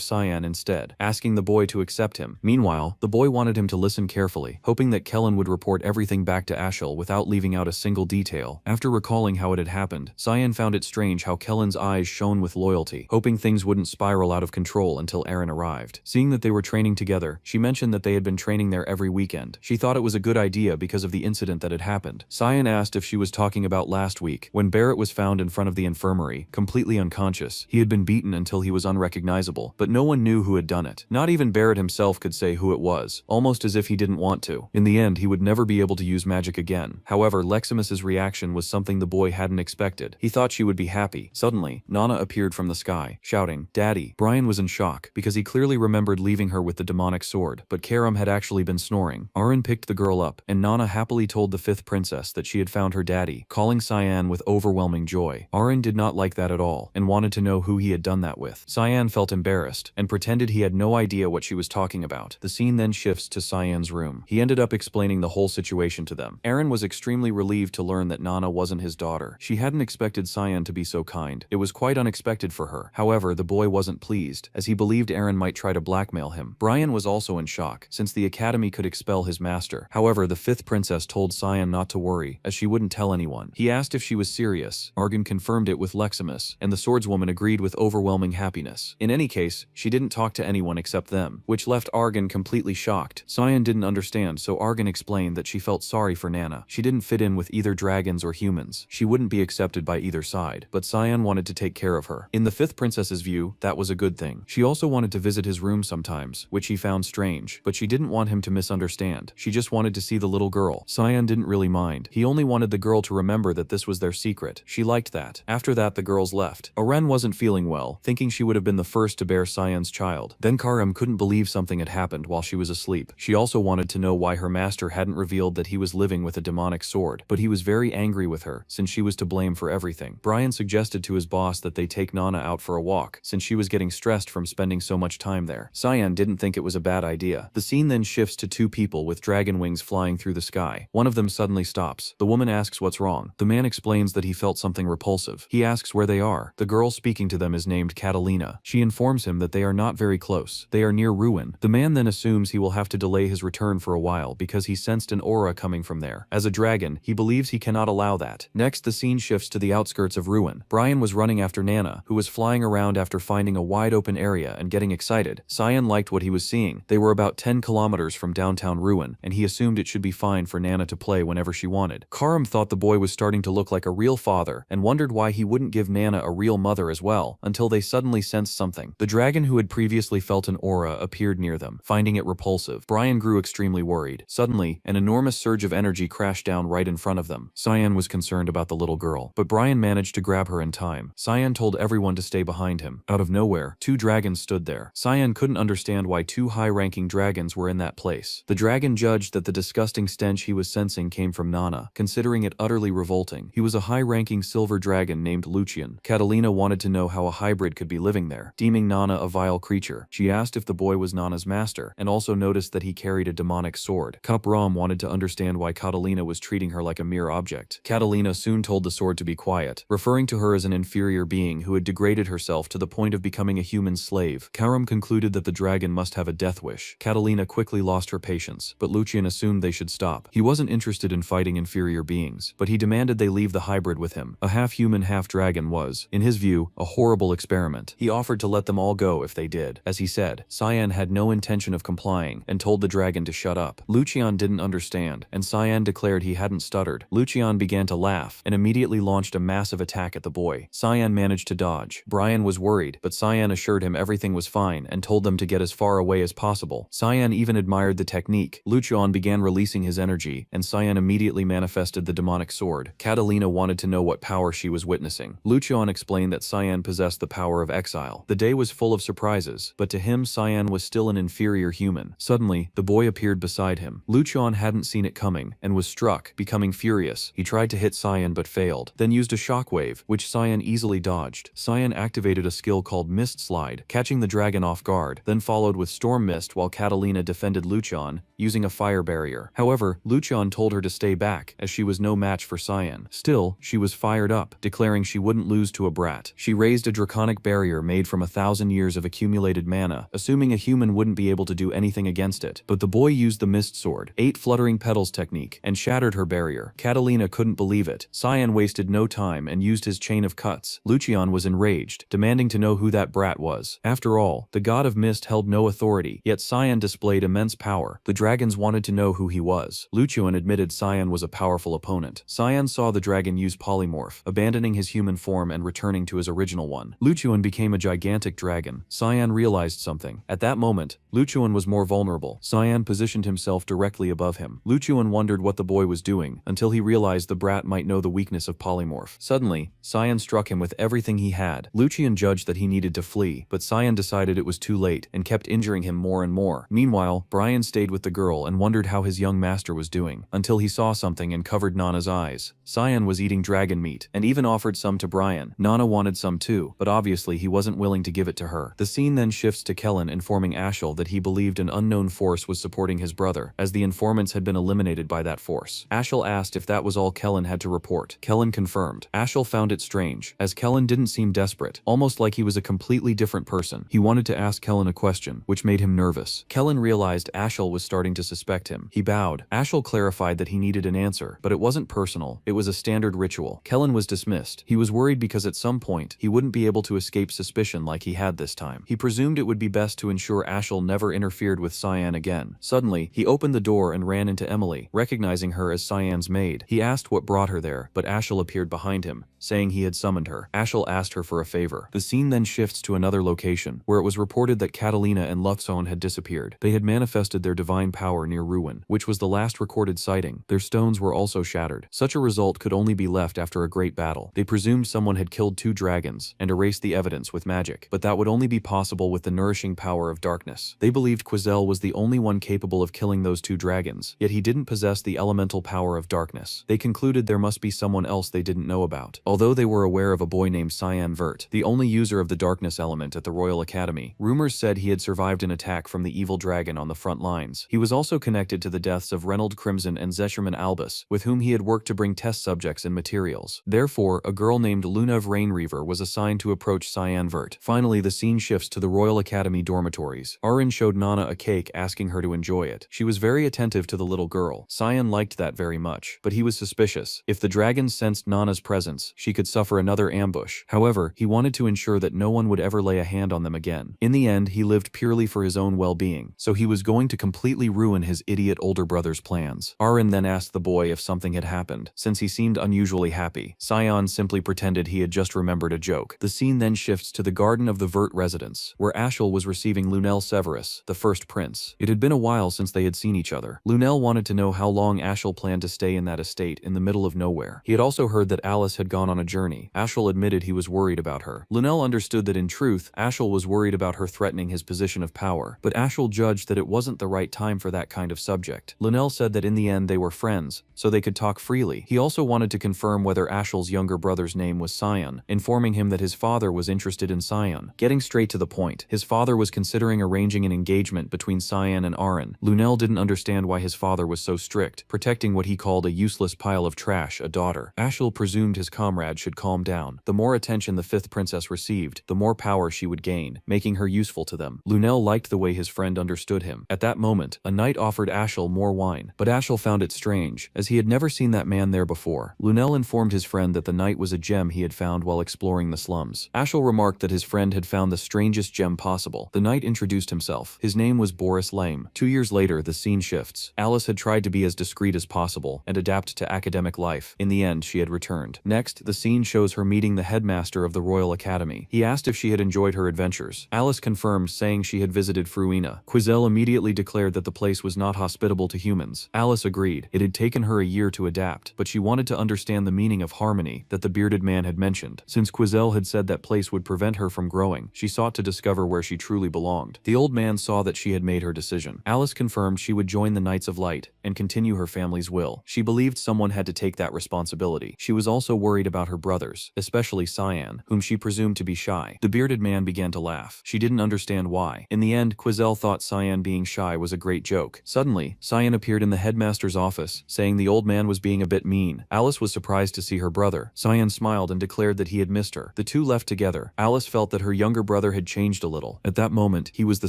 Sion instead, asking the boy to accept him. Meanwhile, the boy wanted him to listen carefully, hoping that Kellen would report everything back to Ashel without leaving out a single detail. After recalling how it had happened, Sion found it strange how Kellen's eyes shone with loyalty, hoping things wouldn't spiral out of control until Eren arrived. Seeing that they were training together, she mentioned that they had been training there every weekend. She thought it was a good idea because of the incident that had happened. Sion asked if she was talking about last week, when Barrett was found in front of the infirmary, completely unconscious. He had been beaten until he was unrecognizable, but no one knew who had done it. Not even Barrett himself could say who it was, almost as if he didn't want to. In the end, he would never be able to use magic again. However, Leximus's reaction was something the boy hadn't expected. He thought she would be happy. Suddenly, Nana appeared from the sky, shouting, "Daddy!" Brian was in shock, because he clearly remembered leaving her with the demonic sword, but Karam had actually been snoring. Aren picked the girl up, and Nana happily told the 5th princess that she had found her daddy, calling Cyan with overwhelming joy. Aren did not like that at all, and wanted to know who he had done that with. Cyan felt embarrassed, and pretended he had no idea what she was talking about. The scene then shifts to Cyan's room. He ended up explaining the whole situation to them. Eren was extremely relieved to learn that Nana wasn't his daughter. She hadn't expected Cyan to be so kind. It was quite unexpected for her. However, the boy wasn't pleased, as he believed Eren might try to blackmail him. Brian was also in shock, since the academy could expel his master. However, the 5th princess told Cyan not to worry, as she wouldn't tell anyone. He asked if she was serious. Argan confirmed it with Leximus, and the swordswoman agreed with overwhelming happiness. In any case, she didn't talk to anyone except them, which left Argan completely shocked. Cyan didn't understand, so Argan explained that she felt sorry for Nana. She didn't fit in with either dragons or humans. She wouldn't be accepted by either side, but Cyan wanted to take care of her. In the 5th princess's view, that was a good thing. She also wanted to visit his room sometimes, which he found strange, but she didn't want him to misunderstand. She just wanted to see the little girl. Cyan didn't really mind. He only wanted the girl to remember that this was their secret. She liked that. After that, the girls left. Aren wasn't feeling well, thinking she would have been the first to bear Cyan's child. Then Karam couldn't believe something had happened while she was asleep. She also wanted to know why her master hadn't revealed that he was living with a demonic sword, but he was very angry with her, since she was to blame for everything. Brian suggested to his boss that they take Nana out for a walk, since she was getting stressed from spending so much time there. Cyan didn't think it was a bad idea. The scene then shifts to two people with dragon wings flying through the sky. One of them suddenly stops. The woman asks what's wrong. The man explains that he felt something repulsive. He asks where they are. The girl speaking to them is named Catalina. She informs him that they are not very close. They are near ruin. The man then assumes he will have have to delay his return for a while because he sensed an aura coming from there. As a dragon, he believes he cannot allow that. Next, the scene shifts to the outskirts of Ruin. Brian was running after Nana, who was flying around after finding a wide open area and getting excited. Cyan liked what he was seeing. They were about 10 kilometers from downtown Ruin, and he assumed it should be fine for Nana to play whenever she wanted. Karam thought the boy was starting to look like a real father and wondered why he wouldn't give Nana a real mother as well, until they suddenly sensed something. The dragon who had previously felt an aura appeared near them, finding it repulsive. Brian grew extremely worried. Suddenly, an enormous surge of energy crashed down right in front of them. Cyan was concerned about the little girl, but Brian managed to grab her in time. Cyan told everyone to stay behind him. Out of nowhere, 2 dragons stood there. Cyan couldn't understand why 2 high-ranking dragons were in that place. The dragon judged that the disgusting stench he was sensing came from Nana, considering it utterly revolting. He was a high-ranking silver dragon named Lucian. Catalina wanted to know how a hybrid could be living there. Deeming Nana a vile creature, she asked if the boy was Nana's master, and also noticed that he carried a demonic sword. Kapram wanted to understand why Catalina was treating her like a mere object. Catalina soon told the sword to be quiet, referring to her as an inferior being who had degraded herself to the point of becoming a human slave. Karam concluded that the dragon must have a death wish. Catalina quickly lost her patience, but Lucian assumed they should stop. He wasn't interested in fighting inferior beings, but he demanded they leave the hybrid with him. A half-human, half-dragon was, in his view, a horrible experiment. He offered to let them all go if they did. As he said, Cyan had no intention of complying and told the dragon to shut up. Lucian didn't understand, and Cyan declared he hadn't stuttered. Lucian began to laugh and immediately launched a massive attack at the boy. Cyan managed to dodge. Brian was worried, but Cyan assured him everything was fine and told them to get as far away as possible. Cyan even admired the technique. Lucian began releasing his energy, and Cyan immediately manifested the demonic sword. Catalina wanted to know what power she was witnessing. Lucian explained that Cyan possessed the power of exile. The day was full of surprises, but to him Cyan was still an inferior human. Suddenly, the boy appeared beside him. Lucian hadn't seen it coming, and was struck. Becoming furious, he tried to hit Cyan but failed, then used a shockwave, which Cyan easily dodged. Cyan activated a skill called Mist Slide, catching the dragon off guard, then followed with Storm Mist while Catalina defended Lucian, using a fire barrier. However, Lucian told her to stay back, as she was no match for Cyan. Still, she was fired up, declaring she wouldn't lose to a brat. She raised a draconic barrier made from 1,000 years of accumulated mana, assuming a human wouldn't be able to do anything against it. But the boy used the Mist Sword, 8 Fluttering Petals technique, and shattered her barrier. Catalina couldn't believe it. Cyan wasted no time and used his Chain of Cuts. Lucian was enraged, demanding to know who that brat was. After all, the god of mist held no authority, yet Cyan displayed immense power. The dragons wanted to know who he was. Lucian admitted Cyan was a powerful opponent. Cyan saw the dragon use polymorph, abandoning his human form and returning to his original one. Lucian became a gigantic dragon. Cyan realized something. At that moment, Lucian was more vulnerable. Cyan positioned himself directly above him. Lucian wondered what the boy was doing, until he realized the brat might know the weakness of polymorph. Suddenly, Cyan struck him with everything he had. Lucian judged that he needed to flee, but Cyan decided it was too late and kept injuring him more and more. Meanwhile, Brian stayed with the girl and wondered how his young master was doing, until he saw something and covered Nana's eyes. Cyan was eating dragon meat, and even offered some to Brian. Nana wanted some too, but obviously he wasn't willing to give it to her. The scene then shifts to Kellen informing Ashel that he believed an unknown force was supporting his brother, as the informants had been eliminated by that force. Ashel asked if that was all Kellen had to report. Kellen confirmed. Ashel found it strange, as Kellen didn't seem desperate, almost like he was a completely different person. He wanted to ask Kellen a question, which made him nervous. Kellen realized Ashel was starting to suspect him. He bowed. Ashel clarified that he needed an answer, but it wasn't personal, it was a standard ritual. Kellen was dismissed. He was worried because at some point, he wouldn't be able to escape suspicion like he had this time. He presumed it would be best to ensure Ashel never interfered with Cyan again. Suddenly, he opened the door and ran into Emily, recognizing her as Cyan's maid. He asked what brought her there, but Ashel appeared behind him, saying he had summoned her. Ashel asked her for a favor. The scene then shifts to another location, where it was reported that Catalina and Lufzone had disappeared. They had manifested their divine power near Ruin, which was the last recorded sighting. Their stones were also shattered. Such a result could only be left after a great battle. They presumed someone had killed 2 dragons and erased the evidence with magic, but that would only be possible with the nourishing power of darkness. They believed Quazel was the only one capable of killing those 2 dragons, yet he didn't possess the elemental power of darkness. They concluded there must be someone else they didn't know about. Although they were aware of a boy named Cyan Vert, the only user of the darkness element at the Royal Academy, rumors said he had survived an attack from the evil dragon on the front lines. He was also connected to the deaths of Reynold Crimson and Zesherman Albus, with whom he had worked to bring test subjects and materials. Therefore, a girl named Luna of Rainreaver was assigned to approach Cyan Vert. Finally, the scene shifts to the Royal Academy dormitories. Arin showed Nana a cake cake, asking her to enjoy it. She was very attentive to the little girl. Cyan liked that very much, but he was suspicious. If the dragon sensed Nana's presence, she could suffer another ambush. However, he wanted to ensure that no one would ever lay a hand on them again. In the end, he lived purely for his own well-being, so he was going to completely ruin his idiot older brother's plans. Arin then asked the boy if something had happened. Since he seemed unusually happy, Cyan simply pretended he had just remembered a joke. The scene then shifts to the garden of the Vert residence, where Ashel was receiving Lunel Severus, the first prince. It had been a while since they had seen each other. Lunel wanted to know how long Ashel planned to stay in that estate in the middle of nowhere. He had also heard that Alice had gone on a journey. Ashel admitted he was worried about her. Lunel understood that in truth, Ashel was worried about her threatening his position of power, but Ashel judged that it wasn't the right time for that kind of subject. Lunel said that in the end they were friends, so they could talk freely. He also wanted to confirm whether Ashel's younger brother's name was Cyan, informing him that his father was interested in Cyan. Getting straight to the point, his father was considering arranging an engagement between Cyan and Arin. Lunel didn't understand why his father was so strict, protecting what he called a useless pile of trash, a daughter. Ashel presumed his comrade should calm down. The more attention the fifth princess received, the more power she would gain, making her useful to them. Lunel liked the way his friend understood him. At that moment, a knight offered Ashel more wine, but Ashel found it strange, as he had never seen that man there before. Lunel informed his friend that the knight was a gem he had found while exploring the slums. Ashel remarked that his friend had found the strangest gem possible. The knight introduced himself. His name was Boris Lame. 2 years later, the scene shifts. Alice had tried to be as discreet as possible and adapt to academic life. In the end, she had returned. Next, the scene shows her meeting the headmaster of the Royal Academy. He asked if she had enjoyed her adventures. Alice confirmed, saying she had visited Fruina. Quizelle immediately declared that the place was not hospitable to humans. Alice agreed. It had taken her a year to adapt, but she wanted to understand the meaning of harmony that the bearded man had mentioned. Since Quizelle had said that place would prevent her from growing, she sought to discover where she truly belonged. The old man saw that she had made her decision. Alice confirmed she would join the Knights of Light and continue her family's will. She believed someone had to take that responsibility. She was also worried about her brothers, especially Cyan, whom she presumed to be shy. The bearded man began to laugh. She didn't understand why. In the end, Quizelle thought Cyan being shy was a great joke. Suddenly, Cyan appeared in the headmaster's office, saying the old man was being a bit mean. Alice was surprised to see her brother. Cyan smiled and declared that he had missed her. The two left together. Alice felt that her younger brother had changed a little. At that moment, he was the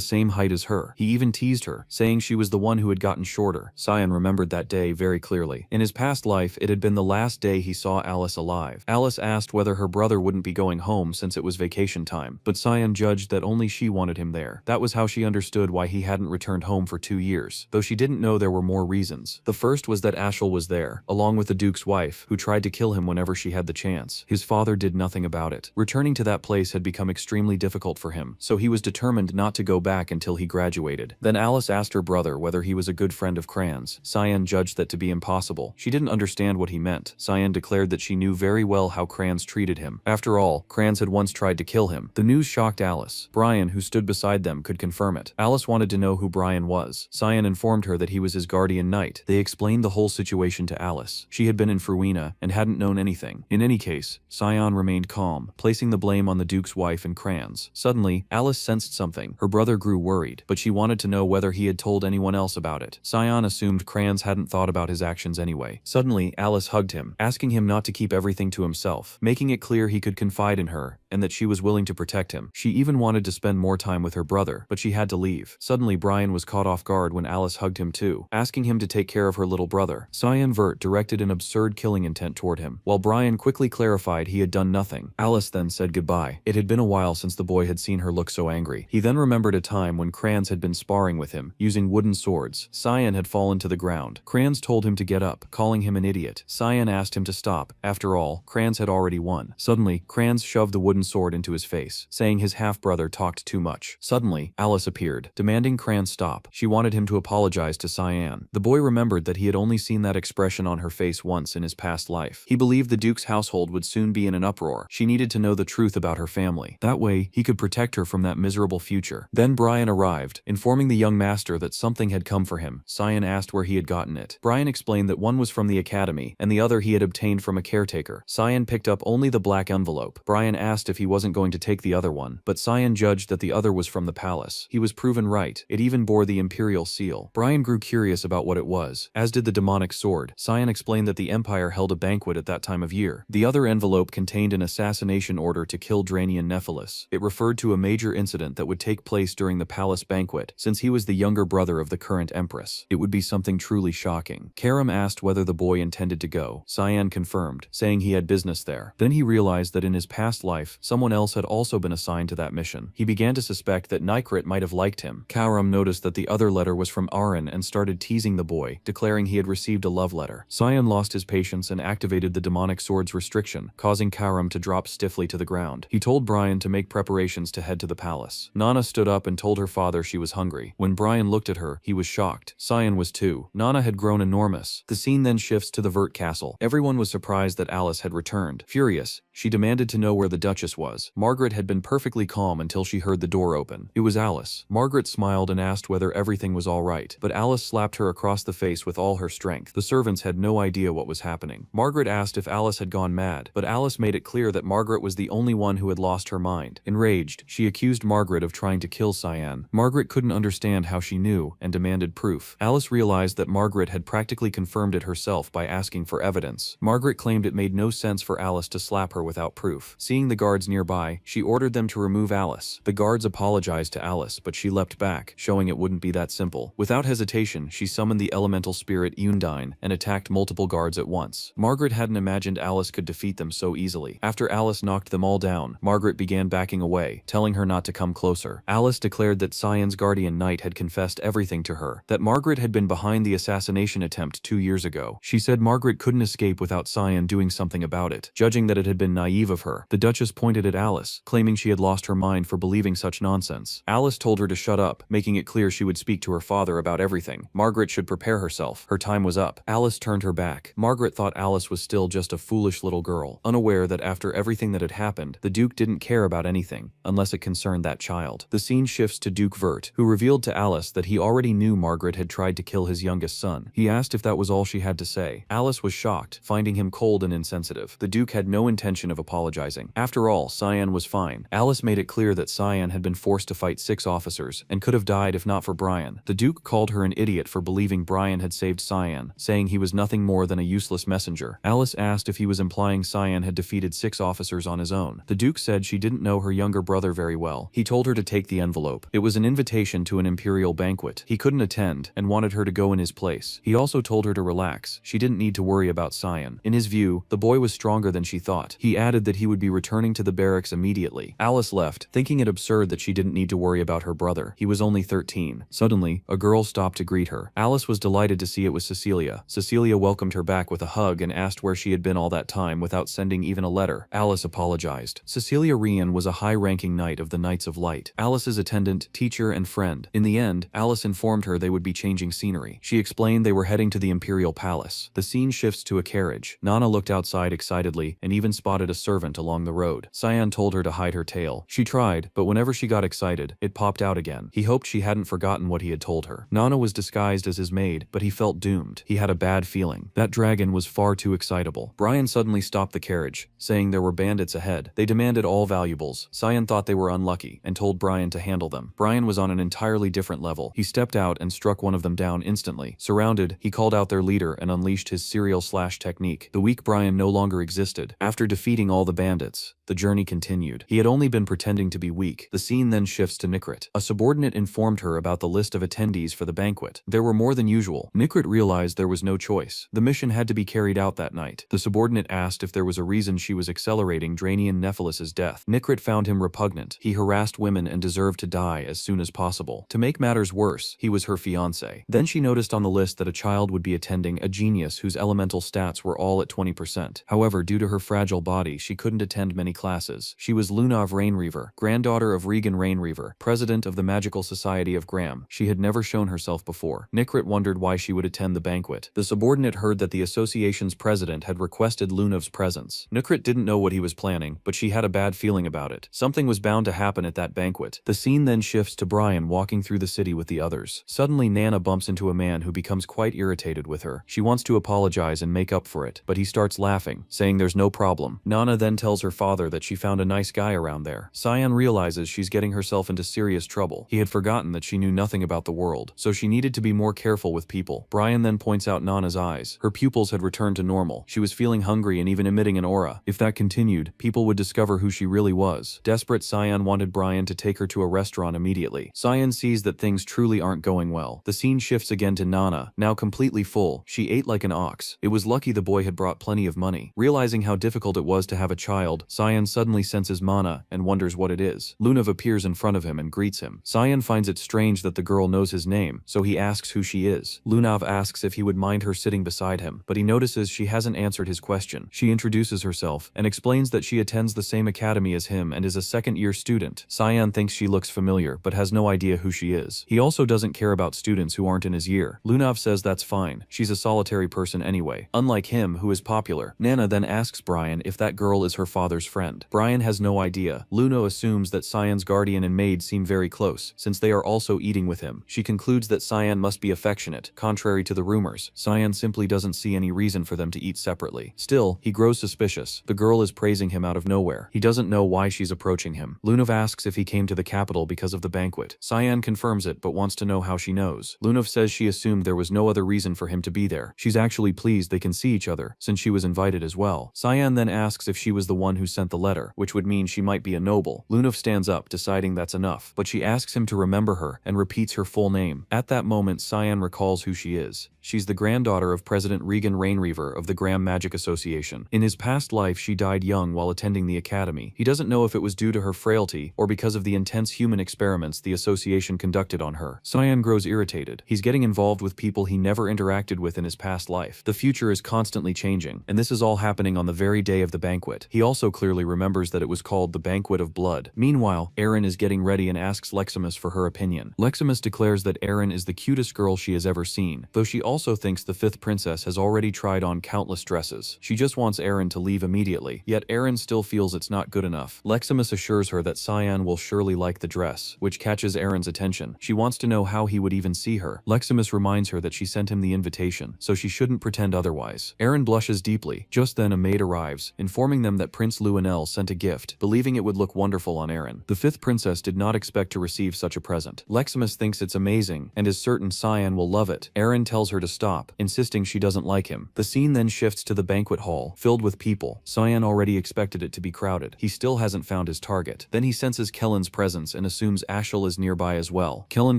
same height as her. He even teased her, saying she was the one who had gotten shorter. Cyan remembered that day very clearly. In his past life, it had been the last day he saw Alice alive. Alice asked whether her brother wouldn't be going home since it was vacation time, but Cyan judged that only she wanted him there. That was how she understood why he hadn't returned home for 2 years, though she didn't know there were more reasons. The first was that Ashel was there, along with the Duke's wife, who tried to kill him whenever she had the chance. His father did nothing about it. Returning to that place had become extremely difficult for him, so he was determined not to go back until he graduated. Then Alice asked her brother whether he was a good friend of Cran's. Cyan judged that to be impossible. She didn't understand what he meant. Cyan declared that she knew very well how Cran's treated him. After all, Cran's had once tried to kill him. The news shocked Alice. Brian, who stood beside them, could confirm it. Alice wanted to know who Brian was. Cyan informed her that he was his guardian knight. They explained the whole situation to Alice. She had been in Fruina and hadn't known anything. In any case, Cyan remained calm, placing the blame on the Duke's wife and Cran's. Suddenly, Alice sensed something. Her brother grew worried, but she wanted to know whether he had told anyone else about it. Cyan assumed Cran's hadn't thought about his actions anyway. Suddenly, Alice hugged him, asking him not to keep everything to himself, making it clear he could confide in her and that she was willing to protect him. She even wanted to spend more time with her brother, but she had to leave. Suddenly, Brian was caught off guard when Alice hugged him too, asking him to take care of her little brother. Cyan Vert directed an absurd killing intent toward him, while Brian quickly clarified he had done nothing. Alice then said goodbye. It had been a while since the boy had seen her look so angry. He then remembered a time when Cran's had been sparring with him, using wooden swords. Cyan had fallen to the ground. Cran's told him to get up, calling him an idiot. Cyan asked him to stop. After all, Cran's had already won. Suddenly, Cran's shoved the wooden sword into his face, saying his half-brother talked too much. Suddenly, Alice appeared, demanding Cran's stop. She wanted him to apologize to Cyan. The boy remembered that he had only seen that expression on her face once in his past life. He believed the Duke's household would soon be in an uproar. She needed to know the truth about her family. That way, he could protect her from that miserable future. Then Brian arrived, informing the young master that something had come for him. Cyan asked where he had gotten it. Brian explained that one was from the academy, and the other he had obtained from a caretaker. Cyan picked up only the black envelope. Brian asked asked if he wasn't going to take the other one, but Cyan judged that the other was from the palace. He was proven right. It even bore the imperial seal. Brian grew curious about what it was, as did the demonic sword. Cyan explained that the Empire held a banquet at that time of year. The other envelope contained an assassination order to kill Draenian Nephilis. It referred to a major incident that would take place during the palace banquet, since he was the younger brother of the current empress. It would be something truly shocking. Karam asked whether the boy intended to go. Cyan confirmed, saying he had business there. Then he realized that in his past life, someone else had also been assigned to that mission. He began to suspect that Nikrit might have liked him. Karam noticed that the other letter was from Aaron and started teasing the boy, declaring he had received a love letter. Cyan lost his patience and activated the demonic sword's restriction, causing Karam to drop stiffly to the ground. He told Brian to make preparations to head to the palace. Nana stood up and told her father she was hungry. When Brian looked at her, he was shocked. Cyan was too. Nana had grown enormous. The scene then shifts to the Vert Castle. Everyone was surprised that Alice had returned. Furious, she demanded to know where the Duchess was. Margaret had been perfectly calm until she heard the door open. It was Alice. Margaret smiled and asked whether everything was all right, but Alice slapped her across the face with all her strength. The servants had no idea what was happening. Margaret asked if Alice had gone mad, but Alice made it clear that Margaret was the only one who had lost her mind. Enraged, she accused Margaret of trying to kill Cyan. Margaret couldn't understand how she knew and demanded proof. Alice realized that Margaret had practically confirmed it herself by asking for evidence. Margaret claimed it made no sense for Alice to slap her without proof. Seeing the guards nearby, she ordered them to remove Alice. The guards apologized to Alice, but she leapt back, showing it wouldn't be that simple. Without hesitation, she summoned the elemental spirit Undine and attacked multiple guards at once. Margaret hadn't imagined Alice could defeat them so easily. After Alice knocked them all down, Margaret began backing away, telling her not to come closer. Alice declared that Cyan's guardian knight had confessed everything to her, that Margaret had been behind the assassination attempt 2 years ago. She said Margaret couldn't escape without Cyan doing something about it, judging that it had been naive of her. The Duchess pointed at Alice, claiming she had lost her mind for believing such nonsense. Alice told her to shut up, making it clear she would speak to her father about everything. Margaret should prepare herself. Her time was up. Alice turned her back. Margaret thought Alice was still just a foolish little girl, unaware that after everything that had happened, the Duke didn't care about anything, unless it concerned that child. The scene shifts to Duke Vert, who revealed to Alice that he already knew Margaret had tried to kill his youngest son. He asked if that was all she had to say. Alice was shocked, finding him cold and insensitive. The Duke had no intention of apologizing. After all, Cyan was fine. Alice made it clear that Cyan had been forced to fight 6 officers, and could have died if not for Brian. The Duke called her an idiot for believing Brian had saved Cyan, saying he was nothing more than a useless messenger. Alice asked if he was implying Cyan had defeated 6 officers on his own. The Duke said she didn't know her younger brother very well. He told her to take the envelope. It was an invitation to an imperial banquet. He couldn't attend, and wanted her to go in his place. He also told her to relax. She didn't need to worry about Cyan. In his view, the boy was stronger than she thought. He added that he would be returning to the barracks immediately. Alice left, thinking it absurd that she didn't need to worry about her brother. He was only 13. Suddenly, a girl stopped to greet her. Alice was delighted to see it was Cecilia. Cecilia welcomed her back with a hug and asked where she had been all that time without sending even a letter. Alice apologized. Cecilia Rian was a high-ranking knight of the Knights of Light, Alice's attendant, teacher, and friend. In the end, Alice informed her they would be changing scenery. She explained they were heading to the Imperial Palace. The scene shifts to a carriage. Nana looked outside excitedly and even spotted a servant along the road. Cyan told her to hide her tail. She tried, but whenever she got excited, it popped out again. He hoped she hadn't forgotten what he had told her. Nana was disguised as his maid, but he felt doomed. He had a bad feeling. That dragon was far too excitable. Brian suddenly stopped the carriage, saying there were bandits ahead. They demanded all valuables. Cyan thought they were unlucky and told Brian to handle them. Brian was on an entirely different level. He stepped out and struck one of them down instantly. Surrounded, he called out their leader and unleashed his serial slash technique. The weak Brian no longer existed. After defeating all the bandits, the journey continued. He had only been pretending to be weak. The scene then shifts to Nikrit. A subordinate informed her about the list of attendees for the banquet. There were more than usual. Nikrit realized there was no choice. The mission had to be carried out that night. The subordinate asked if there was a reason she was accelerating Draenian Nephilis' death. Nikrit found him repugnant. He harassed women and deserved to die as soon as possible. To make matters worse, he was her fiancé. Then she noticed on the list that a child would be attending, a genius whose elemental stats were all at 20%. However, due to her fragile body, she couldn't attend many classes. She was Luna of Rainreaver, granddaughter of Regan Rainreaver, president of the Magical Society of Graham. She had never shown herself before. Nikrit wondered why she would attend the banquet. The subordinate heard that the association's president had requested Lunav's presence. Nikrit didn't know what he was planning, but she had a bad feeling about it. Something was bound to happen at that banquet. The scene then shifts to Brian walking through the city with the others. Suddenly, Nana bumps into a man who becomes quite irritated with her. She wants to apologize and make up for it, but he starts laughing, saying there's no problem. Nana then tells her father that that she found a nice guy around there. Cyan realizes she's getting herself into serious trouble. He had forgotten that she knew nothing about the world, so she needed to be more careful with people. Brian then points out Nana's eyes. Her pupils had returned to normal. She was feeling hungry and even emitting an aura. If that continued, people would discover who she really was. Desperate, Cyan wanted Brian to take her to a restaurant immediately. Cyan sees that things truly aren't going well. The scene shifts again to Nana, now completely full. She ate like an ox. It was lucky the boy had brought plenty of money. Realizing how difficult it was to have a child, Cyan suddenly senses Mana and wonders what it is. Lunav appears in front of him and greets him. Cyan finds it strange that the girl knows his name, so he asks who she is. Lunav asks if he would mind her sitting beside him, but he notices she hasn't answered his question. She introduces herself and explains that she attends the same academy as him and is a second-year student. Cyan thinks she looks familiar, but has no idea who she is. He also doesn't care about students who aren't in his year. Lunav says that's fine. She's a solitary person anyway, unlike him who is popular. Nana then asks Brian if that girl is her father's friend. Brian has no idea. Luna assumes that Cyan's guardian and maid seem very close, since they are also eating with him. She concludes that Cyan must be affectionate. Contrary to the rumors, Cyan simply doesn't see any reason for them to eat separately. Still, he grows suspicious. The girl is praising him out of nowhere. He doesn't know why she's approaching him. Lunav asks if he came to the capital because of the banquet. Cyan confirms it but wants to know how she knows. Lunav says she assumed there was no other reason for him to be there. She's actually pleased they can see each other, since she was invited as well. Cyan then asks if she was the one who sent the letter, which would mean she might be a noble. Lunav stands up, deciding that's enough, but she asks him to remember her and repeats her full name. At that moment, Cyan recalls who she is. She's the granddaughter of President Regan Rainreaver of the Graham Magic Association. In his past life, she died young while attending the academy. He doesn't know if it was due to her frailty or because of the intense human experiments the association conducted on her. Cyan grows irritated. He's getting involved with people he never interacted with in his past life. The future is constantly changing, and this is all happening on the very day of the banquet. He also clearly remembers that it was called the Banquet of Blood. Meanwhile, Erin is getting ready and asks Leximus for her opinion. Leximus declares that Erin is the cutest girl she has ever seen, though she also thinks the fifth princess has already tried on countless dresses. She just wants Erin to leave immediately, yet Erin still feels it's not good enough. Leximus assures her that Cyan will surely like the dress, which catches Erin's attention. She wants to know how he would even see her. Leximus reminds her that she sent him the invitation, so she shouldn't pretend otherwise. Erin blushes deeply. Just then a maid arrives, informing them that Prince Luenel sent a gift, believing it would look wonderful on Erin. The fifth princess did not expect to receive such a present. Leximus thinks it's amazing, and is certain Cyan will love it. Erin tells her to stop, insisting she doesn't like him. The scene then shifts to the banquet hall, filled with people. Cyan already expected it to be crowded. He still hasn't found his target. Then he senses Kellen's presence and assumes Ashel is nearby as well. Kellen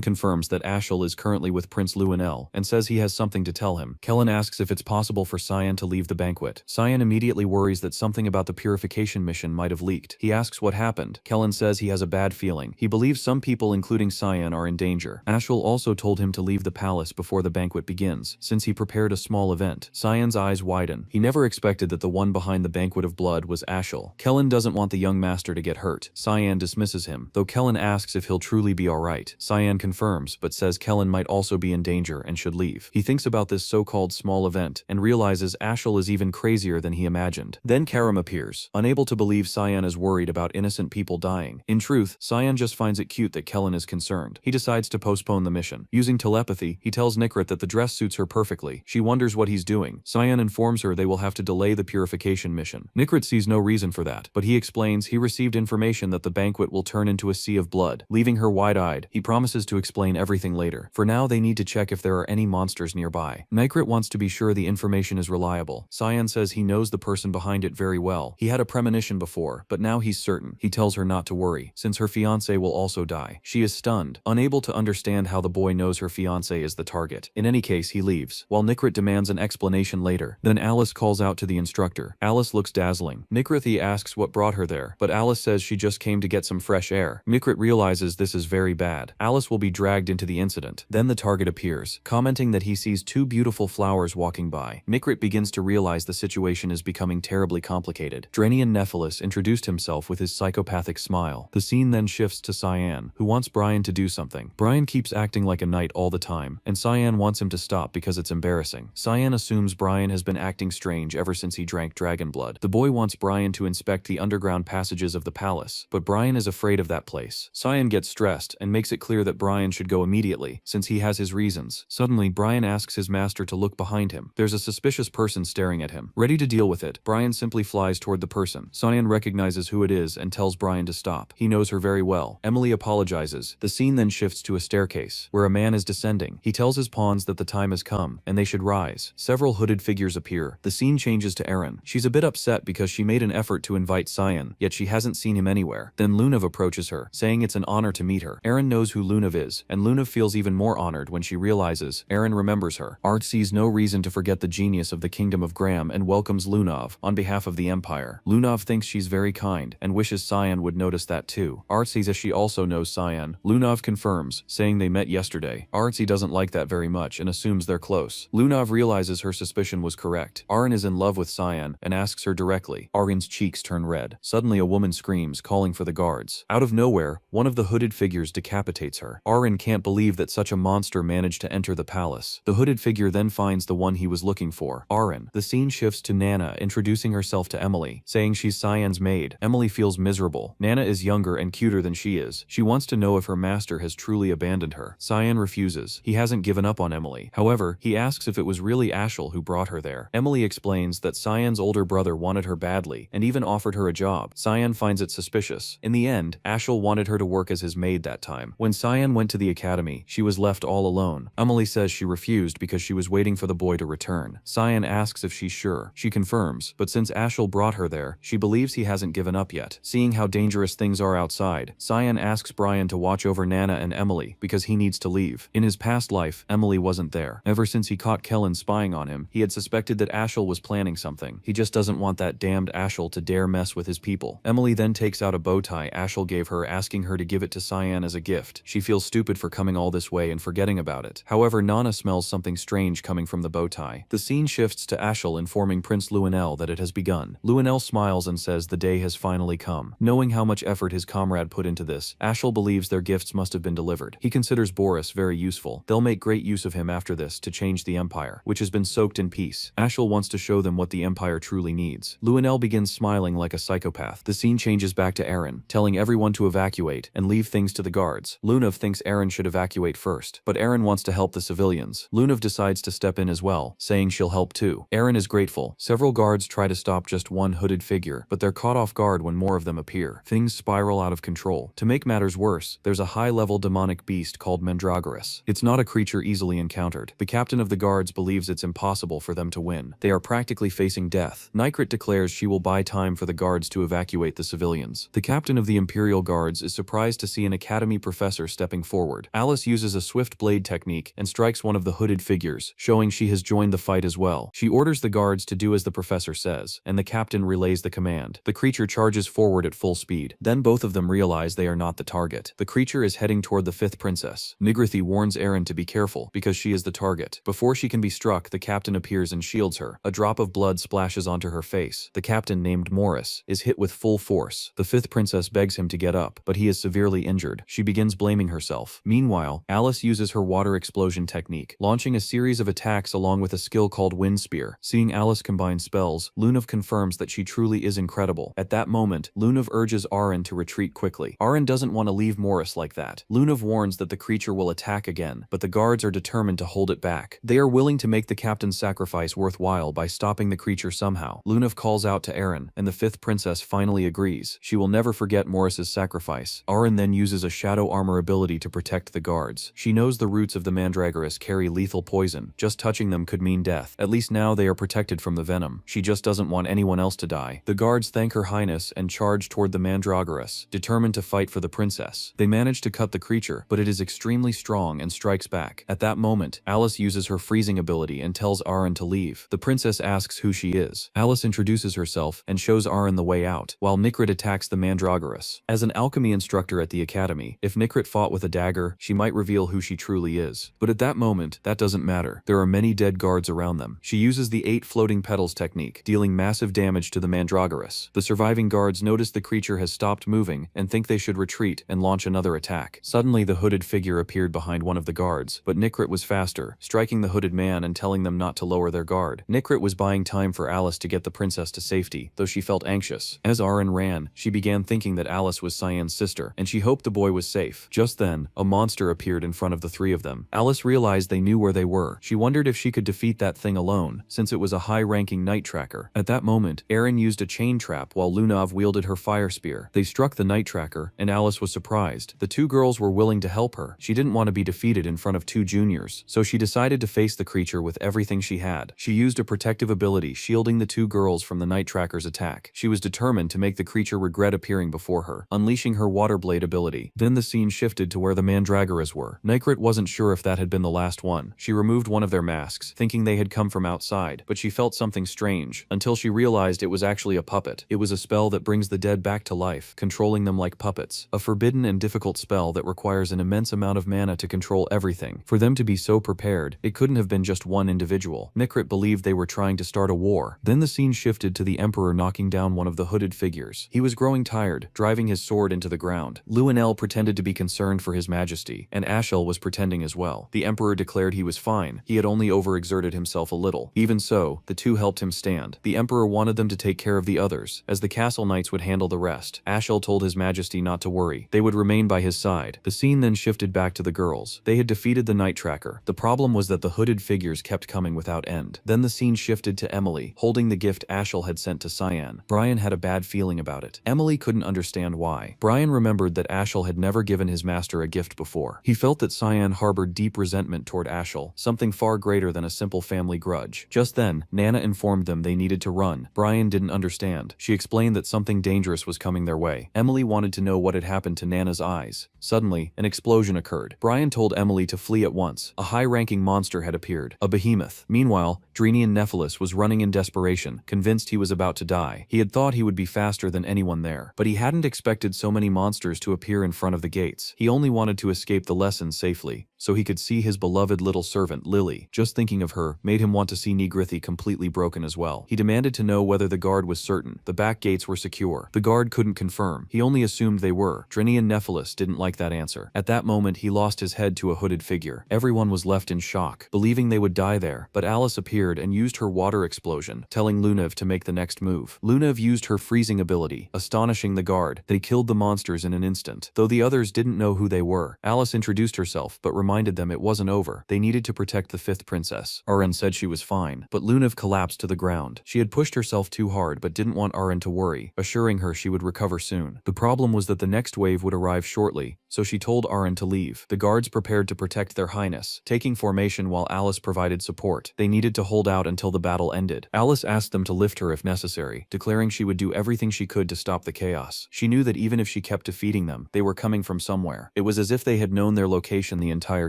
confirms that Ashel is currently with Prince Luenel, and says he has something to tell him. Kellen asks if it's possible for Cyan to leave the banquet. Cyan immediately worries that something about the purification mission might have leaked. He asks what happened. Kellen says he has a bad feeling. He believes some people, including Cyan, are in danger. Ashel also told him to leave the palace before the banquet begins, since he prepared a small event. Cyan's eyes widen. He never expected that the one behind the Banquet of Blood was Ashel. Kellen doesn't want the young master to get hurt. Cyan dismisses him, though Kellen asks if he'll truly be alright. Cyan confirms, but says Kellen might also be in danger and should leave. He thinks about this so-called small event, and realizes Ashel is even crazier than he imagined. Then Karam appears, unable to believe Cyan is worried about innocent people dying. In truth, Cyan just finds it cute that Kellen is concerned. He decides to postpone the mission. Using telepathy, he tells Nikrit that the dress suits her perfectly. She wonders what he's doing. Cyan informs her they will have to delay the purification mission. Nikrit sees no reason for that, but he explains he received information that the banquet will turn into a sea of blood. Leaving her wide-eyed, he promises to explain everything later. For now, they need to check if there are any monsters nearby. Nikrit wants to be sure the information is reliable. Cyan says he knows the person behind it very well. He had a premonition before, but now he's certain. He tells her not to worry, since her fiancé will also die. She is stunned, unable to understand how the boy knows her fiancé is the target. In any case, he leaves, while Nikrit demands an explanation later. Then Alice calls out to the instructor. Alice looks dazzling. Nikrit asks what brought her there, but Alice says she just came to get some fresh air. Nikrit realizes this is very bad. Alice will be dragged into the incident. Then the target appears, commenting that he sees two beautiful flowers walking by. Nikrit begins to realize the situation is becoming terribly complicated. Drenian Nephilis introduced himself with his psychopathic smile. The scene then shifts to Cyan, who wants Brian to do something. Brian keeps acting like a knight all the time, and Cyan wants him to stop because it's embarrassing. Cyan assumes Brian has been acting strange ever since he drank dragon blood. The boy wants Brian to inspect the underground passages of the palace, but Brian is afraid of that place. Cyan gets stressed and makes it clear that Brian should go immediately, since he has his reasons. Suddenly, Brian asks his master to look behind him. There's a suspicious person staring at him. Ready to deal with it, Brian simply flies toward the person. Cyan Cyan recognizes who it is and tells Brian to stop. He knows her very well. Emily apologizes. The scene then shifts to a staircase, where a man is descending. He tells his pawns that the time has come, and they should rise. Several hooded figures appear. The scene changes to Erin. She's a bit upset because she made an effort to invite Cyan, yet she hasn't seen him anywhere. Then Lunav approaches her, saying it's an honor to meet her. Erin knows who Lunav is, and Lunav feels even more honored when she realizes Erin remembers her. Art sees no reason to forget the genius of the Kingdom of Graham and welcomes Lunav on behalf of the Empire. Lunav thinks she's very kind and wishes Cyan would notice that too. Art sees as she also knows Cyan. Lunav confirms, saying they met yesterday. Artsy doesn't like that very much and assumes they're close. Lunav realizes her suspicion was correct. Arin is in love with Cyan and asks her directly. Arin's cheeks turn red. Suddenly a woman screams, calling for the guards. Out of nowhere, one of the hooded figures decapitates her. Arin can't believe that such a monster managed to enter the palace. The hooded figure then finds the one he was looking for, Arin. The scene shifts to Nana introducing herself to Emily, saying she's Cyan's maid. Emily feels miserable. Nana is younger and cuter than she is. She wants to know if her master has truly abandoned her. Cyan refuses. He hasn't given up on Emily. However, he asks if it was really Ashel who brought her there. Emily explains that Cyan's older brother wanted her badly and even offered her a job. Cyan finds it suspicious. In the end, Ashel wanted her to work as his maid that time. When Cyan went to the academy, she was left all alone. Emily says she refused because she was waiting for the boy to return. Cyan asks if she's sure. She confirms, but since Ashel brought her there, she believes he hasn't given up yet. Seeing how dangerous things are outside, Cyan asks Brian to watch over Nana and Emily because he needs to leave. In his past life, Emily wasn't there. Ever since he caught Kellen spying on him, he had suspected that Ashel was planning something. He just doesn't want that damned Ashel to dare mess with his people. Emily then takes out a bow tie Ashel gave her, asking her to give it to Cyan as a gift. She feels stupid for coming all this way and forgetting about it. However, Nana smells something strange coming from the bow tie. The scene shifts to Ashel informing Prince Luenel that it has begun. Luenel smiles and says the day has finally come. Knowing how much effort his comrade put into this, Ashel believes their gifts must have been delivered. He considers Boris very useful. They'll make great use of him after this to change the Empire, which has been soaked in peace. Ashel wants to show them what the Empire truly needs. Luenel begins smiling like a psychopath. The scene changes back to Erin, telling everyone to evacuate and leave things to the guards. Lunav thinks Erin should evacuate first, but Erin wants to help the civilians. Lunav decides to step in as well, saying she'll help too. Erin is grateful. Several guards try to stop just one hooded figure, but they're caught off guard when more of them appear. Things spiral out of control. To make matters worse, there's a high-level demonic beast called Mandragoras. It's not a creature easily encountered. The captain of the guards believes it's impossible for them to win. They are practically facing death. Nykrit declares she will buy time for the guards to evacuate the civilians. The captain of the Imperial Guards is surprised to see an academy professor stepping forward. Alice uses a swift blade technique and strikes one of the hooded figures, showing she has joined the fight as well. She orders the guards to do as the professor says, and the captain relays the command. The creature charges forward at full speed. Then both of them realize they are not the target. The creature is heading toward the fifth princess. Nigrithi warns Erin to be careful because she is the target. Before she can be struck, the captain appears and shields her. A drop of blood splashes onto her face. The captain, named Morris, is hit with full force. The fifth princess begs him to get up, but he is severely injured. She begins blaming herself. Meanwhile, Alice uses her water explosion technique, launching a series of attacks along with a skill called Wind Spear. Seeing Alice combine spells, Lunav confirms that she truly is incredible. At that moment, Lunav urges Arin to retreat quickly. Arin doesn't want to leave Morris like that. Lunav warns that the creature will attack again, but the guards are determined to hold it back. They are willing to make the captain's sacrifice worthwhile by stopping the creature somehow. Lunav calls out to Erin, and the fifth princess finally agrees. She will never forget Morris's sacrifice. Arin then uses a shadow armor ability to protect the guards. She knows the roots of the Mandragoras carry lethal poison. Just touching them could mean death. At least now they are protected from the venom. She just doesn't want anyone else to die. The guards thank Her Highness and charge toward the Mandragoras, determined to fight for the princess. They manage to cut the creature, but it is extremely strong and strikes back. At that moment, Alice uses her freezing ability and tells Arin to leave. The princess asks who she is. Alice introduces herself and shows Arin the way out, while Nykrit attacks the Mandragoras. As an alchemy instructor at the academy, if Nykrit fought with a dagger, she might reveal who she truly is. But at that moment, that doesn't matter. There are many dead guards around them. She uses the 8 floating petals technique, dealing massive damage to the Mandragoras. The surviving guards notice the creature has stopped moving and think they should retreat and launch another attack. Suddenly, the hooded figure appeared behind one of the guards, but Nykrit was faster, striking the hooded man and telling them not to lower their guard. Nykrit was buying time for Alice to get the princess to safety, though she felt anxious. As Arin ran, she began thinking that Alice was Cyan's sister, and she hoped the boy was safe. Just then, a monster appeared in front of the 3 of them. Alice realized they knew where they were. She wondered if she could defeat that thing alone, since it was a high-ranking night tracker. At that moment, Erin used a chain trap while Lunav wielded her fire spear. They struck the night tracker, and Alice was surprised. The two girls were willing to help her. She didn't want to be defeated in front of two juniors, so she decided to face the creature with everything she had. She used a protective ability, shielding the two girls from the night tracker's attack. She was determined to make the creature regret appearing before her, unleashing her water blade ability. Then the scene shifted to where the Mandragoras were. Nykrit wasn't sure if that had been the last one. She removed one of their masks, thinking they had come from outside, but she felt something strange, until she realized it was actually a puppet. It was a spell that brings the dead back to life, controlling them like puppets. A forbidden and difficult spell that requires an immense amount of mana to control everything. For them to be so prepared, it couldn't have been just one individual. Nykrit believed they were trying to start a war. Then the scene shifted to the Emperor knocking down one of the hooded figures. He was growing tired, driving his sword into the ground. Luanel pretended to be concerned for his majesty, and Ashel was pretending as well. The Emperor declared he was fine. He had only overexerted himself a little. Even so, the two helped him stand. The Emperor wanted them to take care of the others, as the castle knights would handle the rest. Ashel told his majesty not to worry. They would remain by his side. The scene then shifted back to the girls. They had defeated the night tracker. The problem was that the hooded figures kept coming without end. Then the scene shifted to Emily, holding the gift Ashel had sent to Cyan. Brian had a bad feeling about it. Emily couldn't understand why. Brian remembered that Ashel had never given his master a gift before. He felt that Cyan harbored deep resentment toward Ashel, something far greater than a simple family grudge. Just then, Nana informed them they needed to run. Brian didn't understand. She explained that something dangerous was coming their way. Emily wanted to know what had happened to Nana's eyes. Suddenly, an explosion occurred. Brian told Emily to flee at once. A high-ranking monster had appeared, a behemoth. Meanwhile, Drenian Nephilis was running in desperation, convinced he was about to die. He had thought he would be faster than anyone there, but he hadn't expected so many monsters to appear in front of the gates. He only wanted to escape the lesson safely, so he could see his beloved little servant, Lily. Just thinking of her made him want to see Nigrithi completely broken as well. He demanded to know whether the guard was certain. The back gates were secure. The guard couldn't confirm. He only assumed they were. Drenian Nephilis didn't like that answer. At that moment, he lost his head to a hooded figure. Everyone was left in shock, believing they would die there, but Alice appeared and used her water explosion, telling Lunev to make the next move. Lunev used her freezing ability, astonishing the guard. They killed the monsters in an instant. Though the others didn't know who they were, Alice introduced herself, but reminded them it wasn't over. They needed to protect the fifth princess. Aran said she was fine, but Lunev collapsed to the ground. She had pushed herself too hard but didn't want Aran to worry, assuring her she would recover soon. The problem was that the next wave would arrive shortly, so she told Aran to leave. The guards prepared to protect their highness, taking formation while Alice provided support. They needed to hold out until the battle ended. Alice asked them to lift her if necessary, declaring she would do everything she could to stop the chaos. She knew that even if she kept defeating them, they were coming from somewhere. It was as if they had known their location the entire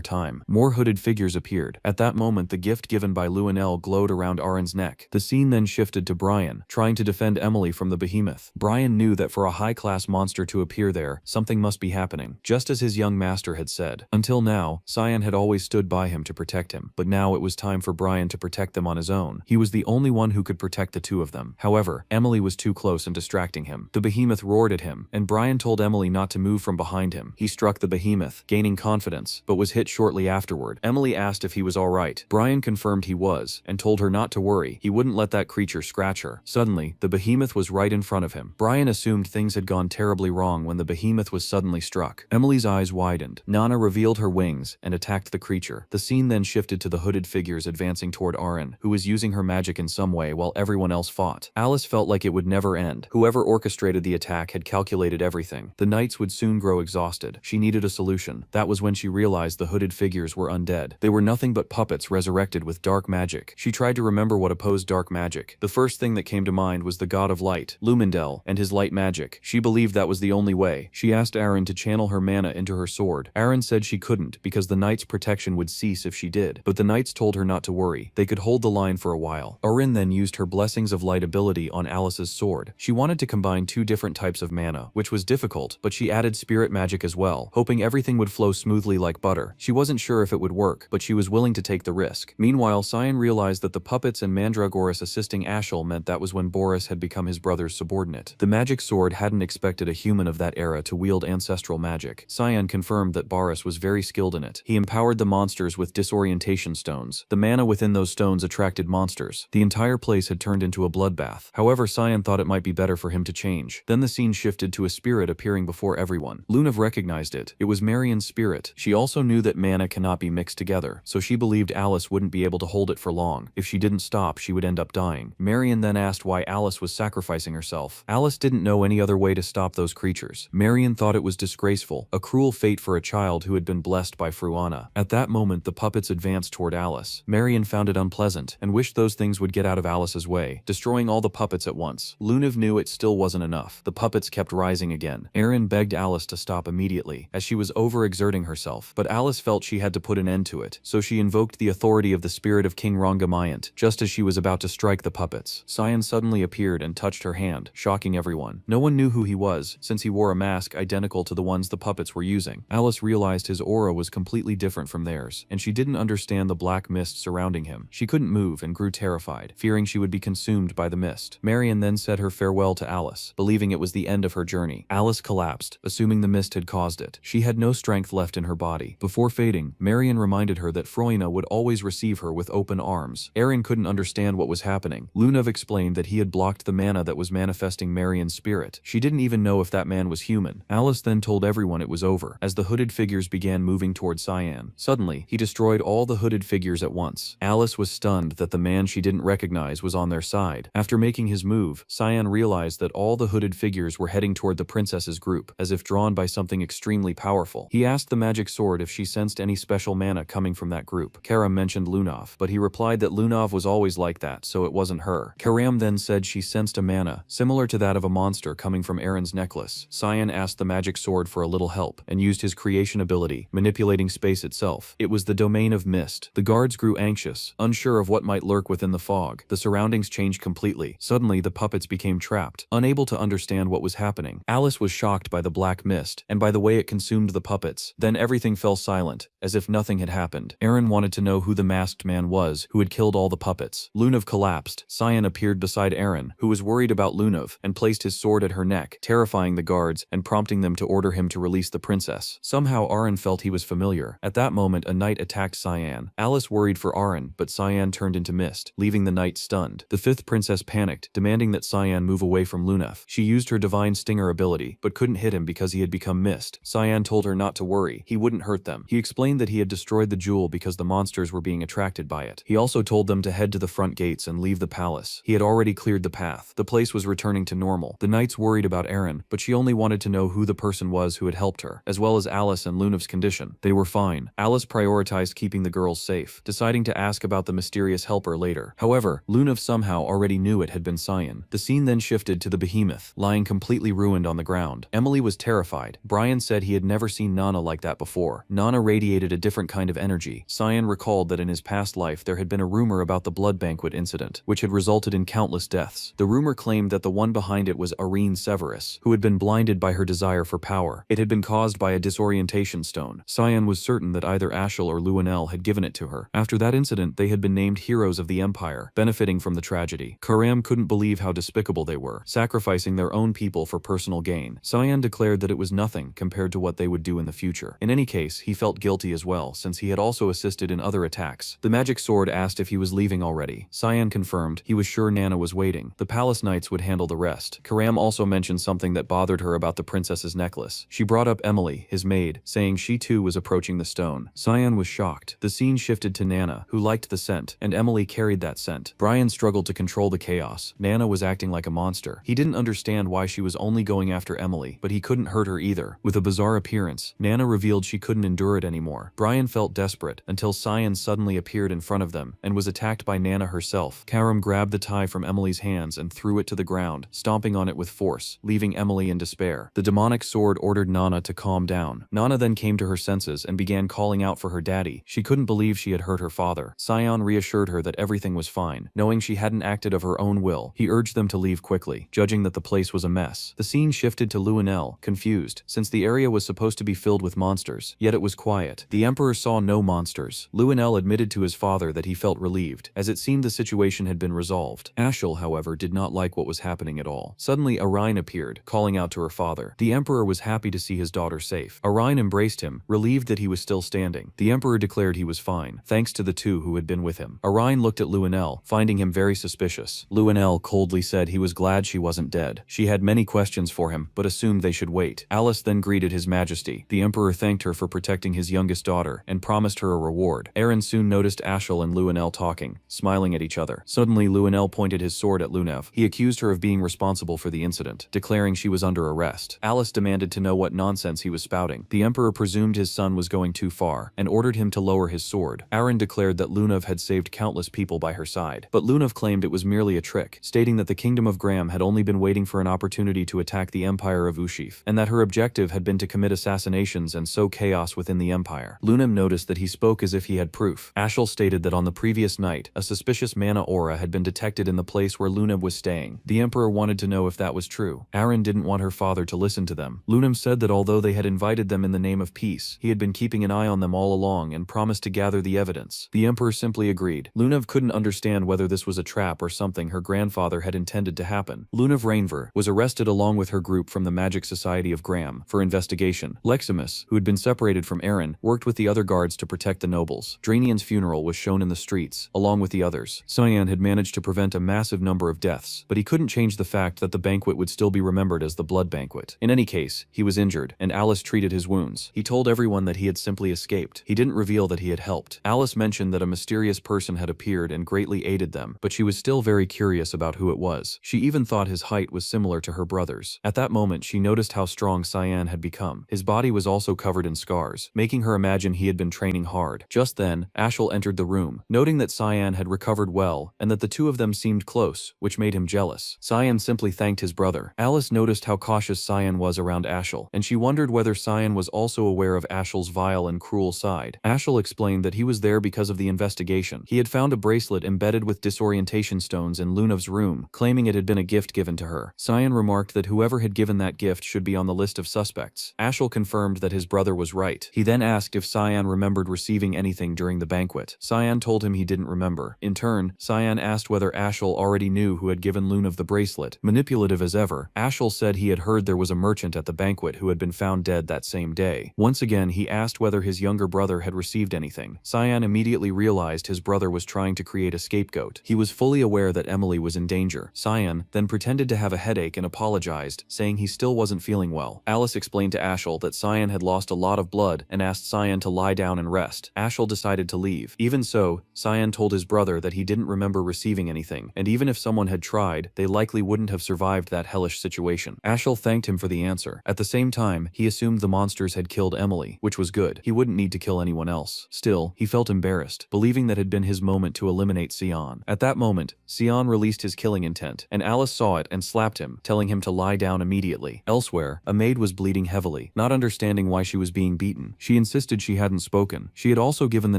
time. More hooded figures appeared. At that moment, the gift given by Luanel glowed around Aran's neck. The scene then shifted to Brian, trying to defend Emily from the behemoth. Brian knew that for a high-class monster to appear there, something must be happening, just as his young master had said. Until now, Cyan had always stood by him to protect him, but now it was time for Brian to protect them on his own. He was the only one who could protect the two of them. However, Emily was too close and distracting him. The behemoth roared at him, and Brian told Emily not to move from behind him. He struck the behemoth, gaining confidence, but was hit shortly afterward. Emily asked if he was alright. Brian confirmed he was, and told her not to worry. He wouldn't let that creature scratch her. Suddenly, the behemoth was right in front of him. Brian assumed things had gone terribly wrong when the behemoth was suddenly struck. Emily's eyes widened. Nana revealed her wings and attacked the creature. The scene then shifted to the hooded figures advancing toward Aran, who was using her magic in some way while everyone else fought. Alice felt like it would never end. Whoever orchestrated the attack had calculated everything. The knights would soon grow exhausted. She needed a solution. That was when she realized the hooded figures were undead. They were nothing but puppets resurrected with dark magic. She tried to remember what opposed dark magic. The first thing that came to mind was the god of light, Lumindel, and his light magic. She believed that was the only way. She asked Aran to channel her mana into her sword. Aran said she couldn't because the knight's protection would cease if she did, but the knights told her not to worry. They could hold the line for a while. Aran then used her blessings of light ability on Alice's sword. She wanted to combine two different types of mana, which was difficult, but she added spirit magic as well, hoping everything would flow smoothly like butter. She wasn't sure if it would work, but she was willing to take the risk. Meanwhile, Cyan realized that the puppets and Mandragoras assisting Ashel meant that was when Boris had become his brother's subordinate. The magic sword hadn't expected a human of that era to wield ancestral magic. Cyan confirmed that Boris was very skilled in it. He empowered the monsters with disorientation stones. The mana within those stones attracted monsters. The entire place had turned into a bloodbath. However, Cyan thought it might be better for him to change. Then the scene shifted to a spirit appearing before everyone. Lunev recognized it. It was Marion's spirit. She also knew knew that mana cannot be mixed together, so she believed Alice wouldn't be able to hold it for long. If she didn't stop, she would end up dying. Marion then asked why Alice was sacrificing herself. Alice didn't know any other way to stop those creatures. Marion thought it was disgraceful, a cruel fate for a child who had been blessed by Fruana. At that moment, the puppets advanced toward Alice. Marion found it unpleasant and wished those things would get out of Alice's way, destroying all the puppets at once. Lunav knew it still wasn't enough. The puppets kept rising again. Aaron begged Alice to stop immediately, as she was overexerting herself, but Alice felt she had to put an end to it, so she invoked the authority of the spirit of King Rangamayant. Just as she was about to strike the puppets, Cyan suddenly appeared and touched her hand, shocking everyone. No one knew who he was, since he wore a mask identical to the ones the puppets were using. Alice realized his aura was completely different from theirs, and she didn't understand the black mist surrounding him. She couldn't move and grew terrified, fearing she would be consumed by the mist. Marion then said her farewell to Alice, believing it was the end of her journey. Alice collapsed, assuming the mist had caused it. She had no strength left in her body. Before fading, Marion reminded her that Froina would always receive her with open arms. Aaron couldn't understand what was happening. Lunav explained that he had blocked the mana that was manifesting Marion's spirit. She didn't even know if that man was human. Alice then told everyone it was over, as the hooded figures began moving toward Cyan. Suddenly, he destroyed all the hooded figures at once. Alice was stunned that the man she didn't recognize was on their side. After making his move, Cyan realized that all the hooded figures were heading toward the princess's group, as if drawn by something extremely powerful. He asked the magic sword if she sensed any special mana coming from that group. Karam mentioned Lunav, but he replied that Lunav was always like that, so it wasn't her. Karam then said she sensed a mana, similar to that of a monster coming from Aaron's necklace. Cyan asked the magic sword for a little help, and used his creation ability, manipulating space itself. It was the domain of mist. The guards grew anxious, unsure of what might lurk within the fog. The surroundings changed completely. Suddenly, the puppets became trapped, unable to understand what was happening. Alice was shocked by the black mist, and by the way it consumed the puppets. Then everything fell silent, as if nothing had happened. Aaron wanted to know who the masked man was, who had killed all the puppets. Lunav collapsed. Cyan appeared beside Aaron, who was worried about Lunav, and placed his sword at her neck, terrifying the guards and prompting them to order him to release the princess. Somehow Aaron felt he was familiar. At that moment, a knight attacked Cyan. Alice worried for Aaron, but Cyan turned into mist, leaving the knight stunned. The fifth princess panicked, demanding that Cyan move away from Lunav. She used her divine stinger ability, but couldn't hit him because he had become mist. Cyan told her not to worry, he wouldn't hurt them. He explained that he had destroyed the jewel because the monsters were being attracted by it. He also told them to head to the front gates and leave the palace. He had already cleared the path. The place was returning to normal. The knights worried about Aaron, but she only wanted to know who the person was who had helped her, as well as Alice and Lunav's condition. They were fine. Alice prioritized keeping the girls safe, deciding to ask about the mysterious helper later. However, Lunav somehow already knew it had been Cyan. The scene then shifted to the behemoth, lying completely ruined on the ground. Emily was terrified. Brian said he had never seen Nana like that before. Nana radiated a different kind of energy. Cyan recalled that in his past life there had been a rumor about the blood banquet incident, which had resulted in countless deaths. The rumor claimed that the one behind it was Irene Severus, who had been blinded by her desire for power. It had been caused by a disorientation stone. Cyan was certain that either Ashel or Luanel had given it to her. After that incident, they had been named heroes of the Empire, benefiting from the tragedy. Karam couldn't believe how despicable they were, sacrificing their own people for personal gain. Cyan declared that it was nothing compared to what they would do in the future. In any case, he felt guilty as well, since he had also assisted in other attacks. The magic sword asked if he was leaving already. Cyan confirmed he was sure Nana was waiting. The palace knights would handle the rest. Karam also mentioned something that bothered her about the princess's necklace. She brought up Emily, his maid, saying she too was approaching the stone. Cyan was shocked. The scene shifted to Nana, who liked the scent, and Emily carried that scent. Brian struggled to control the chaos. Nana was acting like a monster. He didn't understand why she was only going after Emily, but he couldn't hurt her either. With a bizarre appearance, Nana revealed she couldn't endure it anymore. Brian felt desperate, until Cyan suddenly appeared in front of them, and was attacked by Nana herself. Karam grabbed the tie from Emily's hands and threw it to the ground, stomping on it with force, leaving Emily in despair. The demonic sword ordered Nana to calm down. Nana then came to her senses and began calling out for her daddy. She couldn't believe she had hurt her father. Cyan reassured her that everything was fine. Knowing she hadn't acted of her own will, he urged them to leave quickly, judging that the place was a mess. The scene shifted to Luanel, confused, since the area was supposed to be filled with monsters, yet it was quiet. The Emperor saw no monsters. Luanel admitted to his father that he felt relieved, as it seemed the situation had been resolved. Ashel, however, did not like what was happening at all. Suddenly, Irene appeared, calling out to her father. The Emperor was happy to see his daughter safe. Irene embraced him, relieved that he was still standing. The Emperor declared he was fine, thanks to the two who had been with him. Irene looked at Luanel, finding him very suspicious. Luanel coldly said he was glad she wasn't dead. She had many questions for him, but assumed they should wait. Alice then greeted His Majesty. The Emperor thanked her for protecting kissing his youngest daughter and promised her a reward. Eren soon noticed Ashel and Luenel talking, smiling at each other. Suddenly, Luenel pointed his sword at Lunev. He accused her of being responsible for the incident, declaring she was under arrest. Alice demanded to know what nonsense he was spouting. The Emperor presumed his son was going too far and ordered him to lower his sword. Eren declared that Lunev had saved countless people by her side, but Lunev claimed it was merely a trick, stating that the Kingdom of Graham had only been waiting for an opportunity to attack the Empire of Ushif, and that her objective had been to commit assassinations and sow chaos within the Empire. Lunev noticed that he spoke as if he had proof. Ashel stated that on the previous night, a suspicious mana aura had been detected in the place where Lunev was staying. The Emperor wanted to know if that was true. Eren didn't want her father to listen to them. Lunev said that although they had invited them in the name of peace, he had been keeping an eye on them all along and promised to gather the evidence. The Emperor simply agreed. Lunev couldn't understand whether this was a trap or something her grandfather had intended to happen. Lunev Rainver was arrested along with her group from the Magic Society of Graham for investigation. Leximus, who had been separated from Eren, worked with the other guards to protect the nobles. Draenian's funeral was shown in the streets, along with the others. Cyan had managed to prevent a massive number of deaths, but he couldn't change the fact that the banquet would still be remembered as the Blood Banquet. In any case, he was injured, and Alice treated his wounds. He told everyone that he had simply escaped. He didn't reveal that he had helped. Alice mentioned that a mysterious person had appeared and greatly aided them, but she was still very curious about who it was. She even thought his height was similar to her brother's. At that moment, she noticed how strong Cyan had become. His body was also covered in scars, making her imagine he had been training hard. Just then, Ashel entered the room, noting that Cyan had recovered well and that the two of them seemed close, which made him jealous. Cyan simply thanked his brother. Alice noticed how cautious Cyan was around Ashel, and she wondered whether Cyan was also aware of Ashel's vile and cruel side. Ashel explained that he was there because of the investigation. He had found a bracelet embedded with disorientation stones in Lunev's room, claiming it had been a gift given to her. Cyan remarked that whoever had given that gift should be on the list of suspects. Ashel confirmed that his brother was right. He then asked if Cyan remembered receiving anything during the banquet. Cyan told him he didn't remember. In turn, Cyan asked whether Ashel already knew who had given Lunev the bracelet. Manipulative as ever, Ashel said he had heard there was a merchant at the banquet who had been found dead that same day. Once again, he asked whether his younger brother had received anything. Cyan immediately realized his brother was trying to create a scapegoat. He was fully aware that Emily was in danger. Cyan then pretended to have a headache and apologized, saying he still wasn't feeling well. Alice explained to Ashel that Cyan had lost a lot of blood and asked Cyan to lie down and rest. Ashel decided to leave. Even so, Cyan told his brother that he didn't remember receiving anything, and even if someone had tried, they likely wouldn't have survived that hellish situation. Ashel thanked him for the answer. At the same time, he assumed the monsters had killed Emily, which was good. He wouldn't need to kill anyone else. Still, he felt embarrassed, believing that had been his moment to eliminate Sion. At that moment, Sion released his killing intent, and Alice saw it and slapped him, telling him to lie down immediately. Elsewhere, a maid was bleeding heavily. Not understanding why she was being beaten, she insisted she hadn't spoken. She had also given the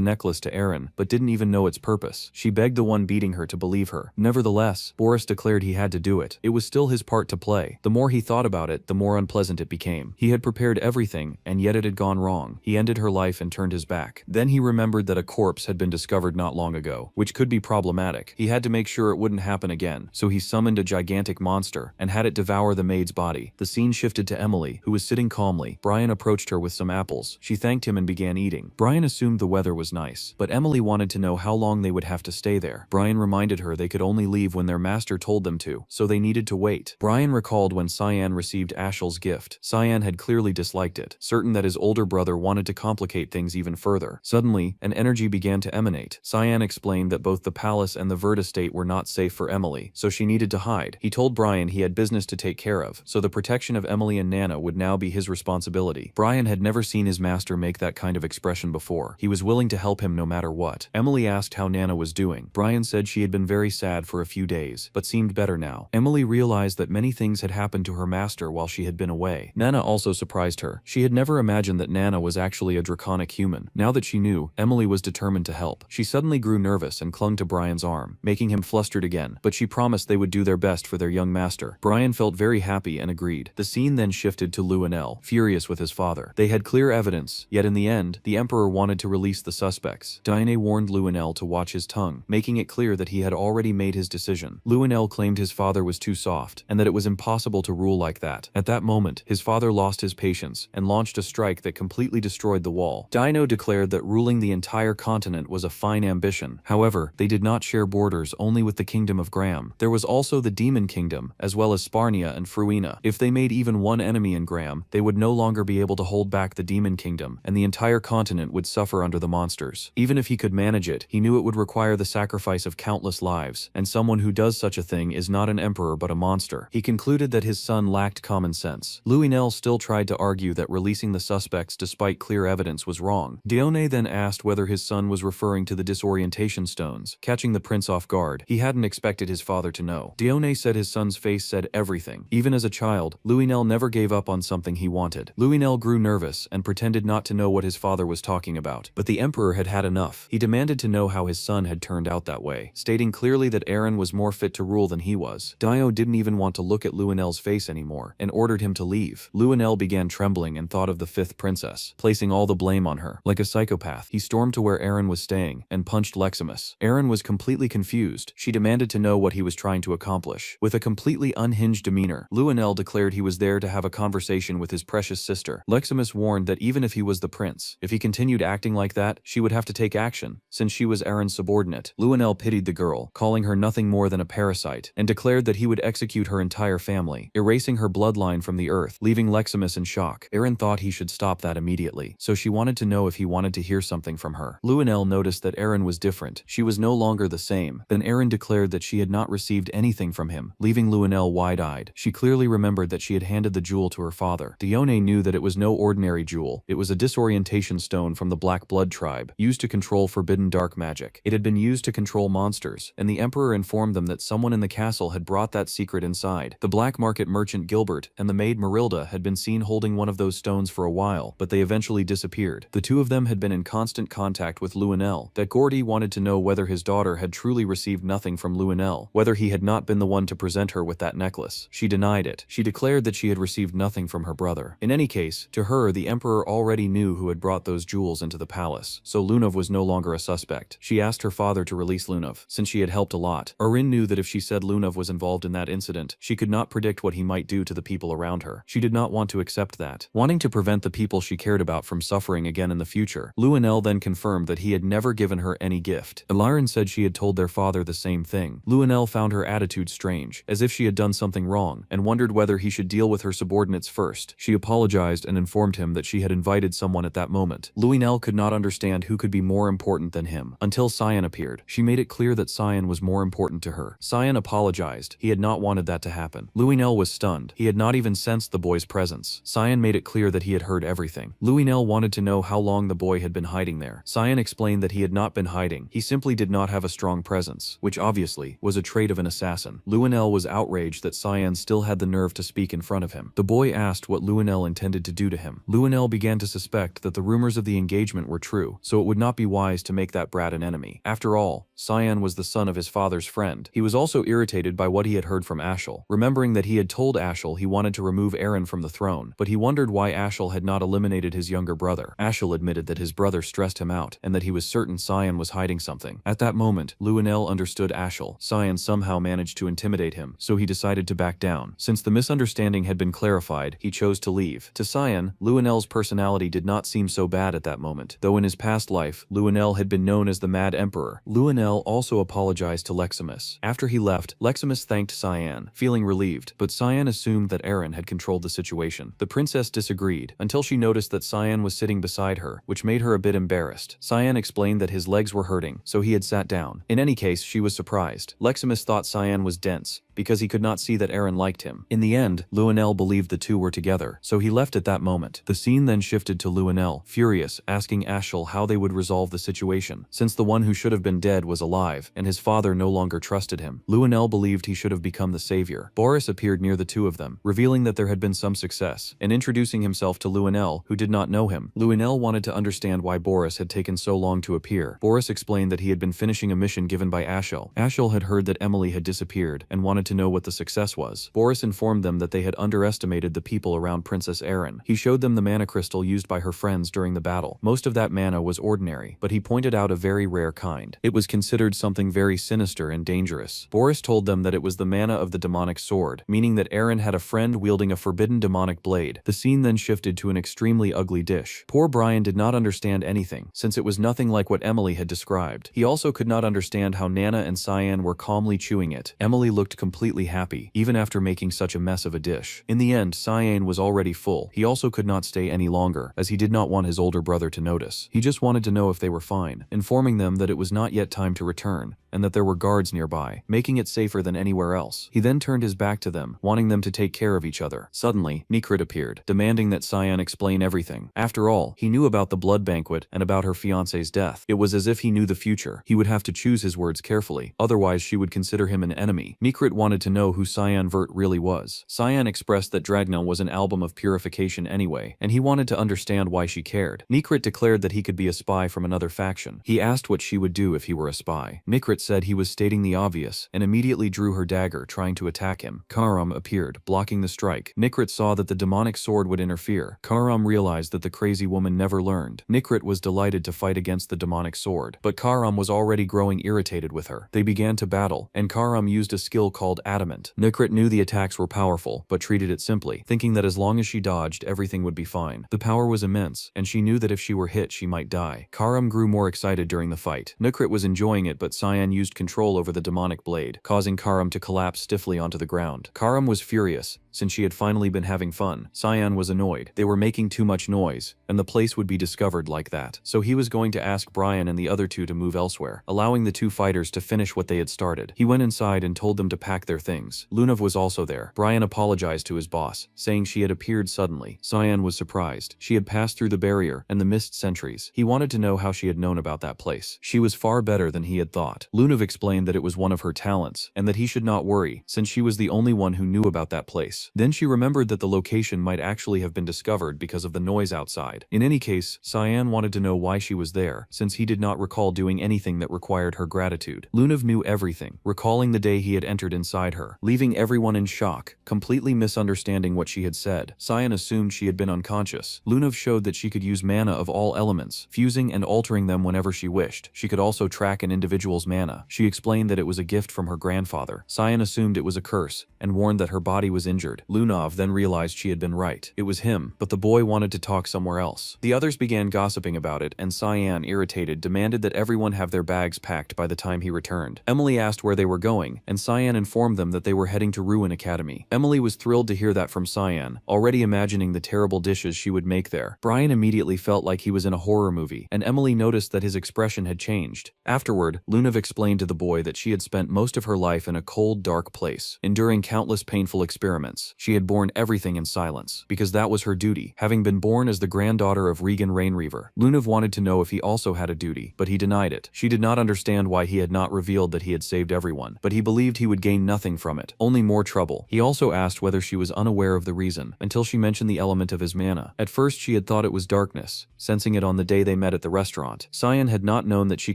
necklace to Eren, but didn't even know its purpose. She begged the one beating her to believe her. Nevertheless, Boris declared he had to do it. It was still his part to play. The more he thought about it, the more unpleasant it became. He had prepared everything, and yet it had gone wrong. He ended her life and turned his back. Then he remembered that a corpse had been discovered not long ago, which could be problematic. He had to make sure it wouldn't happen again, so he summoned a gigantic monster and had it devour the maid's body. The scene shifted to Emily, who was sitting calmly. Brian approached her with some apples. She thanked him and began eating. Brian assumed the weather was nice, but Emily wanted to know how long they would have to stay there. Brian reminded her they could only leave when their master told them to, so they needed to wait. Brian recalled when Cyan received Ashel's gift. Cyan had clearly disliked it, certain that his older brother wanted to complicate things even further. Suddenly, an energy began to emanate. Cyan explained that both the palace and the Vert estate were not safe for Emily, so she needed to hide. He told Brian he had business to take care of, so the protection of Emily and Nana would now be his responsibility. Brian had never seen his master make that kind of expression before. He was willing to help him no matter what. Emily asked how Nana was doing. Brian said she had been very sad for a few days, but seemed better now. Emily realized that many things had happened to her master while she had been away. Nana also surprised her. She had never imagined that Nana was actually a draconic human. Now that she knew, Emily was determined to help. She suddenly grew nervous and clung to Brian's arm, making him flustered again, but she promised they would do their best for their young master. Brian felt very happy and agreed. The scene then shifted to Luenel, furious with his father. They had clear evidence, yet in the end, the Emperor wanted to release the suspects. Daine warned Luenel to watch his tongue, making it clear that he had already made his decision. Luenel claimed his father was too soft, and that it was impossible to rule like that. At that moment, his father lost his patience, and launched a strike that completely destroyed the wall. Dino declared that ruling the entire continent was a fine ambition. However, they did not share borders only with the Kingdom of Graham. There was also the Demon Kingdom, as well as Sparnia and Fruina. If they made even one enemy in Graham, they would no longer be able to hold back the Demon Kingdom. kingdom, and the entire continent would suffer under the monsters. Even if he could manage it, he knew it would require the sacrifice of countless lives, and someone who does such a thing is not an emperor but a monster. He concluded that his son lacked common sense. Louis still tried to argue that releasing the suspects despite clear evidence was wrong. Dione then asked whether his son was referring to the disorientation stones, catching the prince off guard. He hadn't expected his father to know. Dione said his son's face said everything. Even as a child, Louis never gave up on something he wanted. Louis grew nervous and pretended not to know what his father was talking about. But the emperor had had enough. He demanded to know how his son had turned out that way, stating clearly that Eren was more fit to rule than he was. Dio didn't even want to look at Louis face anymore, and ordered him to leave. Louis began trembling and thought of the fifth princess, placing all the blame on her. Like a psychopath, he stormed to where Eren was staying, and punched Leximus. Eren was completely confused. She demanded to know what he was trying to accomplish. With a completely unhinged demeanor, Louis declared he was there to have a conversation with his precious sister. Leximus warned that even if he was the prince, if he continued acting like that, she would have to take action, since she was Eren's subordinate. Louis pitied the girl, calling her nothing more than a parasite, and declared that he would execute her entire family, erasing her bloodline from the earth, leaving Leximus in shock. Eren thought he should stop that immediately, so she wanted to know if he wanted to hear something from her. Louis noticed that Eren was different. She was no longer the same. Then Eren declared that she had not received anything from him, leaving Louis wide-eyed. She clearly remembered that she had handed the jewel to her father. Dione knew that it was no ordinary jewel. It was a disorientation stone from the Black Blood tribe, used to control forbidden dark magic. It had been used to control monsters, and the emperor informed them that someone in the castle had brought that secret inside. The black market merchant Gilbert and the maid Marilda had been seen holding one of those stones for a while, but they eventually disappeared. The two of them had been in constant contact with Louis. That Gordy wanted to know whether his daughter had truly received nothing from Louis, whether he had not been the one to present her with that necklace. She denied it. She declared that she had received nothing from her brother. In any case, to her, the emperor already knew who had brought those jewels into the palace, so Lunov was no longer a suspect. She asked her father to release Lunov, since she had helped a lot. Arin knew that if she said Lunov was involved in that incident, she could not predict what he might do to the people around her. She did not want to accept that. Wanting to prevent the people she cared about from suffering again in the future, Louis then confirmed that he had never given her any gift. Eliren said she had told their father the same thing. Louis found her attitude strange, as if she had done something wrong, and wondered whether he should deal with her subordinates first. She apologized and informed him that she had invited someone at that moment. Louis could not understand who could be more important than him, until Cyan appeared. She made it clear that Cyan was more important to her. Cyan apologized. He had not wanted that to happen. Louis was stunned. He had not even sensed the boy's presence. Cyan made it clear that he had heard everything. Louis wanted to know how long the boy had been hiding there. Cyan explained that he had not been hiding. He simply did not have a strong presence, which obviously was a trait of an assassin. Louis was outraged that Cyan still had the nerve to speak in front of him. The boy asked what Louis intended to do to him. Louis began to suspect that the rumors of the engagement were true, so it would not be wise to make that brat an enemy. After all, Cyan was the son of his father's friend. He was also irritated by what he had heard from Ashel, remembering that he had told Ashel he wanted to remove Eren from the throne, but he wondered why Ashel had not eliminated his younger brother. Ashel admitted that his brother stressed him out, and that he was certain Cyan was hiding something. At that moment, Louis understood Ashel. Cyan somehow managed to intimidate him, so he decided to back down. Since the misunderstanding had been clarified, he chose to leave. To Cyan, Louis personality did not seem so bad at that moment, though in his past life, Louis had been known as the Mad Emperor. Louis also apologized to Leximus. After he left, Leximus thanked Cyan, feeling relieved, but Cyan assumed that Eren had controlled the situation. The princess disagreed, until she noticed that Cyan was sitting beside her, which made her a bit embarrassed. Cyan explained that his legs were hurting, so he had sat down. In any case, she was surprised. Leximus thought Cyan was dense, because he could not see that Eren liked him. In the end, Louis believed the two were together, so he left at that moment. The scene then shifted to Louis, furious, asking Ashel how they would resolve the situation, since the one who should have been dead was alive, and his father no longer trusted him. Louis believed he should have become the savior. Boris appeared near the two of them, revealing that there had been some success, and introducing himself to Louis, who did not know him. Louis wanted to understand why Boris had taken so long to appear. Boris explained that he had been finishing a mission given by Ashel. Ashel had heard that Emily had disappeared, and wanted to know what the success was. Boris informed them that they had underestimated the people around Princess Eren. He showed them the mana crystal used by her friends during the battle. Most of that mana was ordinary, but he pointed out a very rare kind. It was considered something very sinister and dangerous. Boris told them that it was the mana of the demonic sword, meaning that Eren had a friend wielding a forbidden demonic blade. The scene then shifted to an extremely ugly dish. Poor Brian did not understand anything, since it was nothing like what Emily had described. He also could not understand how Nana and Cyan were calmly chewing it. Emily looked completely completely happy, even after making such a mess of a dish. In the end, Cyan was already full. He also could not stay any longer, as he did not want his older brother to notice. He just wanted to know if they were fine, informing them that it was not yet time to return, and that there were guards nearby, making it safer than anywhere else. He then turned his back to them, wanting them to take care of each other. Suddenly, Nikrit appeared, demanding that Cyan explain everything. After all, he knew about the blood banquet and about her fiancé's death. It was as if he knew the future. He would have to choose his words carefully, otherwise she would consider him an enemy. Nikrit wanted to know who Cyan Vert really was. Cyan expressed that Dragna was an album of purification anyway, and he wanted to understand why she cared. Nikrit declared that he could be a spy from another faction. He asked what she would do if he were a spy. Nikrit said he was stating the obvious, and immediately drew her dagger, trying to attack him. Karam appeared, blocking the strike. Nikrit saw that the demonic sword would interfere. Karam realized that the crazy woman never learned. Nikrit was delighted to fight against the demonic sword, but Karam was already growing irritated with her. They began to battle, and Karam used a skill called Adamant. Nikrit knew the attacks were powerful, but treated it simply, thinking that as long as she dodged, everything would be fine. The power was immense, and she knew that if she were hit, she might die. Karam grew more excited during the fight. Nikrit was enjoying it, but Cyan used control over the demonic blade, causing Karam to collapse stiffly onto the ground. Karam was furious, since she had finally been having fun. Cyan was annoyed. They were making too much noise, and the place would be discovered like that. So he was going to ask Brian and the other two to move elsewhere, allowing the two fighters to finish what they had started. He went inside and told them to pack their things. Lunav was also there. Brian apologized to his boss, saying she had appeared suddenly. Cyan was surprised. She had passed through the barrier and the mist sentries. He wanted to know how she had known about that place. She was far better than he had thought. Lunav explained that it was one of her talents, and that he should not worry, since she was the only one who knew about that place. Then she remembered that the location might actually have been discovered because of the noise outside. In any case, Cyan wanted to know why she was there, since he did not recall doing anything that required her gratitude. Lunav knew everything, recalling the day he had entered inside her, leaving everyone in shock, completely misunderstanding what she had said. Cyan assumed she had been unconscious. Lunav showed that she could use mana of all elements, fusing and altering them whenever she wished. She could also track an individual's mana. She explained that it was a gift from her grandfather. Cyan assumed it was a curse, and warned that her body was injured. Lunav then realized she had been right. It was him, but the boy wanted to talk somewhere else. The others began gossiping about it, and Cyan, irritated, demanded that everyone have their bags packed by the time he returned. Emily asked where they were going, and Cyan informed them that they were heading to Ruin Academy. Emily was thrilled to hear that from Cyan, already imagining the terrible dishes she would make there. Brian immediately felt like he was in a horror movie, and Emily noticed that his expression had changed. Afterward, Lunav explained to the boy that she had spent most of her life in a cold, dark place, enduring countless painful experiments. She had borne everything in silence, because that was her duty, having been born as the granddaughter of Regan Rainreaver. Lunav wanted to know if he also had a duty, but he denied it. She did not understand why he had not revealed that he had saved everyone, but he believed he would gain nothing from it, only more trouble. He also asked whether she was unaware of the reason, until she mentioned the element of his mana. At first she had thought it was darkness, sensing it on the day they met at the restaurant. Cyan had not known that she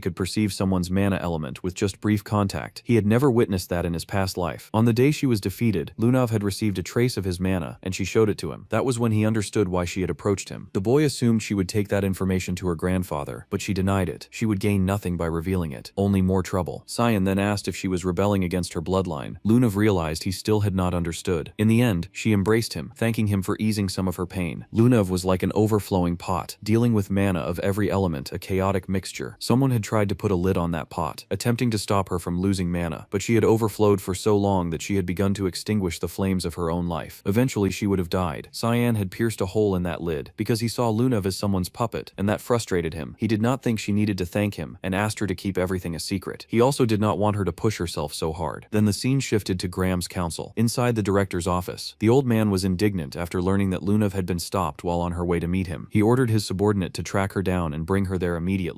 could perceive someone's mana element with just brief contact. He had never witnessed that in his past life. On the day she was defeated, Lunav had received a trace of his mana, and she showed it to him. That was when he understood why she had approached him. The boy assumed she would take that information to her grandfather, but she denied it. She would gain nothing by revealing it, only more trouble. Cyan then asked if she was rebelling against her bloodline. Lunav realized he still had not understood. In the end, she embraced him, thanking him for easing some of her pain. Lunav was like an overflowing pot, dealing with mana of every element, a chaotic mixture. Someone had tried to put a lid on that pot, attempting to stop her from losing mana, but she had overflowed for so long that she had begun to extinguish the flames of her own life. Eventually she would have died. Cyan had pierced a hole in that lid, because he saw Lunav as someone's puppet, and that frustrated him. He did not think she needed to thank him, and asked her to keep everything a secret. He also did not want her to push herself so hard. Then the scene shifted to Graham's council. Inside the director's office, the old man was indignant after learning that Lunav had been stopped while on her way to meet him. He ordered his subordinate to track her down and bring her there immediately.